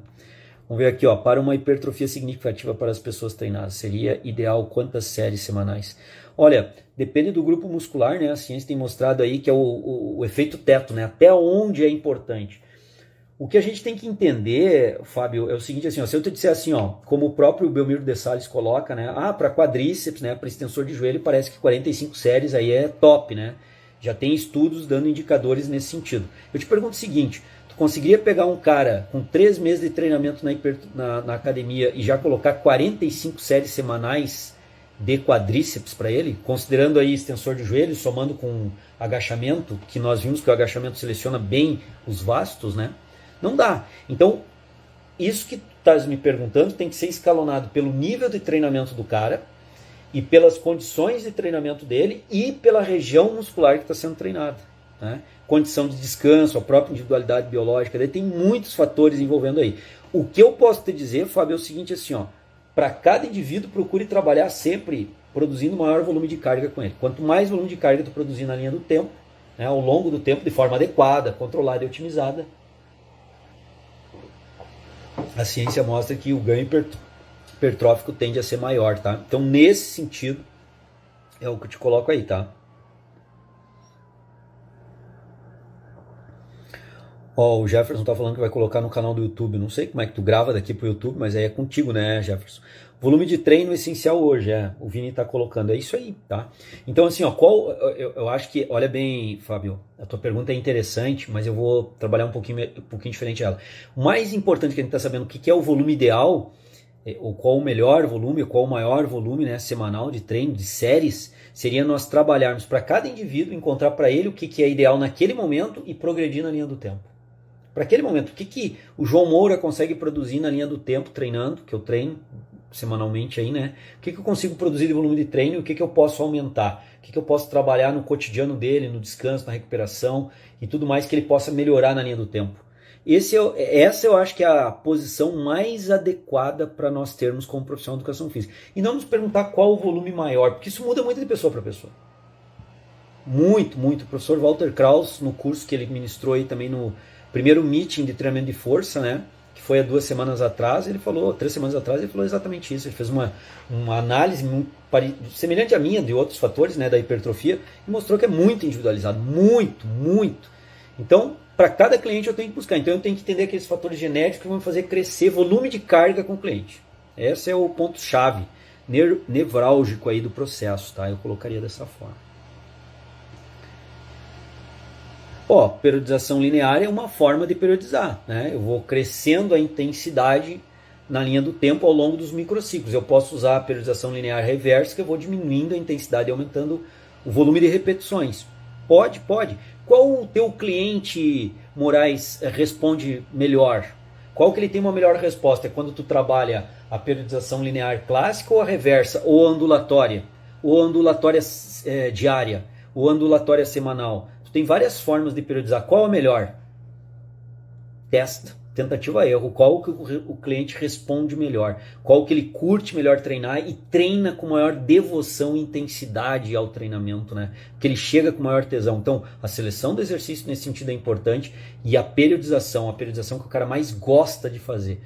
Vamos ver aqui, para uma hipertrofia significativa para as pessoas treinadas, seria ideal quantas séries semanais? Olha, depende do grupo muscular, né? A ciência tem mostrado aí que é o efeito teto, né? Até onde é importante. O que a gente tem que entender, Fábio, é o seguinte, assim, se eu te disser assim, como o próprio Belmiro de Sales coloca, né? Para quadríceps, né? Para extensor de joelho, parece que 45 séries aí é top, né? Já tem estudos dando indicadores nesse sentido. Eu te pergunto o seguinte, conseguiria pegar um cara com 3 meses de treinamento na academia e já colocar 45 séries semanais de quadríceps para ele, considerando aí extensor de joelho, somando com agachamento, que nós vimos que o agachamento seleciona bem os vastos, né? Não dá. Então, isso que tu estás me perguntando tem que ser escalonado pelo nível de treinamento do cara e pelas condições de treinamento dele e pela região muscular que está sendo treinada, né? Condição de descanso, a própria individualidade biológica, daí tem muitos fatores envolvendo aí. O que eu posso te dizer, Fábio, é o seguinte assim, para cada indivíduo procure trabalhar sempre produzindo maior volume de carga com ele. Quanto mais volume de carga tu produzir na linha do tempo, né, ao longo do tempo, de forma adequada, controlada e otimizada, a ciência mostra que o ganho hipertrófico tende a ser maior, tá? Então, nesse sentido, é o que eu te coloco aí, tá? O Jefferson tá falando que vai colocar no canal do YouTube. Não sei como é que tu grava daqui pro YouTube, mas aí é contigo, né, Jefferson? Volume de treino essencial hoje, o Vini tá colocando. É isso aí, tá? Então, assim, eu acho que, olha bem, Fábio, a tua pergunta é interessante, mas eu vou trabalhar um pouquinho diferente ela. O mais importante que a gente tá sabendo o que é o volume ideal, ou qual o melhor volume, ou qual o maior volume, né, semanal de treino, de séries, seria nós trabalharmos para cada indivíduo, encontrar para ele o que é ideal naquele momento e progredir na linha do tempo. Para aquele momento, o que o João Moura consegue produzir na linha do tempo treinando, que eu treino semanalmente aí, né? O que eu consigo produzir de volume de treino e o que eu posso aumentar? O que eu posso trabalhar no cotidiano dele, no descanso, na recuperação e tudo mais que ele possa melhorar na linha do tempo. Essa eu acho que é a posição mais adequada para nós termos como profissional de educação física. E não nos perguntar qual o volume maior, porque isso muda muito de pessoa para pessoa. Muito, muito. O professor Walter Kraus, no curso que ele ministrou aí também no primeiro meeting de treinamento de força, né? Que foi há 2 semanas atrás, ele falou, 3 semanas atrás, ele falou exatamente isso. Ele fez uma análise semelhante à minha de outros fatores, né, da hipertrofia, e mostrou que é muito individualizado, muito, muito. Então, para cada cliente eu tenho que buscar. Então eu tenho que entender aqueles fatores genéticos que vão fazer crescer volume de carga com o cliente. Esse é o ponto-chave, nevrálgico aí do processo, tá? Eu colocaria dessa forma. Periodização linear é uma forma de periodizar, né? Eu vou crescendo a intensidade na linha do tempo ao longo dos microciclos. Eu posso usar a periodização linear reversa, que eu vou diminuindo a intensidade e aumentando o volume de repetições. Pode. Qual o teu cliente, Moraes, responde melhor? Qual que ele tem uma melhor resposta? É quando tu trabalha a periodização linear clássica ou a reversa? Ou a ondulatória? Ou a ondulatória diária? Ou a ondulatória semanal? Tu tem várias formas de periodizar. Qual a melhor? Testa. Tentativa erro, qual que o cliente responde melhor, qual que ele curte melhor treinar e treina com maior devoção e intensidade ao treinamento, né? Que ele chega com maior tesão. Então, a seleção do exercício nesse sentido é importante e a periodização que o cara mais gosta de fazer.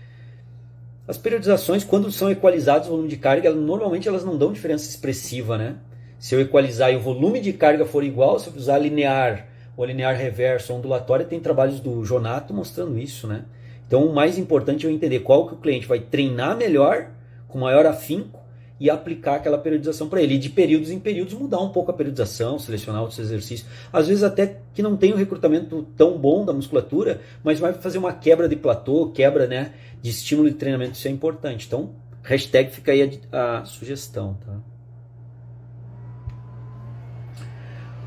As periodizações, quando são equalizadas o volume de carga, normalmente elas não dão diferença expressiva, né? Se eu equalizar e o volume de carga for igual, se eu usar linear ou linear reverso ou ondulatória, tem trabalhos do Jonato mostrando isso, né? Então o mais importante é eu entender qual que o cliente vai treinar melhor, com maior afinco, e aplicar aquela periodização para ele. E de períodos em períodos mudar um pouco a periodização, selecionar outros exercícios. Às vezes até que não tem um recrutamento tão bom da musculatura, mas vai fazer uma quebra de platô, quebra, né, de estímulo de treinamento, isso é importante. Então, hashtag fica aí a sugestão. Tá?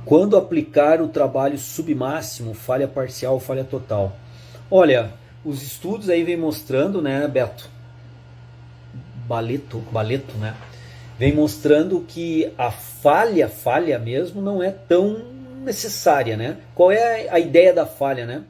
Quando aplicar o trabalho submáximo, falha parcial, falha total? Olha, os estudos aí vem mostrando, né, Beto? Baleto, né? Vem mostrando que a falha mesmo não é tão necessária, né? Qual é a ideia da falha, né?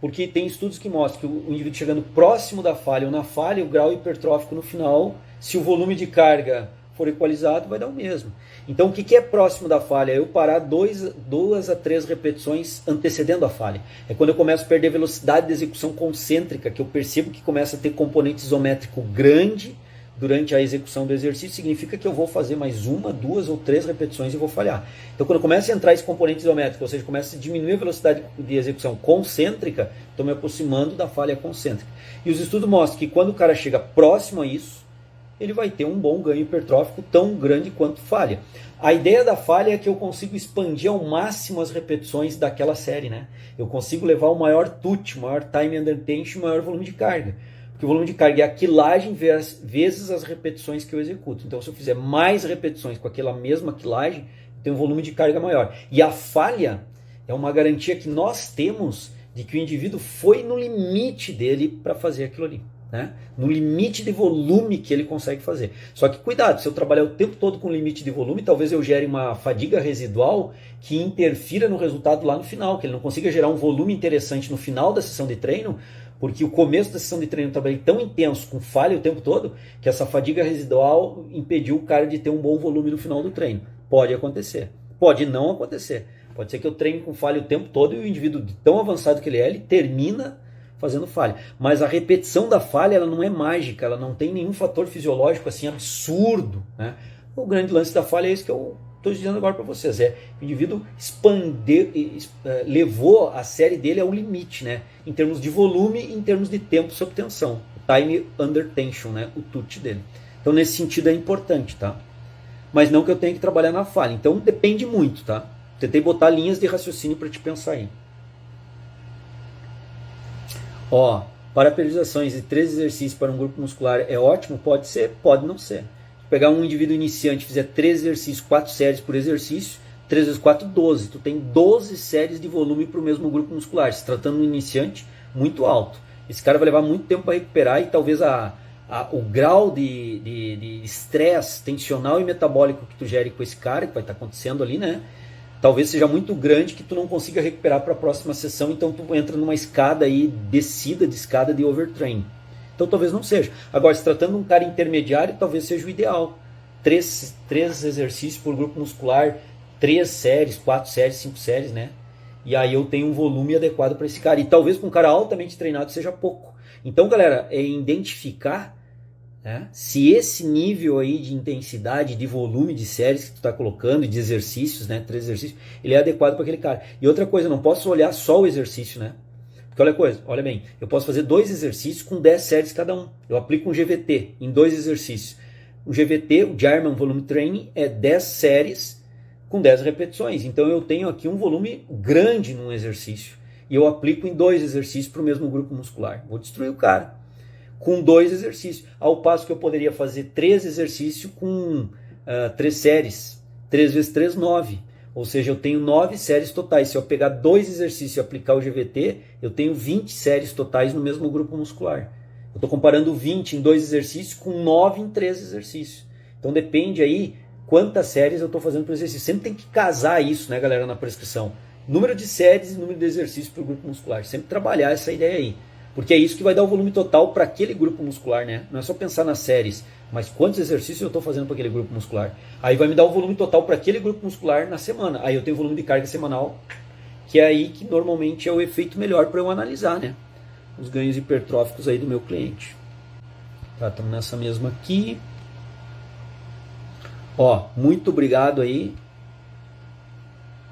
Porque tem estudos que mostram que o indivíduo chegando próximo da falha ou na falha, o grau hipertrófico no final, se o volume de carga for equalizado, vai dar o mesmo. Então, o que é próximo da falha? É eu parar 2 a 3 repetições antecedendo a falha. É quando eu começo a perder velocidade de execução concêntrica, que eu percebo que começa a ter componente isométrico grande durante a execução do exercício, significa que eu vou fazer mais 1, 2 ou 3 repetições e vou falhar. Então, quando começa a entrar esse componente isométrico, ou seja, começa a diminuir a velocidade de execução concêntrica, estou me aproximando da falha concêntrica. E os estudos mostram que quando o cara chega próximo a isso, ele vai ter um bom ganho hipertrófico tão grande quanto falha. A ideia da falha é que eu consigo expandir ao máximo as repetições daquela série, né? Eu consigo levar o maior TUT, o maior time under tension, o maior volume de carga. Porque o volume de carga é a quilagem vezes as repetições que eu executo. Então, se eu fizer mais repetições com aquela mesma quilagem, eu tenho um volume de carga maior. E a falha é uma garantia que nós temos de que o indivíduo foi no limite dele para fazer aquilo ali. Né? No limite de volume que ele consegue fazer. Só que cuidado, se eu trabalhar o tempo todo com limite de volume, talvez eu gere uma fadiga residual que interfira no resultado lá no final, que ele não consiga gerar um volume interessante no final da sessão de treino, porque o começo da sessão de treino eu trabalhei tão intenso, com falha o tempo todo, que essa fadiga residual impediu o cara de ter um bom volume no final do treino. Pode acontecer. Pode não acontecer. Pode ser que eu treine com falha o tempo todo e o indivíduo, tão avançado que ele é, ele termina fazendo falha. Mas a repetição da falha, ela não é mágica, ela não tem nenhum fator fisiológico assim absurdo, né? O grande lance da falha é isso que eu estou dizendo agora para vocês, o indivíduo levou a série dele ao limite, né? Em termos de volume e em termos de tempo sob tensão, o time under tension, né? O TUT dele. Então nesse sentido é importante, tá? Mas não que eu tenha que trabalhar na falha, então depende muito, tá? Tentei botar linhas de raciocínio para te pensar aí. Para periodizações de 3 exercícios para um grupo muscular é ótimo? Pode ser, pode não ser. Se pegar um indivíduo iniciante e fizer 3 exercícios, 4 séries por exercício, 3 vezes 4, 12. Tu tem 12 séries de volume para o mesmo grupo muscular. Se tratando de um iniciante, muito alto. Esse cara vai levar muito tempo para recuperar e talvez o grau de estresse tensional e metabólico que tu gere com esse cara, que vai estar acontecendo ali, né? talvez seja muito grande que tu não consiga recuperar para a próxima sessão, então tu entra numa escada aí, descida de escada de overtraining. Então talvez não seja. Agora, se tratando de um cara intermediário, talvez seja o ideal. Três exercícios por grupo muscular, 3 séries, 4 séries, 5 séries, né? E aí eu tenho um volume adequado para esse cara. E talvez para um cara altamente treinado seja pouco. Então, galera, é identificar, né, se esse nível aí de intensidade, de volume de séries que tu está colocando, de exercícios, né, 3 exercícios, ele é adequado para aquele cara. E outra coisa, não posso olhar só o exercício, né? Porque olha bem, eu posso fazer 2 exercícios com 10 séries cada um. Eu aplico um GVT em 2 exercícios. O GVT, o German Volume Training, é 10 séries com 10 repetições. Então eu tenho aqui um volume grande num exercício. E eu aplico em 2 exercícios para o mesmo grupo muscular. Vou destruir o cara com 2 exercícios. Ao passo que eu poderia fazer 3 exercícios com 3 séries. 3 vezes 3, 9. Ou seja, eu tenho 9 séries totais. Se eu pegar 2 exercícios e aplicar o GVT, eu tenho 20 séries totais no mesmo grupo muscular. Eu estou comparando 20 em 2 exercícios com 9 em 3 exercícios. Então depende aí quantas séries eu estou fazendo por exercício. Sempre tem que casar isso, né, galera, na prescrição. Número de séries e número de exercícios para o grupo muscular. Sempre trabalhar essa ideia aí. Porque é isso que vai dar o volume total para aquele grupo muscular, né? Não é só pensar nas séries, mas quantos exercícios eu estou fazendo para aquele grupo muscular. Aí vai me dar o volume total para aquele grupo muscular na semana. Aí eu tenho o volume de carga semanal, que é aí que normalmente é o efeito melhor para eu analisar, né? Os ganhos hipertróficos aí do meu cliente. Tá, estamos nessa mesma aqui. Ó, muito obrigado aí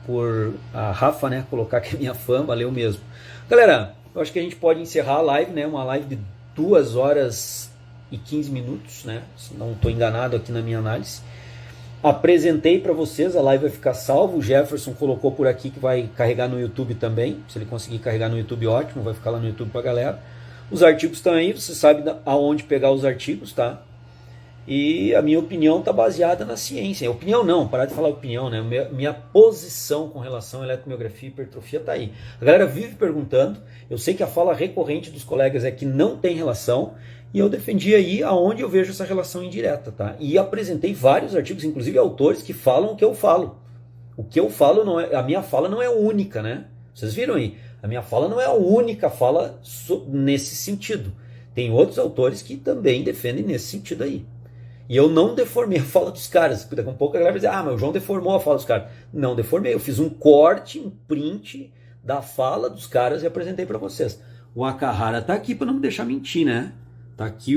por a Rafa, né, colocar aqui a minha fã, valeu mesmo. Galera, eu acho que a gente pode encerrar a live, né? Uma live de 2 horas e 15 minutos, né? Se não estou enganado aqui na minha análise. Apresentei para vocês, a live vai ficar salva. O Jefferson colocou por aqui que vai carregar no YouTube também. Se ele conseguir carregar no YouTube, ótimo, vai ficar lá no YouTube para a galera. Os artigos estão aí, você sabe aonde pegar os artigos, tá? E a minha opinião está baseada na ciência. Opinião não, parar de falar opinião, né? Minha posição com relação à eletromiografia e hipertrofia está aí. A galera vive perguntando, eu sei que a fala recorrente dos colegas é que não tem relação, e eu defendi aí aonde eu vejo essa relação indireta, tá? E apresentei vários artigos, inclusive autores, que falam o que eu falo. O que eu falo não é, a minha fala não é única, né? Vocês viram aí? A minha fala não é a única fala nesse sentido. Tem outros autores que também defendem nesse sentido aí. E eu não deformei a fala dos caras. Daqui a pouco a galera vai dizer, mas o João deformou a fala dos caras. Não deformei, eu fiz um corte, um print da fala dos caras e apresentei para vocês. O Akahara tá aqui para não me deixar mentir, né? Tá aqui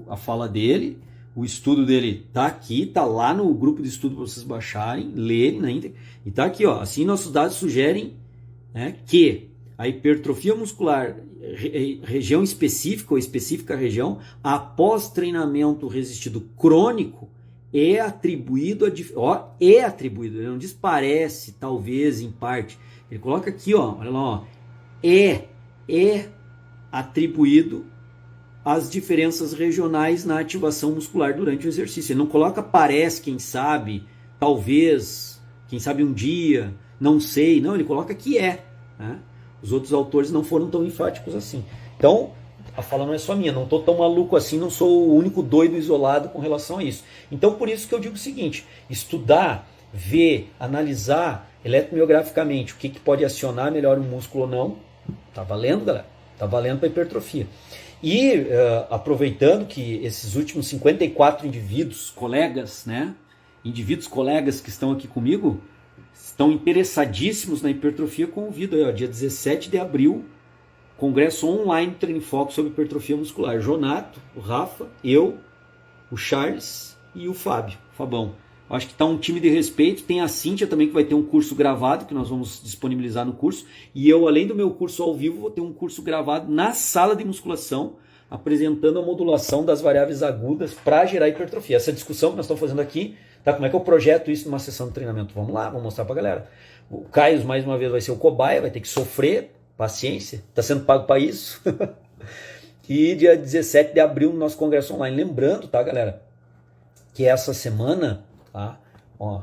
a fala dele, o estudo dele tá aqui, tá lá no grupo de estudo para vocês baixarem, lerem na íntegra. E tá aqui, ó. Assim nossos dados sugerem, né, que a hipertrofia muscular, região específica ou específica região, após treinamento resistido crônico, é atribuído ele não diz parece, talvez, em parte. Ele coloca aqui, ó, olha lá, ó, é atribuído às diferenças regionais na ativação muscular durante o exercício. Ele não coloca parece, quem sabe, talvez, quem sabe um dia, não sei. Não, ele coloca que é, né? Os outros autores não foram tão enfáticos assim. Então, a fala não é só minha, não estou tão maluco assim, não sou o único doido isolado com relação a isso. Então, por isso que eu digo o seguinte, estudar, ver, analisar eletromiograficamente o que pode acionar melhor o músculo ou não, tá valendo, galera? Tá valendo para hipertrofia. E, aproveitando que esses últimos 54 indivíduos, colegas, né? Indivíduos colegas que estão aqui comigo, estão interessadíssimos na hipertrofia, convido aí, ó, dia 17 de abril, congresso online Treino em Foco sobre hipertrofia muscular. Jonato, o Rafa, eu, o Charles e o Fábio, o Fabão. Acho que está um time de respeito. Tem a Cíntia também, que vai ter um curso gravado, que nós vamos disponibilizar no curso. E eu, além do meu curso ao vivo, vou ter um curso gravado na sala de musculação, apresentando a modulação das variáveis agudas para gerar hipertrofia. Essa discussão que nós estamos fazendo aqui, tá? Como é que eu projeto isso numa sessão de treinamento? Vamos lá, vamos mostrar para a galera. O Caio, mais uma vez, vai ser o cobaia, vai ter que sofrer, paciência, está sendo pago para isso. E dia 17 de abril, no nosso congresso online. Lembrando, tá, galera, que essa semana, tá? Ó,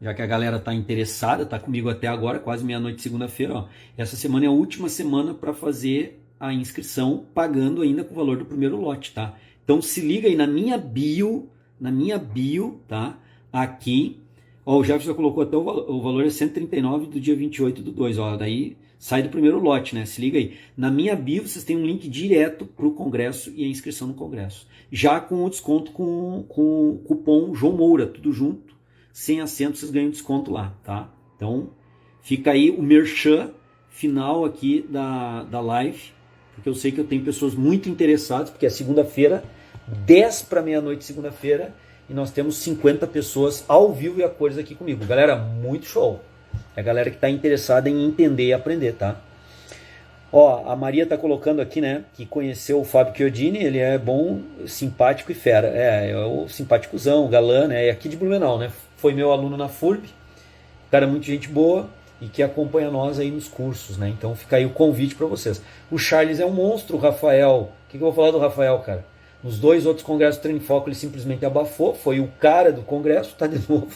já que a galera tá interessada, tá comigo até agora, quase meia-noite, segunda-feira, ó. Essa semana é a última semana para fazer a inscrição, pagando ainda com o valor do primeiro lote, tá? Então se liga aí na minha bio, tá? Aqui Ó, o Jefferson colocou até o valor é 139 do dia 28/2. Ó, daí sai do primeiro lote, né? Se liga aí. Na minha bio vocês têm um link direto para o congresso e a inscrição no congresso. Já com o desconto com o cupom João Moura, tudo junto, sem acento, vocês ganham desconto lá, tá? Então, fica aí o merchan final aqui da live, porque eu sei que eu tenho pessoas muito interessadas, porque é segunda-feira, 10 para meia-noite, segunda-feira, e nós temos 50 pessoas ao vivo e a cores aqui comigo. Galera, muito show. É a galera que está interessada em entender e aprender, tá? Ó, a Maria tá colocando aqui, né, que conheceu o Fábio Chiodini, ele é bom, simpático e fera. É o simpáticozão, galã, né, é aqui de Blumenau, né? Foi meu aluno na FURB, cara muito gente boa e que acompanha nós aí nos cursos, né? Então fica aí o convite para vocês. O Charles é um monstro, o Rafael. O que eu vou falar do Rafael, cara? Nos 2 outros congressos do Treino em Foco ele simplesmente abafou, foi o cara do congresso, tá de novo,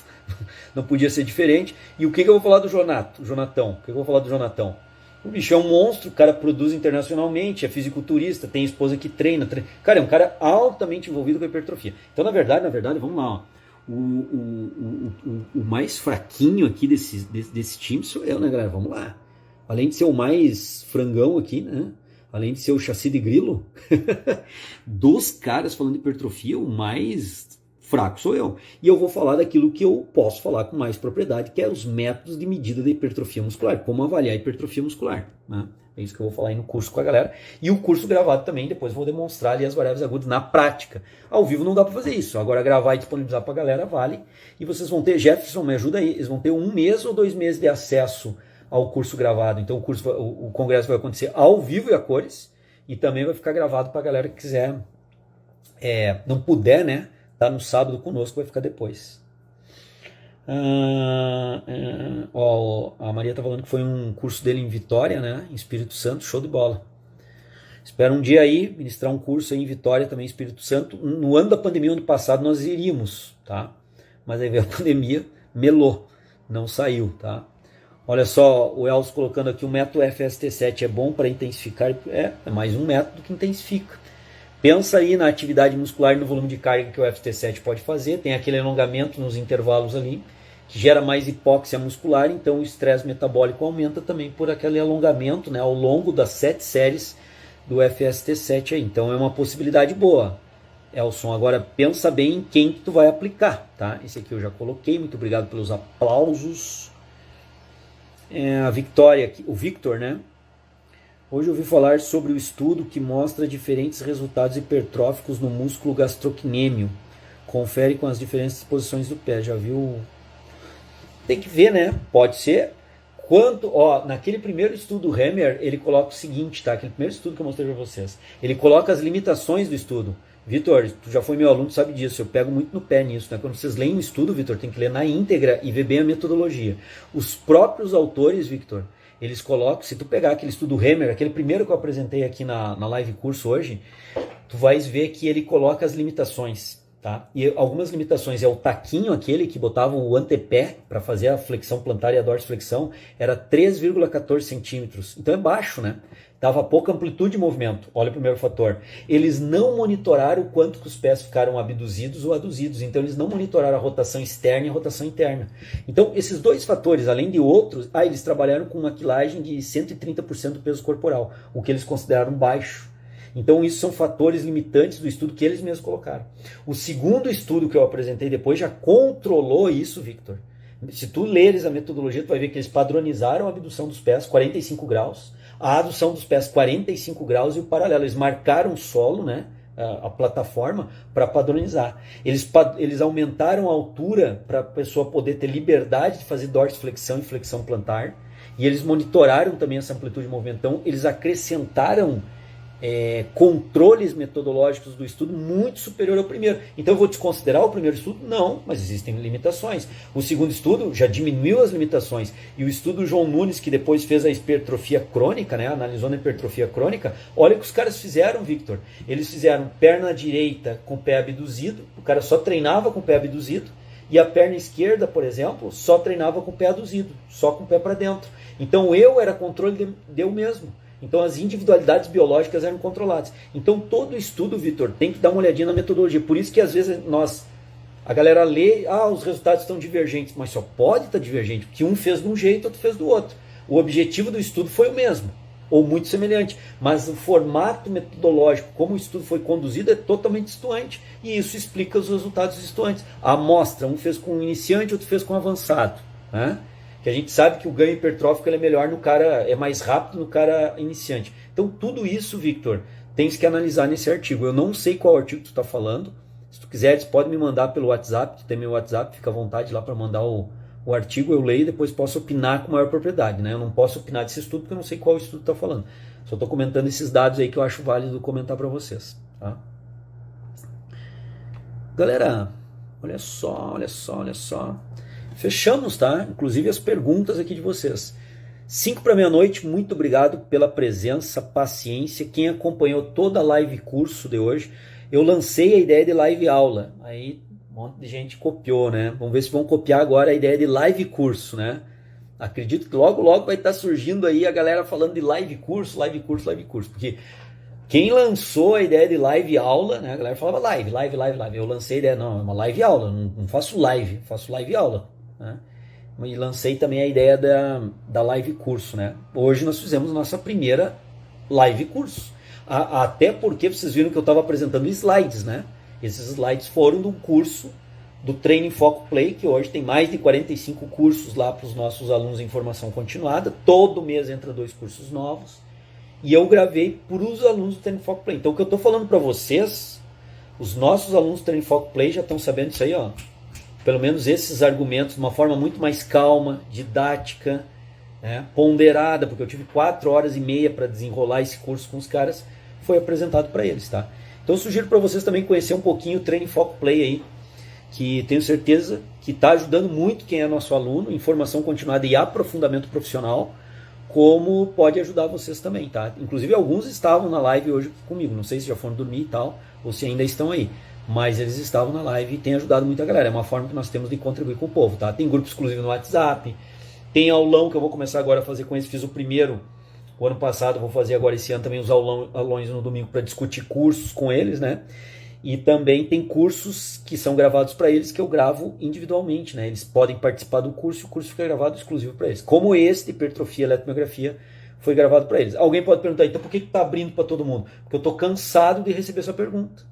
não podia ser diferente. E o que eu vou falar do Jonatão? O que eu vou falar do Jonatão? O bicho é um monstro, o cara produz internacionalmente, é fisiculturista, tem esposa que treina. Cara, é um cara altamente envolvido com a hipertrofia. Então, na verdade, vamos lá, ó. O mais fraquinho aqui desse time sou eu, né, galera? Vamos lá. Além de ser o mais frangão aqui, né? Além de ser o chassi de grilo, dos caras falando de hipertrofia, o mais fraco sou eu. E eu vou falar daquilo que eu posso falar com mais propriedade, que é os métodos de medida da hipertrofia muscular, como avaliar a hipertrofia muscular, né? É isso que eu vou falar aí no curso com a galera. E o curso gravado também, depois vou demonstrar ali as variáveis agudas na prática. Ao vivo não dá para fazer isso. Agora gravar e disponibilizar para a galera vale. E vocês vão ter, Jefferson, me ajuda aí, eles vão ter 1 mês ou 2 meses de acesso ao curso gravado. Então o congresso vai acontecer ao vivo e a cores. E também vai ficar gravado para a galera que quiser, não puder, né? Tá no sábado conosco, vai ficar depois. Ó, a Maria tá falando que foi um curso dele em Vitória, né? Em Espírito Santo, show de bola. Espero um dia aí ministrar um curso aí em Vitória também, em Espírito Santo. No ano da pandemia, ano passado, nós iríamos, tá? Mas aí veio a pandemia, melou, não saiu, tá? Olha só, o Elcio colocando aqui o método FST7 é bom para intensificar, é mais um método que intensifica. Pensa aí na atividade muscular e no volume de carga que o FT7 pode fazer, tem aquele alongamento nos intervalos ali, que gera mais hipóxia muscular, então o estresse metabólico aumenta também por aquele alongamento, né, ao longo das 7 séries do FST7 aí. Então é uma possibilidade boa. Elson, agora pensa bem em quem que tu vai aplicar, tá? Esse aqui eu já coloquei, muito obrigado pelos aplausos. A Victoria, o Victor, né? Hoje eu ouvi falar sobre o estudo que mostra diferentes resultados hipertróficos no músculo gastrocnêmio. Confere com as diferentes posições do pé. Já viu? Tem que ver, né? Pode ser. Naquele primeiro estudo do Hammer, ele coloca o seguinte, tá? Aquele primeiro estudo que eu mostrei para vocês. Ele coloca as limitações do estudo. Vitor, tu já foi meu aluno, tu sabe disso. Eu pego muito no pé nisso, né? Quando vocês leem um estudo, Vitor, tem que ler na íntegra e ver bem a metodologia. Os próprios autores, Victor, eles colocam, se tu pegar aquele estudo Hammer, aquele primeiro que eu apresentei aqui na live curso hoje, tu vais ver que ele coloca as limitações, tá? E algumas limitações, o taquinho aquele que botava o antepé para fazer a flexão plantar e a dorsiflexão, era 3,14 centímetros. Então é baixo, né? Dava pouca amplitude de movimento. Olha o primeiro fator. Eles não monitoraram o quanto que os pés ficaram abduzidos ou aduzidos. Então eles não monitoraram a rotação externa e a rotação interna. Então esses dois fatores, além de outros, eles trabalharam com uma quilagem de 130% do peso corporal, o que eles consideraram baixo. Então isso são fatores limitantes do estudo que eles mesmos colocaram. O segundo estudo que eu apresentei depois já controlou isso, Victor. Se tu leres a metodologia, tu vai ver que eles padronizaram a abdução dos pés 45 graus, a adução dos pés 45 graus e o paralelo. Eles marcaram o solo, né, a plataforma, para padronizar. Eles aumentaram a altura para a pessoa poder ter liberdade de fazer dorsiflexão e flexão plantar. E eles monitoraram também essa amplitude de movimento. Então, eles acrescentaram controles metodológicos do estudo muito superior ao primeiro. Então eu vou desconsiderar o primeiro estudo? Não, mas existem limitações. O segundo estudo já diminuiu as limitações. E o estudo do João Nunes, que depois fez a hipertrofia crônica, né, analisou na hipertrofia crônica, olha o que os caras fizeram, Victor. Eles fizeram perna direita com o pé abduzido, o cara só treinava com o pé abduzido, e a perna esquerda, por exemplo, só treinava com o pé aduzido, só com o pé para dentro. Então eu era controle de eu mesmo. Então as individualidades biológicas eram controladas. Então todo estudo, Vitor, tem que dar uma olhadinha na metodologia. Por isso que às vezes nós A galera lê, os resultados estão divergentes, mas só pode estar divergente, porque um fez de um jeito, outro fez do outro. O objetivo do estudo foi o mesmo, ou muito semelhante, mas o formato metodológico, como o estudo foi conduzido, é totalmente distoante, e isso explica os resultados distoantes. A amostra, um fez com iniciante, outro fez com avançado, né? Que a gente sabe que o ganho hipertrófico ele é melhor no cara, é mais rápido no cara iniciante. Então tudo isso, Victor, tens que analisar nesse artigo. Eu não sei qual artigo tu está falando. Se tu quiseres, pode me mandar pelo WhatsApp, tu tem meu WhatsApp, fica à vontade lá para mandar o artigo, eu leio e depois posso opinar com maior propriedade, né? Eu não posso opinar desse estudo porque eu não sei qual estudo está falando. Só estou comentando esses dados aí que eu acho válido comentar para vocês, tá? Galera, olha só, olha só, olha só. Fechamos, tá? Inclusive as perguntas aqui de vocês. 5 para meia-noite, muito obrigado pela presença, paciência. Quem acompanhou toda a live curso de hoje, eu lancei a ideia de live aula. Aí um monte de gente copiou, né? Vamos ver se vão copiar agora a ideia de live curso, né? Acredito que logo, logo vai estar surgindo aí a galera falando de live curso, live curso, live curso. Porque quem lançou a ideia de live aula, né? A galera falava live. Eu lancei a ideia, não, é uma live aula, não faço live, faço live aula, né? E lancei também a ideia da live curso, né? Hoje nós fizemos nossa primeira live curso. Até porque vocês viram que eu estava apresentando slides, né? Esses slides foram do curso do Training Foco Play, que hoje tem mais de 45 cursos lá para os nossos alunos em formação continuada. Todo mês entra 2 cursos novos. E eu gravei para os alunos do Training Foco Play. Então o que eu estou falando para vocês, os nossos alunos do Training Foco Play já estão sabendo disso aí, ó. Pelo menos esses argumentos de uma forma muito mais calma, didática, né, ponderada, porque eu tive 4 horas e meia para desenrolar esse curso com os caras, foi apresentado para eles, tá? Então eu sugiro para vocês também conhecer um pouquinho o Training Foco Play aí, que tenho certeza que está ajudando muito quem é nosso aluno em formação continuada e aprofundamento profissional, como pode ajudar vocês também, tá? Inclusive alguns estavam na live hoje comigo, não sei se já foram dormir e tal, ou se ainda estão aí. Mas eles estavam na live e têm ajudado muita galera. É uma forma que nós temos de contribuir com o povo, tá? Tem grupo exclusivo no WhatsApp, tem aulão que eu vou começar agora a fazer com eles. Fiz o primeiro o ano passado, vou fazer agora esse ano também os aulões no domingo para discutir cursos com eles, né? E também tem cursos que são gravados para eles que eu gravo individualmente, né? Eles podem participar do curso e o curso fica gravado exclusivo para eles. Como esse de hipertrofia e eletromiografia foi gravado para eles. Alguém pode perguntar, então por que tá abrindo para todo mundo? Porque eu tô cansado de receber essa pergunta.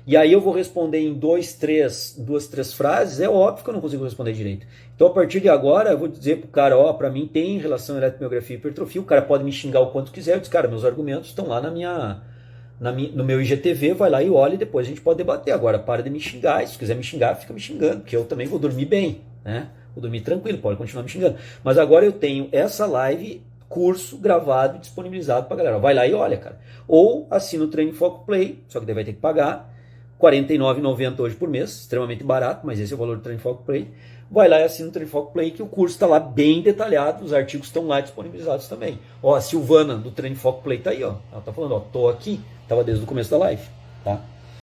E aí eu vou responder em 2, 3 frases, é óbvio que eu não consigo responder direito. Então a partir de agora eu vou dizer pro cara, ó, para mim tem relação eletromiografia e hipertrofia, o cara pode me xingar o quanto quiser, eu disse, cara, meus argumentos estão lá no meu IGTV, vai lá e olha e depois a gente pode debater. Agora para de me xingar, e se quiser me xingar, fica me xingando, porque eu também vou dormir bem, né? Vou dormir tranquilo, pode continuar me xingando. Mas agora eu tenho essa live, curso gravado e disponibilizado pra galera. Vai lá e olha, cara. Ou assina o Training Foco Play, só que daí vai ter que pagar. R$ 49,90 hoje por mês, extremamente barato, mas esse é o valor do Training Foco Play. Vai lá e assina o Training Foco Play, que o curso está lá bem detalhado, os artigos estão lá disponibilizados também. Ó, a Silvana do Training Foco Play tá aí, ó. Ela tá falando, ó, tô aqui, tava desde o começo da live, tá?